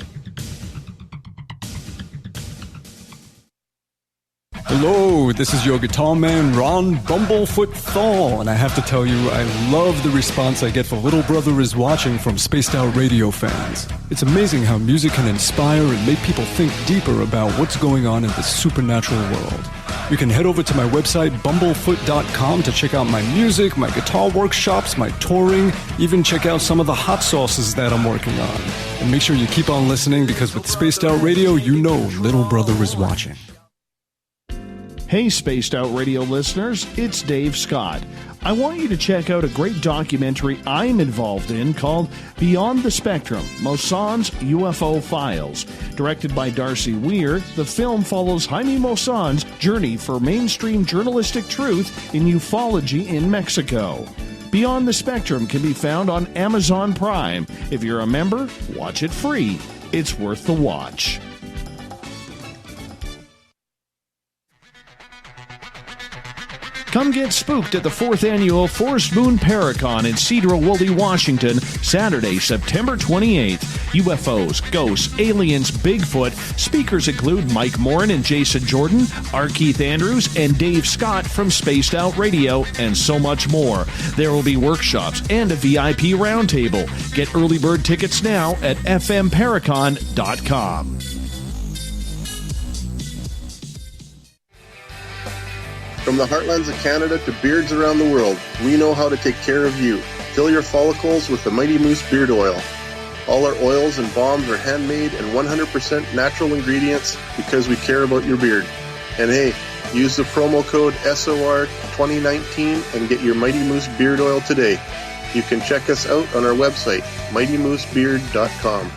Hello, this is your guitar man, Ron Bumblefoot Thal, and I have to tell you, I love the response I get for Little Brother is Watching from Spaced Out Radio fans. It's amazing how music can inspire and make people think deeper about what's going on in the supernatural world. You can head over to my website, bumblefoot.com, to check out my music, my guitar workshops, my touring, even check out some of the hot sauces that I'm working on. And make sure you keep on listening, because with Spaced Out Radio, you know Little Brother is watching. Hey, Spaced Out Radio listeners, it's Dave Scott. I want you to check out a great documentary I'm involved in called Beyond the Spectrum, Mosson's UFO Files. Directed by Darcy Weir, the film follows Jaime Mosson's journey for mainstream journalistic truth in ufology in Mexico. Beyond the Spectrum can be found on Amazon Prime. If you're a member, watch it free. It's worth the watch. Come get spooked at the 4th Annual Forest Moon Paracon in Cedar Woolley, Washington, Saturday, September 28th. UFOs, ghosts, aliens, Bigfoot. Speakers include Mike Morin and Jason Jordan, R. Keith Andrews, and Dave Scott from Spaced Out Radio, and so much more. There will be workshops and a VIP roundtable. Get early bird tickets now at fmparacon.com. From the heartlands of Canada to beards around the world, we know how to take care of you. Fill your follicles with the Mighty Moose Beard Oil. All our oils and balms are handmade and 100% natural ingredients because we care about your beard. And hey, use the promo code SOR2019 and get your Mighty Moose Beard Oil today. You can check us out on our website, mightymoosebeard.com.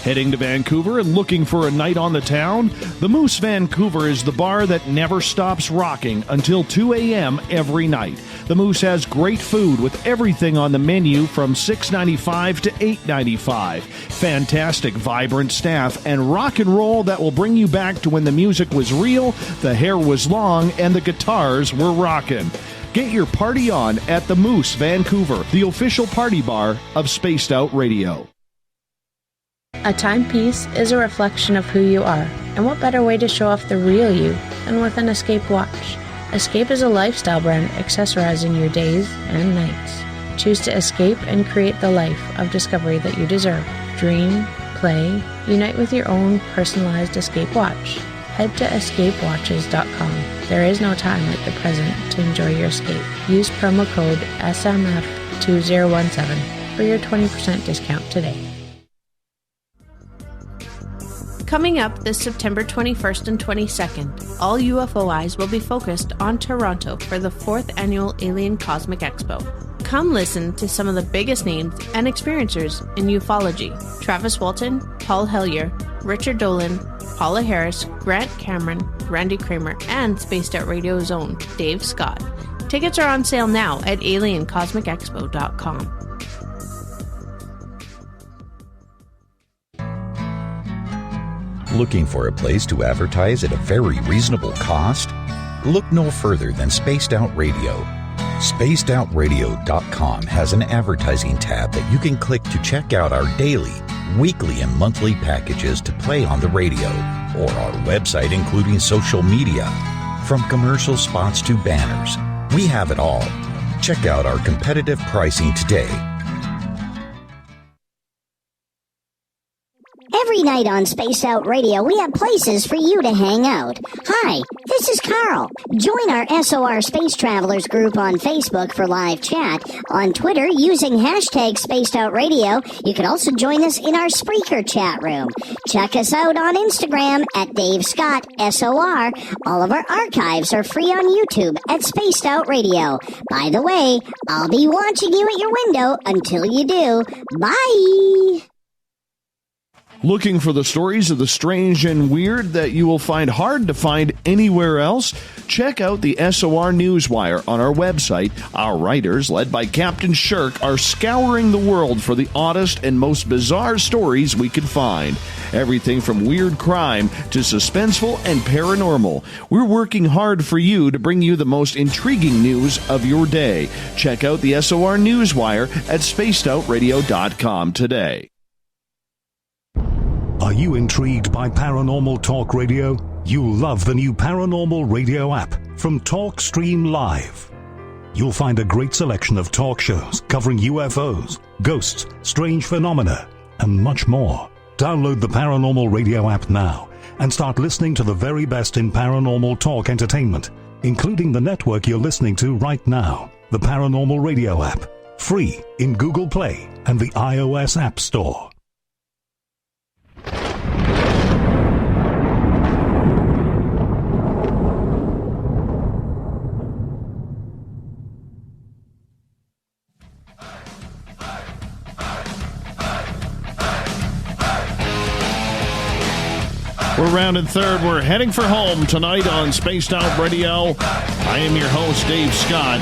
Heading to Vancouver and looking for a night on the town? The Moose Vancouver is the bar that never stops rocking until 2 a.m. every night. The Moose has great food with everything on the menu from $6.95 to $8.95. Fantastic, vibrant staff and rock and roll that will bring you back to when the music was real, the hair was long, and the guitars were rocking. Get your party on at the Moose Vancouver, the official party bar of Spaced Out Radio. A timepiece is a reflection of who you are, and what better way to show off the real you than with an Escape watch. Escape is a lifestyle brand accessorizing your days and nights. Choose to escape and create the life of discovery that you deserve. Dream, play, unite with your own personalized Escape watch. Head to escapewatches.com. There is no time like the present to enjoy your escape. Use promo code SMF2017 for your 20% discount today. Coming up this September 21st and 22nd, all UFO eyes will be focused on Toronto for the 4th Annual Alien Cosmic Expo. Come listen to some of the biggest names and experiencers in ufology. Travis Walton, Paul Hellyer, Richard Dolan, Paula Harris, Grant Cameron, Randy Kramer, and Spaced Out Radio's own Dave Scott. Tickets are on sale now at aliencosmicexpo.com. Looking for a place to advertise at a very reasonable cost? Look no further than Spaced Out Radio. SpacedOutRadio.com has an advertising tab that you can click to check out our daily, weekly, and monthly packages to play on the radio, or our website including social media. From commercial spots to banners, we have it all. Check out our competitive pricing today. Every Every night on Spaced Out Radio, we have places for you to hang out. Hi, this is Carl. Join our SOR Space Travelers group on Facebook for live chat. On Twitter, using hashtag Spaced Out Radio, you can also join us in our Spreaker chat room. Check us out on Instagram at Dave Scott SOR. All of our archives are free on YouTube at Spaced Out Radio. By the way, I'll be watching you at your window until you do. Bye! Looking for the stories of the strange and weird that you will find hard to find anywhere else? Check out the SOR Newswire on our website. Our writers, led by Captain Shirk, are scouring the world for the oddest and most bizarre stories we can find. Everything from weird crime to suspenseful and paranormal. We're working hard for you to bring you the most intriguing news of your day. Check out the SOR Newswire at spacedoutradio.com today. Are you intrigued by Paranormal Talk Radio? You'll love the new Paranormal Radio app from TalkStream Live. You'll find a great selection of talk shows covering UFOs, ghosts, strange phenomena, and much more. Download the Paranormal Radio app now and start listening to the very best in paranormal talk entertainment, including the network you're listening to right now, the Paranormal Radio app, free in Google Play and the iOS App Store. We're rounding third. We're heading for home tonight on Spaced Out Radio. I am your host, Dave Scott,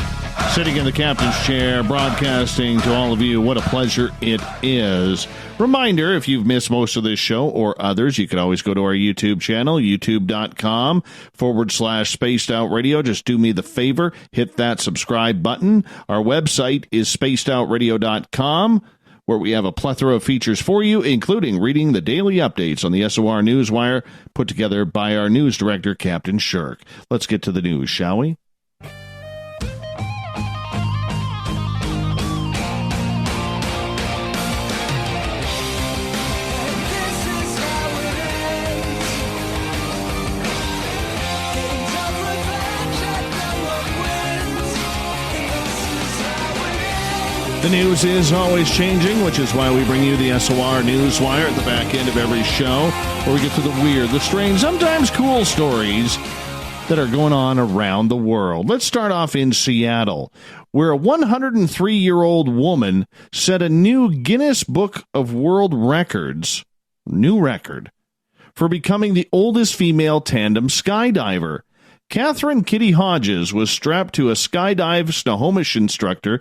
sitting in the captain's chair, broadcasting to all of you. What a pleasure it is. Reminder, if you've missed most of this show or others, you can always go to our YouTube channel, youtube.com/Spaced Out Radio. Just do me the favor, hit that subscribe button. Our website is spacedoutradio.com, where we have a plethora of features for you, including reading the daily updates on the SOR Newswire put together by our news director, Captain Shirk. Let's get to the news, shall we? The news is always changing, which is why we bring you the SOR Newswire at the back end of every show, where we get to the weird, the strange, sometimes cool stories that are going on around the world. Let's start off in Seattle, where a 103-year-old woman set a new Guinness Book of World Records, new record, for becoming the oldest female tandem skydiver. Catherine Kitty Hodges was strapped to a skydive Snohomish instructor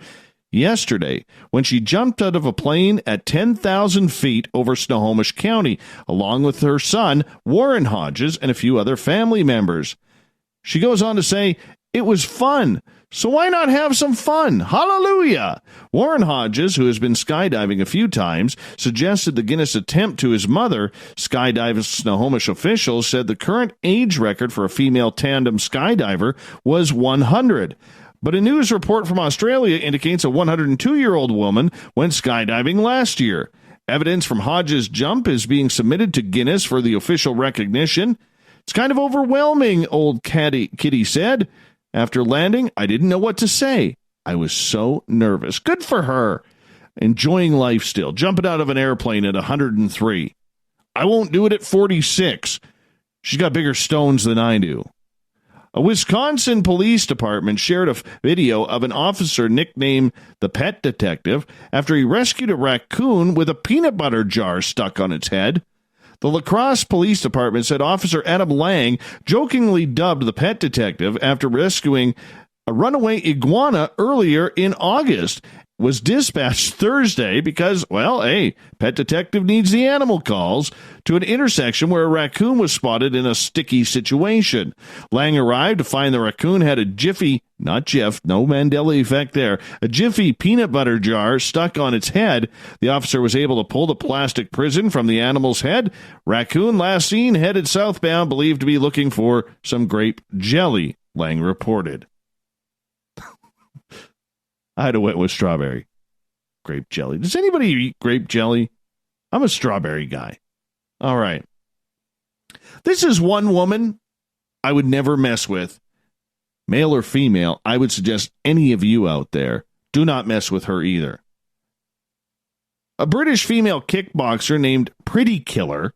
yesterday when she jumped out of a plane at 10,000 feet over Snohomish County, along with her son, Warren Hodges, and a few other family members. She goes on to say, "It was fun, so why not have some fun? Hallelujah!" Warren Hodges, who has been skydiving a few times, suggested the Guinness attempt to his mother. Skydive Snohomish officials said the current age record for a female tandem skydiver was 100. But a news report from Australia indicates a 102-year-old woman went skydiving last year. Evidence from Hodges' jump is being submitted to Guinness for the official recognition. "It's kind of overwhelming," old Kitty said. "After landing, I didn't know what to say. I was so nervous." Good for her. Enjoying life still. Jumping out of an airplane at 103. I won't do it at 46. She's got bigger stones than I do. A Wisconsin police department shared a video of an officer nicknamed the Pet Detective after he rescued a raccoon with a peanut butter jar stuck on its head. The La Crosse Police Department said Officer Adam Lang jokingly dubbed the Pet Detective after rescuing a runaway iguana earlier in August. Was dispatched Thursday because, well, hey, Pet Detective needs the animal calls, to an intersection where a raccoon was spotted in a sticky situation. Lang arrived to find the raccoon had a Jiffy, not Jif, no Mandela effect there, a Jiffy peanut butter jar stuck on its head. The officer was able to pull the plastic prison from the animal's head. Raccoon last seen headed southbound, believed to be looking for some grape jelly, Lang reported. I had to went with strawberry. Grape jelly. Does anybody eat grape jelly? I'm a strawberry guy. All right. This is one woman I would never mess with. Male or female, I would suggest any of you out there, do not mess with her either. A British female kickboxer named Pretty Killer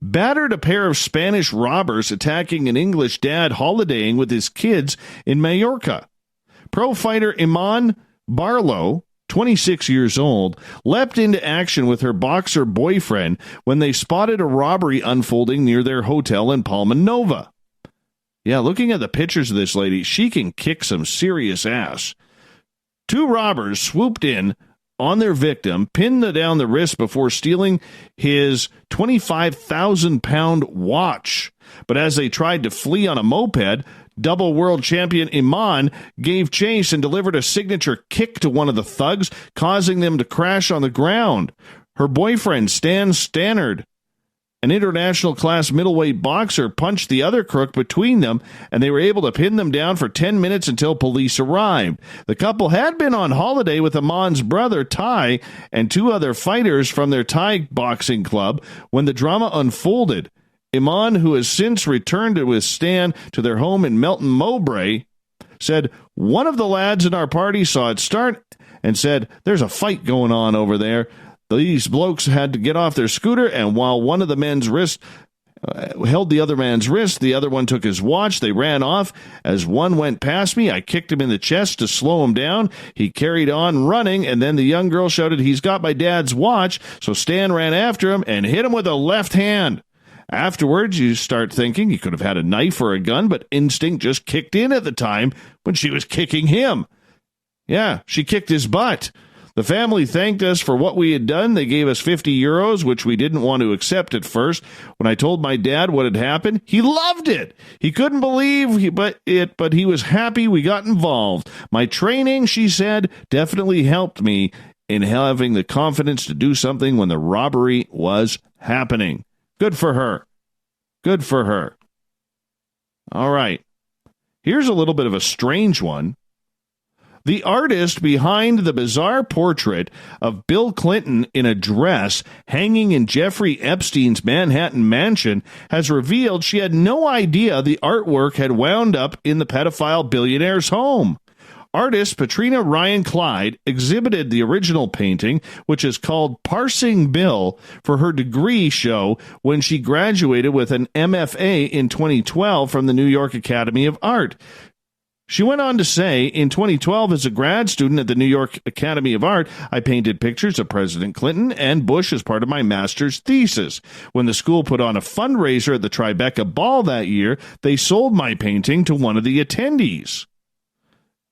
battered a pair of Spanish robbers attacking an English dad holidaying with his kids in Mallorca. Pro fighter Iman Barlow, 26 years old, leapt into action with her boxer boyfriend when they spotted a robbery unfolding near their hotel in Palma Nova. Yeah, looking at the pictures of this lady, she can kick some serious ass. Two robbers swooped in on their victim, pinned down the wrist before stealing his 25,000-pound watch. But as they tried to flee on a moped, double world champion Iman gave chase and delivered a signature kick to one of the thugs, causing them to crash on the ground. Her boyfriend, Stan Stannard, an international class middleweight boxer, punched the other crook between them, and they were able to pin them down for 10 minutes until police arrived. The couple had been on holiday with Iman's brother, Ty, and two other fighters from their Thai boxing club when the drama unfolded. Iman, who has since returned with Stan to their home in Melton Mowbray, said, "One of the lads in our party saw it start and said, 'There's a fight going on over there.' These blokes had to get off their scooter, and while one of the men's wrist held the other man's wrist, the other one took his watch. They ran off. As one went past me, I kicked him in the chest to slow him down. He carried on running, and then the young girl shouted, 'He's got my dad's watch.' So Stan ran after him and hit him with a left hand. Afterwards, you start thinking he could have had a knife or a gun, but instinct just kicked in at the time when she was kicking him. Yeah, she kicked his butt. The family thanked us for what we had done. They gave us 50 euros, which we didn't want to accept at first. When I told my dad what had happened, he loved it. He couldn't believe but he was happy we got involved. My training," she said, "definitely helped me in having the confidence to do something when the robbery was happening." Good for her. Good for her. All right. Here's a little bit of a strange one. The artist behind the bizarre portrait of Bill Clinton in a dress hanging in Jeffrey Epstein's Manhattan mansion has revealed she had no idea the artwork had wound up in the pedophile billionaire's home. Artist Patrina Ryan Clyde exhibited the original painting, which is called Parsing Bill, for her degree show when she graduated with an MFA in 2012 from the New York Academy of Art. She went on to say, "In 2012, as a grad student at the New York Academy of Art, I painted pictures of President Clinton and Bush as part of my master's thesis. When the school put on a fundraiser at the Tribeca Ball that year, they sold my painting to one of the attendees.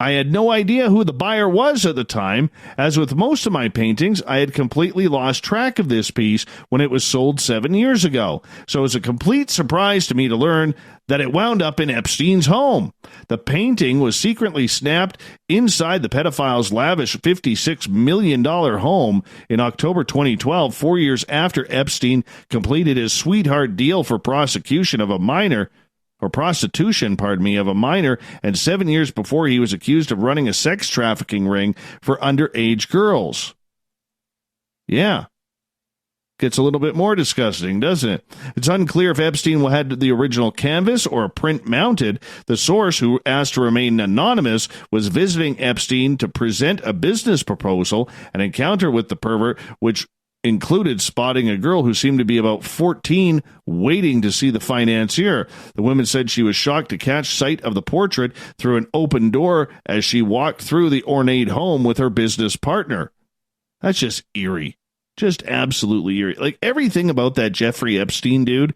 I had no idea who the buyer was at the time. As with most of my paintings, I had completely lost track of this piece when it was sold 7 years ago. So it was a complete surprise to me to learn that it wound up in Epstein's home. The painting was secretly snapped inside the pedophile's lavish $56 million home in October 2012, 4 years after Epstein completed his sweetheart deal for prostitution of a minor, and 7 years before he was accused of running a sex trafficking ring for underage girls." Yeah. Gets a little bit more disgusting, doesn't it? It's unclear if Epstein had the original canvas or a print mounted. The source, who asked to remain anonymous, was visiting Epstein to present a business proposal. An encounter with the pervert, which included spotting a girl who seemed to be about 14 waiting to see the financier. The woman said she was shocked to catch sight of the portrait through an open door as she walked through the ornate home with her business partner. That's just eerie. Just absolutely eerie. Like, everything about that Jeffrey Epstein dude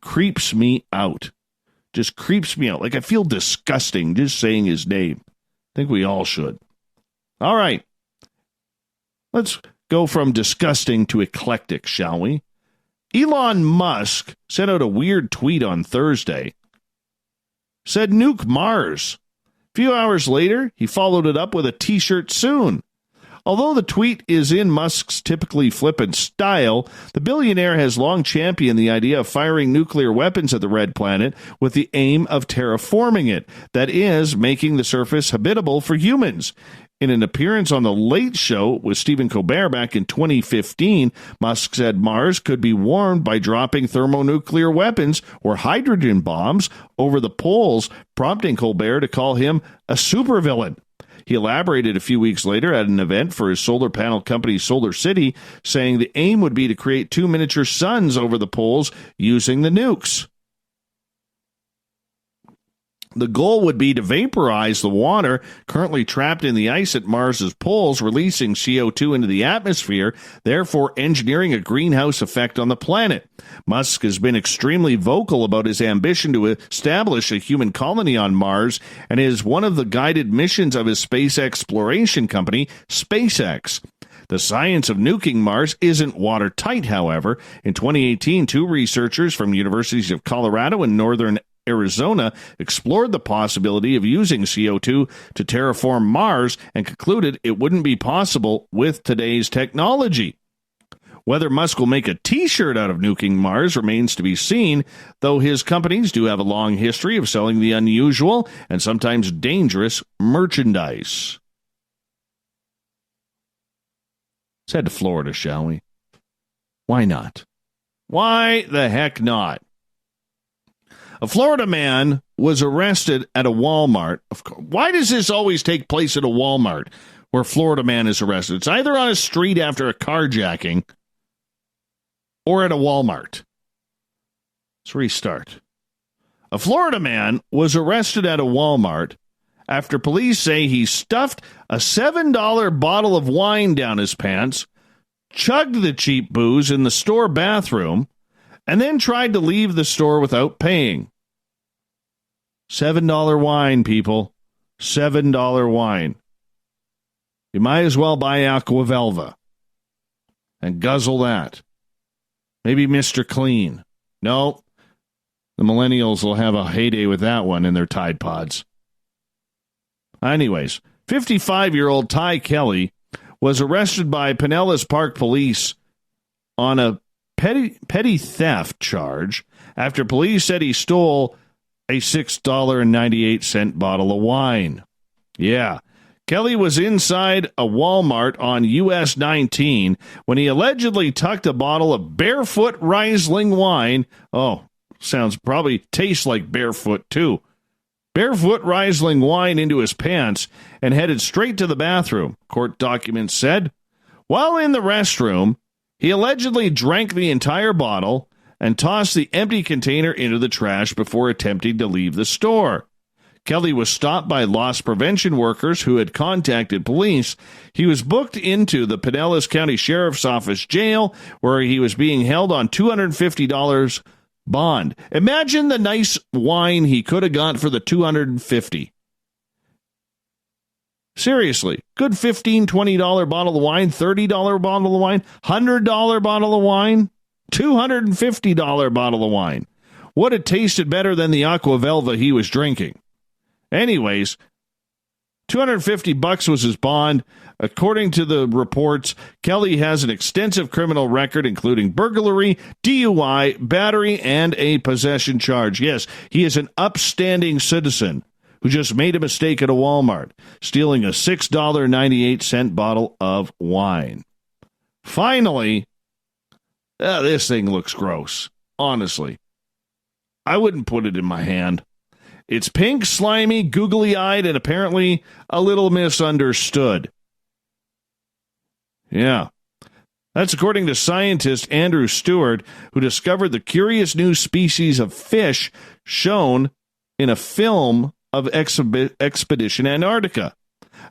creeps me out. Just creeps me out. Like, I feel disgusting just saying his name. I think we all should. All right. Let's go from disgusting to eclectic, shall we? Elon Musk sent out a weird tweet on Thursday. Said nuke Mars. A few hours later, he followed it up with a t-shirt soon. Although the tweet is in Musk's typically flippant style, the billionaire has long championed the idea of firing nuclear weapons at the red planet with the aim of terraforming it, that is, making the surface habitable for humans. In an appearance on The Late Show with Stephen Colbert back in 2015, Musk said Mars could be warmed by dropping thermonuclear weapons or hydrogen bombs over the poles, prompting Colbert to call him a supervillain. He elaborated a few weeks later at an event for his solar panel company Solar City, saying the aim would be to create 2 miniature suns over the poles using the nukes. The goal would be to vaporize the water currently trapped in the ice at Mars's poles, releasing CO2 into the atmosphere, therefore engineering a greenhouse effect on the planet. Musk has been extremely vocal about his ambition to establish a human colony on Mars, and is one of the guided missions of his space exploration company, SpaceX. The science of nuking Mars isn't watertight, however. In 2018, 2 researchers from universities of Colorado and Northern Arizona explored the possibility of using CO2 to terraform Mars and concluded it wouldn't be possible with today's technology. Whether Musk will make a T-shirt out of nuking Mars remains to be seen, though his companies do have a long history of selling the unusual and sometimes dangerous merchandise. Let's head to Florida, shall we? Why not? Why the heck not? A Florida man was arrested at a Walmart. Why does this always take place at a Walmart where a Florida man is arrested? It's either on a street after a carjacking or at a Walmart. Let's restart. A Florida man was arrested at a Walmart after police say he stuffed a $7 bottle of wine down his pants, chugged the cheap booze in the store bathroom, and then tried to leave the store without paying. $7 wine, people. $7 wine. You might as well buy Aquavelva and guzzle that. Maybe Mr. Clean. No, the millennials will have a heyday with that one in their Tide Pods. Anyways, 55-year-old Ty Kelly was arrested by Pinellas Park Police on a petty theft charge after police said he stole a $6.98 bottle of wine. Yeah, Kelly was inside a Walmart on US 19 when he allegedly tucked a bottle of Barefoot Riesling wine. Oh, sounds probably tastes like barefoot too. Barefoot Riesling wine into his pants and headed straight to the bathroom, court documents said. While in the restroom, he allegedly drank the entire bottle and tossed the empty container into the trash before attempting to leave the store. Kelly was stopped by loss prevention workers who had contacted police. He was booked into the Pinellas County Sheriff's Office jail, where he was being held on $250 bond. Imagine the nice wine he could have got for the $250. Seriously, good $15, $20 bottle of wine, $30 bottle of wine, $100 bottle of wine, $250 bottle of wine. Would have tasted better than the Aquavelva he was drinking. Anyways, $250 was his bond. According to the reports, Kelly has an extensive criminal record, including burglary, DUI, battery, and a possession charge. Yes, he is an upstanding citizen who just made a mistake at a Walmart, stealing a $6.98 bottle of wine. Finally, this thing looks gross, honestly. I wouldn't put it in my hand. It's pink, slimy, googly-eyed, and apparently a little misunderstood. Yeah. That's according to scientist Andrew Stewart, who discovered the curious new species of fish shown in a film of Expedition Antarctica,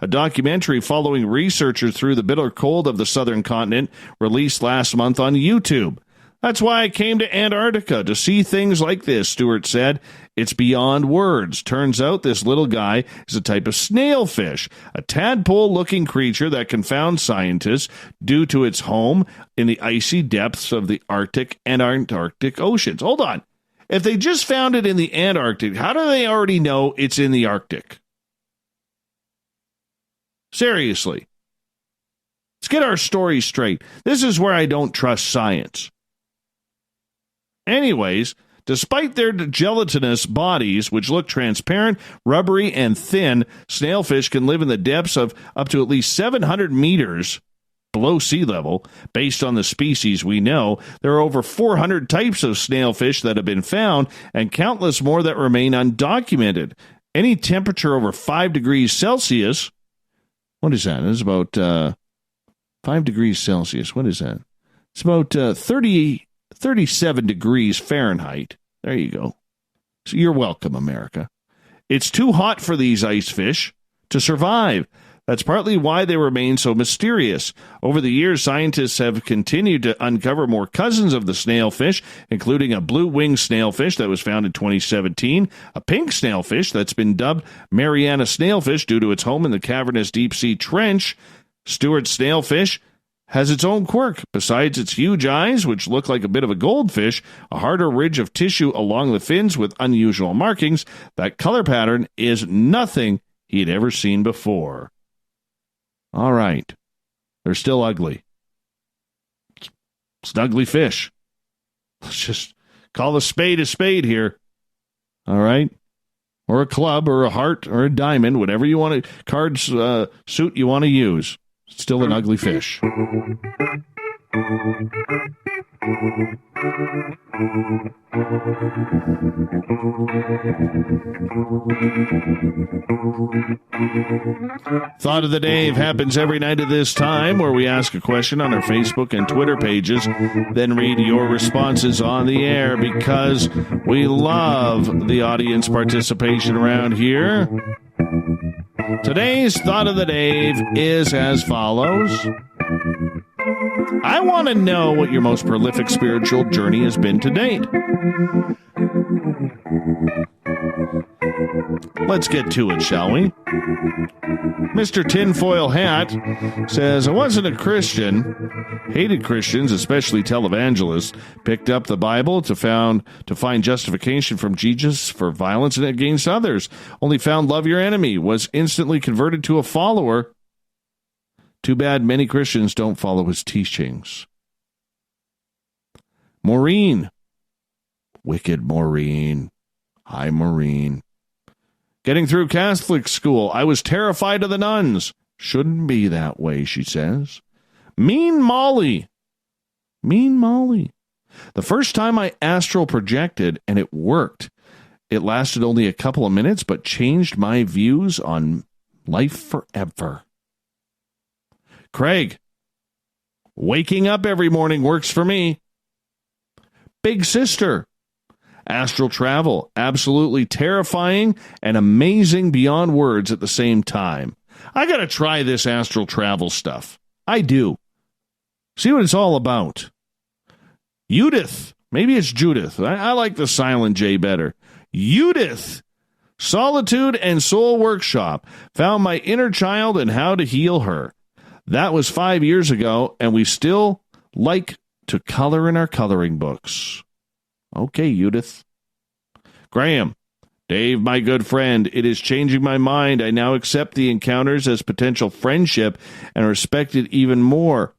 a documentary following researchers through the bitter cold of the southern continent, released last month on YouTube. That's why I came to Antarctica, to see things like this, Stewart said. It's beyond words. Turns out this little guy is a type of snailfish, a tadpole-looking creature that confounds scientists due to its home in the icy depths of the Arctic and Antarctic oceans. Hold on. If they just found it in the Antarctic, how do they already know it's in the Arctic? Seriously. Let's get our story straight. This is where I don't trust science. Anyways, Despite their gelatinous bodies, which look transparent, rubbery, and thin, snailfish can live in the depths of up to at least 700 meters below sea level. Based on the species we know, there are over 400 types of snailfish that have been found and countless more that remain undocumented. Any temperature over 5 degrees Celsius, what is that? It's about 5 degrees Celsius. What is that? It's about 37 degrees Fahrenheit. There you go. So you're welcome, America. It's too hot for these ice fish to survive. That's partly why they remain so mysterious. Over the years, scientists have continued to uncover more cousins of the snailfish, including a blue-winged snailfish that was found in 2017, a pink snailfish that's been dubbed Mariana snailfish due to its home in the cavernous deep-sea trench. Stewart snailfish has its own quirk. Besides its huge eyes, which look like a bit of a goldfish, a harder ridge of tissue along the fins with unusual markings, that color pattern is nothing he'd ever seen before. All right. They're still ugly. It's an ugly fish. Let's just call a spade here. All right? Or a club or a heart or a diamond, whatever you want to, card suit you want to use. It's still an ugly fish. Thought of the Day happens every night at this time, where we ask a question on our Facebook and Twitter pages, then read your responses on the air, because we love the audience participation around here. Today's Thought of the Day is as follows. I want to know what your most prolific spiritual journey has been to date. Let's get to it, shall we? Mr. Tinfoil Hat says, I wasn't a Christian, hated Christians, especially televangelists, picked up the Bible to find justification from Jesus for violence against others, only found love your enemy, was instantly converted to a follower. Too bad many Christians don't follow his teachings. Maureen. Wicked Maureen. Hi, Maureen. Getting through Catholic school, I was terrified of the nuns. Shouldn't be that way, she says. Mean Molly. Mean Molly. The first time I astral projected, and it worked. It lasted only a couple of minutes, but changed my views on life forever. Craig. Waking up every morning works for me. Big Sister. Astral travel, absolutely terrifying and amazing beyond words at the same time. I got to try this astral travel stuff. I do. See what it's all about. Judith. Maybe it's Judith. I like the silent J better. Judith. Solitude and Soul Workshop. Found my inner child and how to heal her. That was 5 years ago, and we still like to color in our coloring books. Okay, Judith. Graham. Dave, my good friend, it is changing my mind. I now accept the encounters as potential friendship and respect it even more.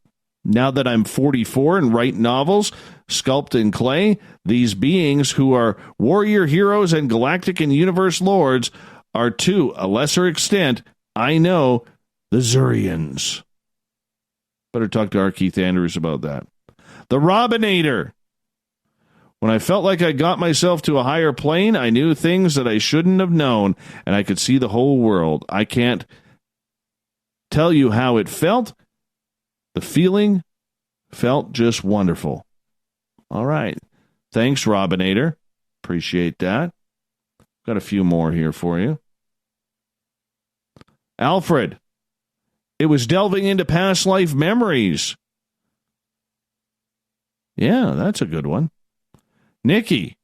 Now that I'm 44 and write novels, sculpt in clay, these beings who are warrior heroes and galactic and universe lords are, to a lesser extent, I know, the Zurians. Better talk to our Keith Andrews about that. The Robinator. When I felt like I got myself to a higher plane, I knew things that I shouldn't have known, and I could see the whole world. I can't tell you how it felt. The feeling felt just wonderful. All right. Thanks, Robinator. Appreciate that. Got a few more here for you. Alfred. It was delving into past life memories. Yeah, that's a good one. Nikki.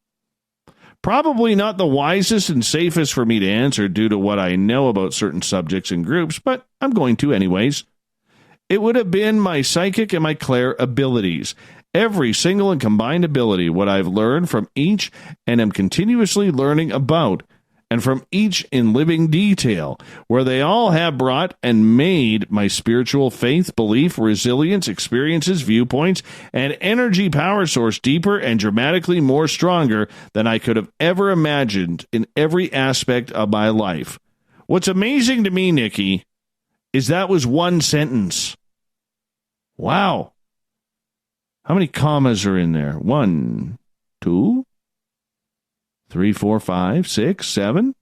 Probably not the wisest and safest for me to answer due to what I know about certain subjects and groups, but I'm going to anyways. It would have been my psychic and my clair abilities. Every single and combined ability, what I've learned from each and am continuously learning about, and from each in living detail, where they all have brought and made my spiritual faith, belief, resilience, experiences, viewpoints, and energy power source deeper and dramatically more stronger than I could have ever imagined in every aspect of my life. What's amazing to me, Nikki, is that was one sentence. Wow. How many commas are in there? 1, 2, 3, 4, 5, 6, 7?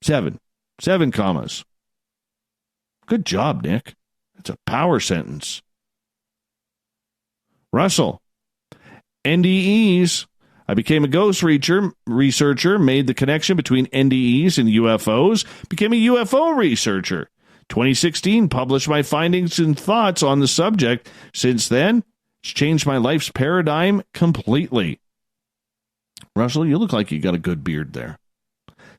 7. 7 commas. Good job, Nick. That's a power sentence. Russell, NDEs. I became a ghost researcher, made the connection between NDEs and UFOs, became a UFO researcher. 2016, published my findings and thoughts on the subject. Since then, it's changed my life's paradigm completely. Russell, you look like you got a good beard there.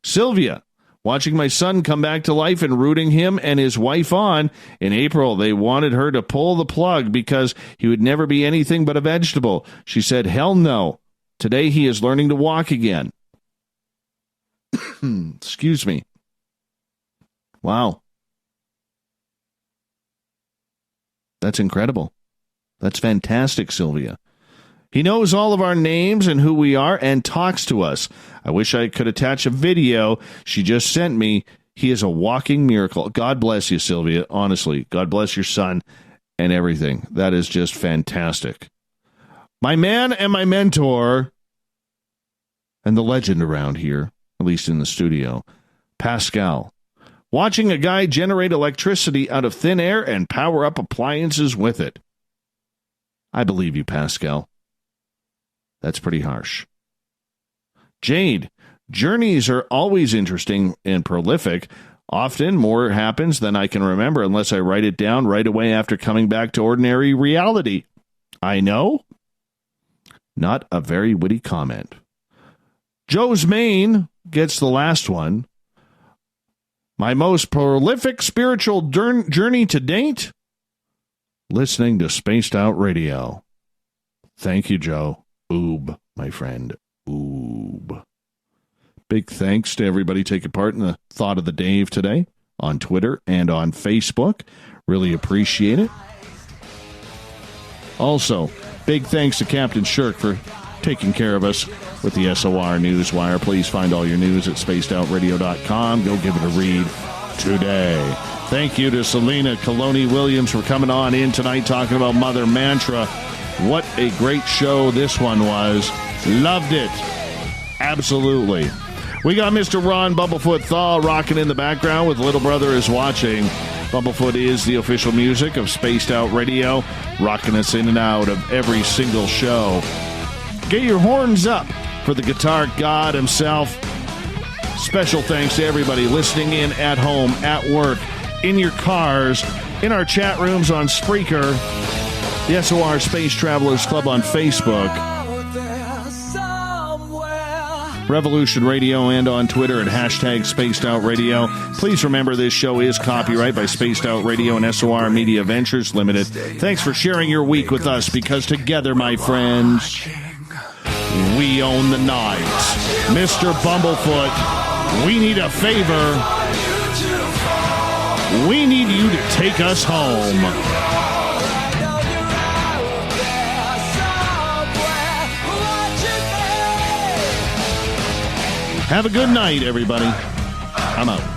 Sylvia, watching my son come back to life and rooting him and his wife on. In April, they wanted her to pull the plug because he would never be anything but a vegetable. She said, hell no. Today he is learning to walk again. Excuse me. Wow. That's incredible. That's fantastic, Sylvia. He knows all of our names and who we are and talks to us. I wish I could attach a video she just sent me. He is a walking miracle. God bless you, Sylvia. Honestly, God bless your son and everything. That is just fantastic. My man and my mentor, and the legend around here, at least in the studio, Pascal. Watching a guy generate electricity out of thin air and power up appliances with it. I believe you, Pascal. That's pretty harsh. Jade, journeys are always interesting and prolific. Often more happens than I can remember unless I write it down right away after coming back to ordinary reality. I know. Not a very witty comment. Joe's Maine gets the last one. My most prolific spiritual journey to date? Listening to Spaced Out Radio. Thank you, Joe. Oob, my friend. Oob. Big thanks to everybody taking part in the Thought of the Dave today on Twitter and on Facebook. Really appreciate it. Also, big thanks to Captain Shirk for taking care of us with the SOR Newswire. Please find all your news at spacedoutradio.com. Go give it a read today. Thank you to Selene Calloni Williams for coming on in tonight talking about Mother Mantra. What a great show this one was. Loved it. Absolutely. We got Mr. Ron Bumblefoot Thaw rocking in the background with Little Brother is Watching. Bumblefoot is the official music of Spaced Out Radio, rocking us in and out of every single show. Get your horns up for the guitar god himself. Special thanks to everybody listening in at home, at work, in your cars, in our chat rooms on Spreaker, the SOR Space Travelers Club on Facebook, Revolution Radio, and on Twitter at hashtag Spaced Out Radio. Please remember this show is copyright by Spaced Out Radio and SOR Media Ventures Limited. Thanks for sharing your week with us, because together, my friends, we own the night. Mr. Bumblefoot, we need a favor. We need you to take us home. Have a good night, everybody. I'm out.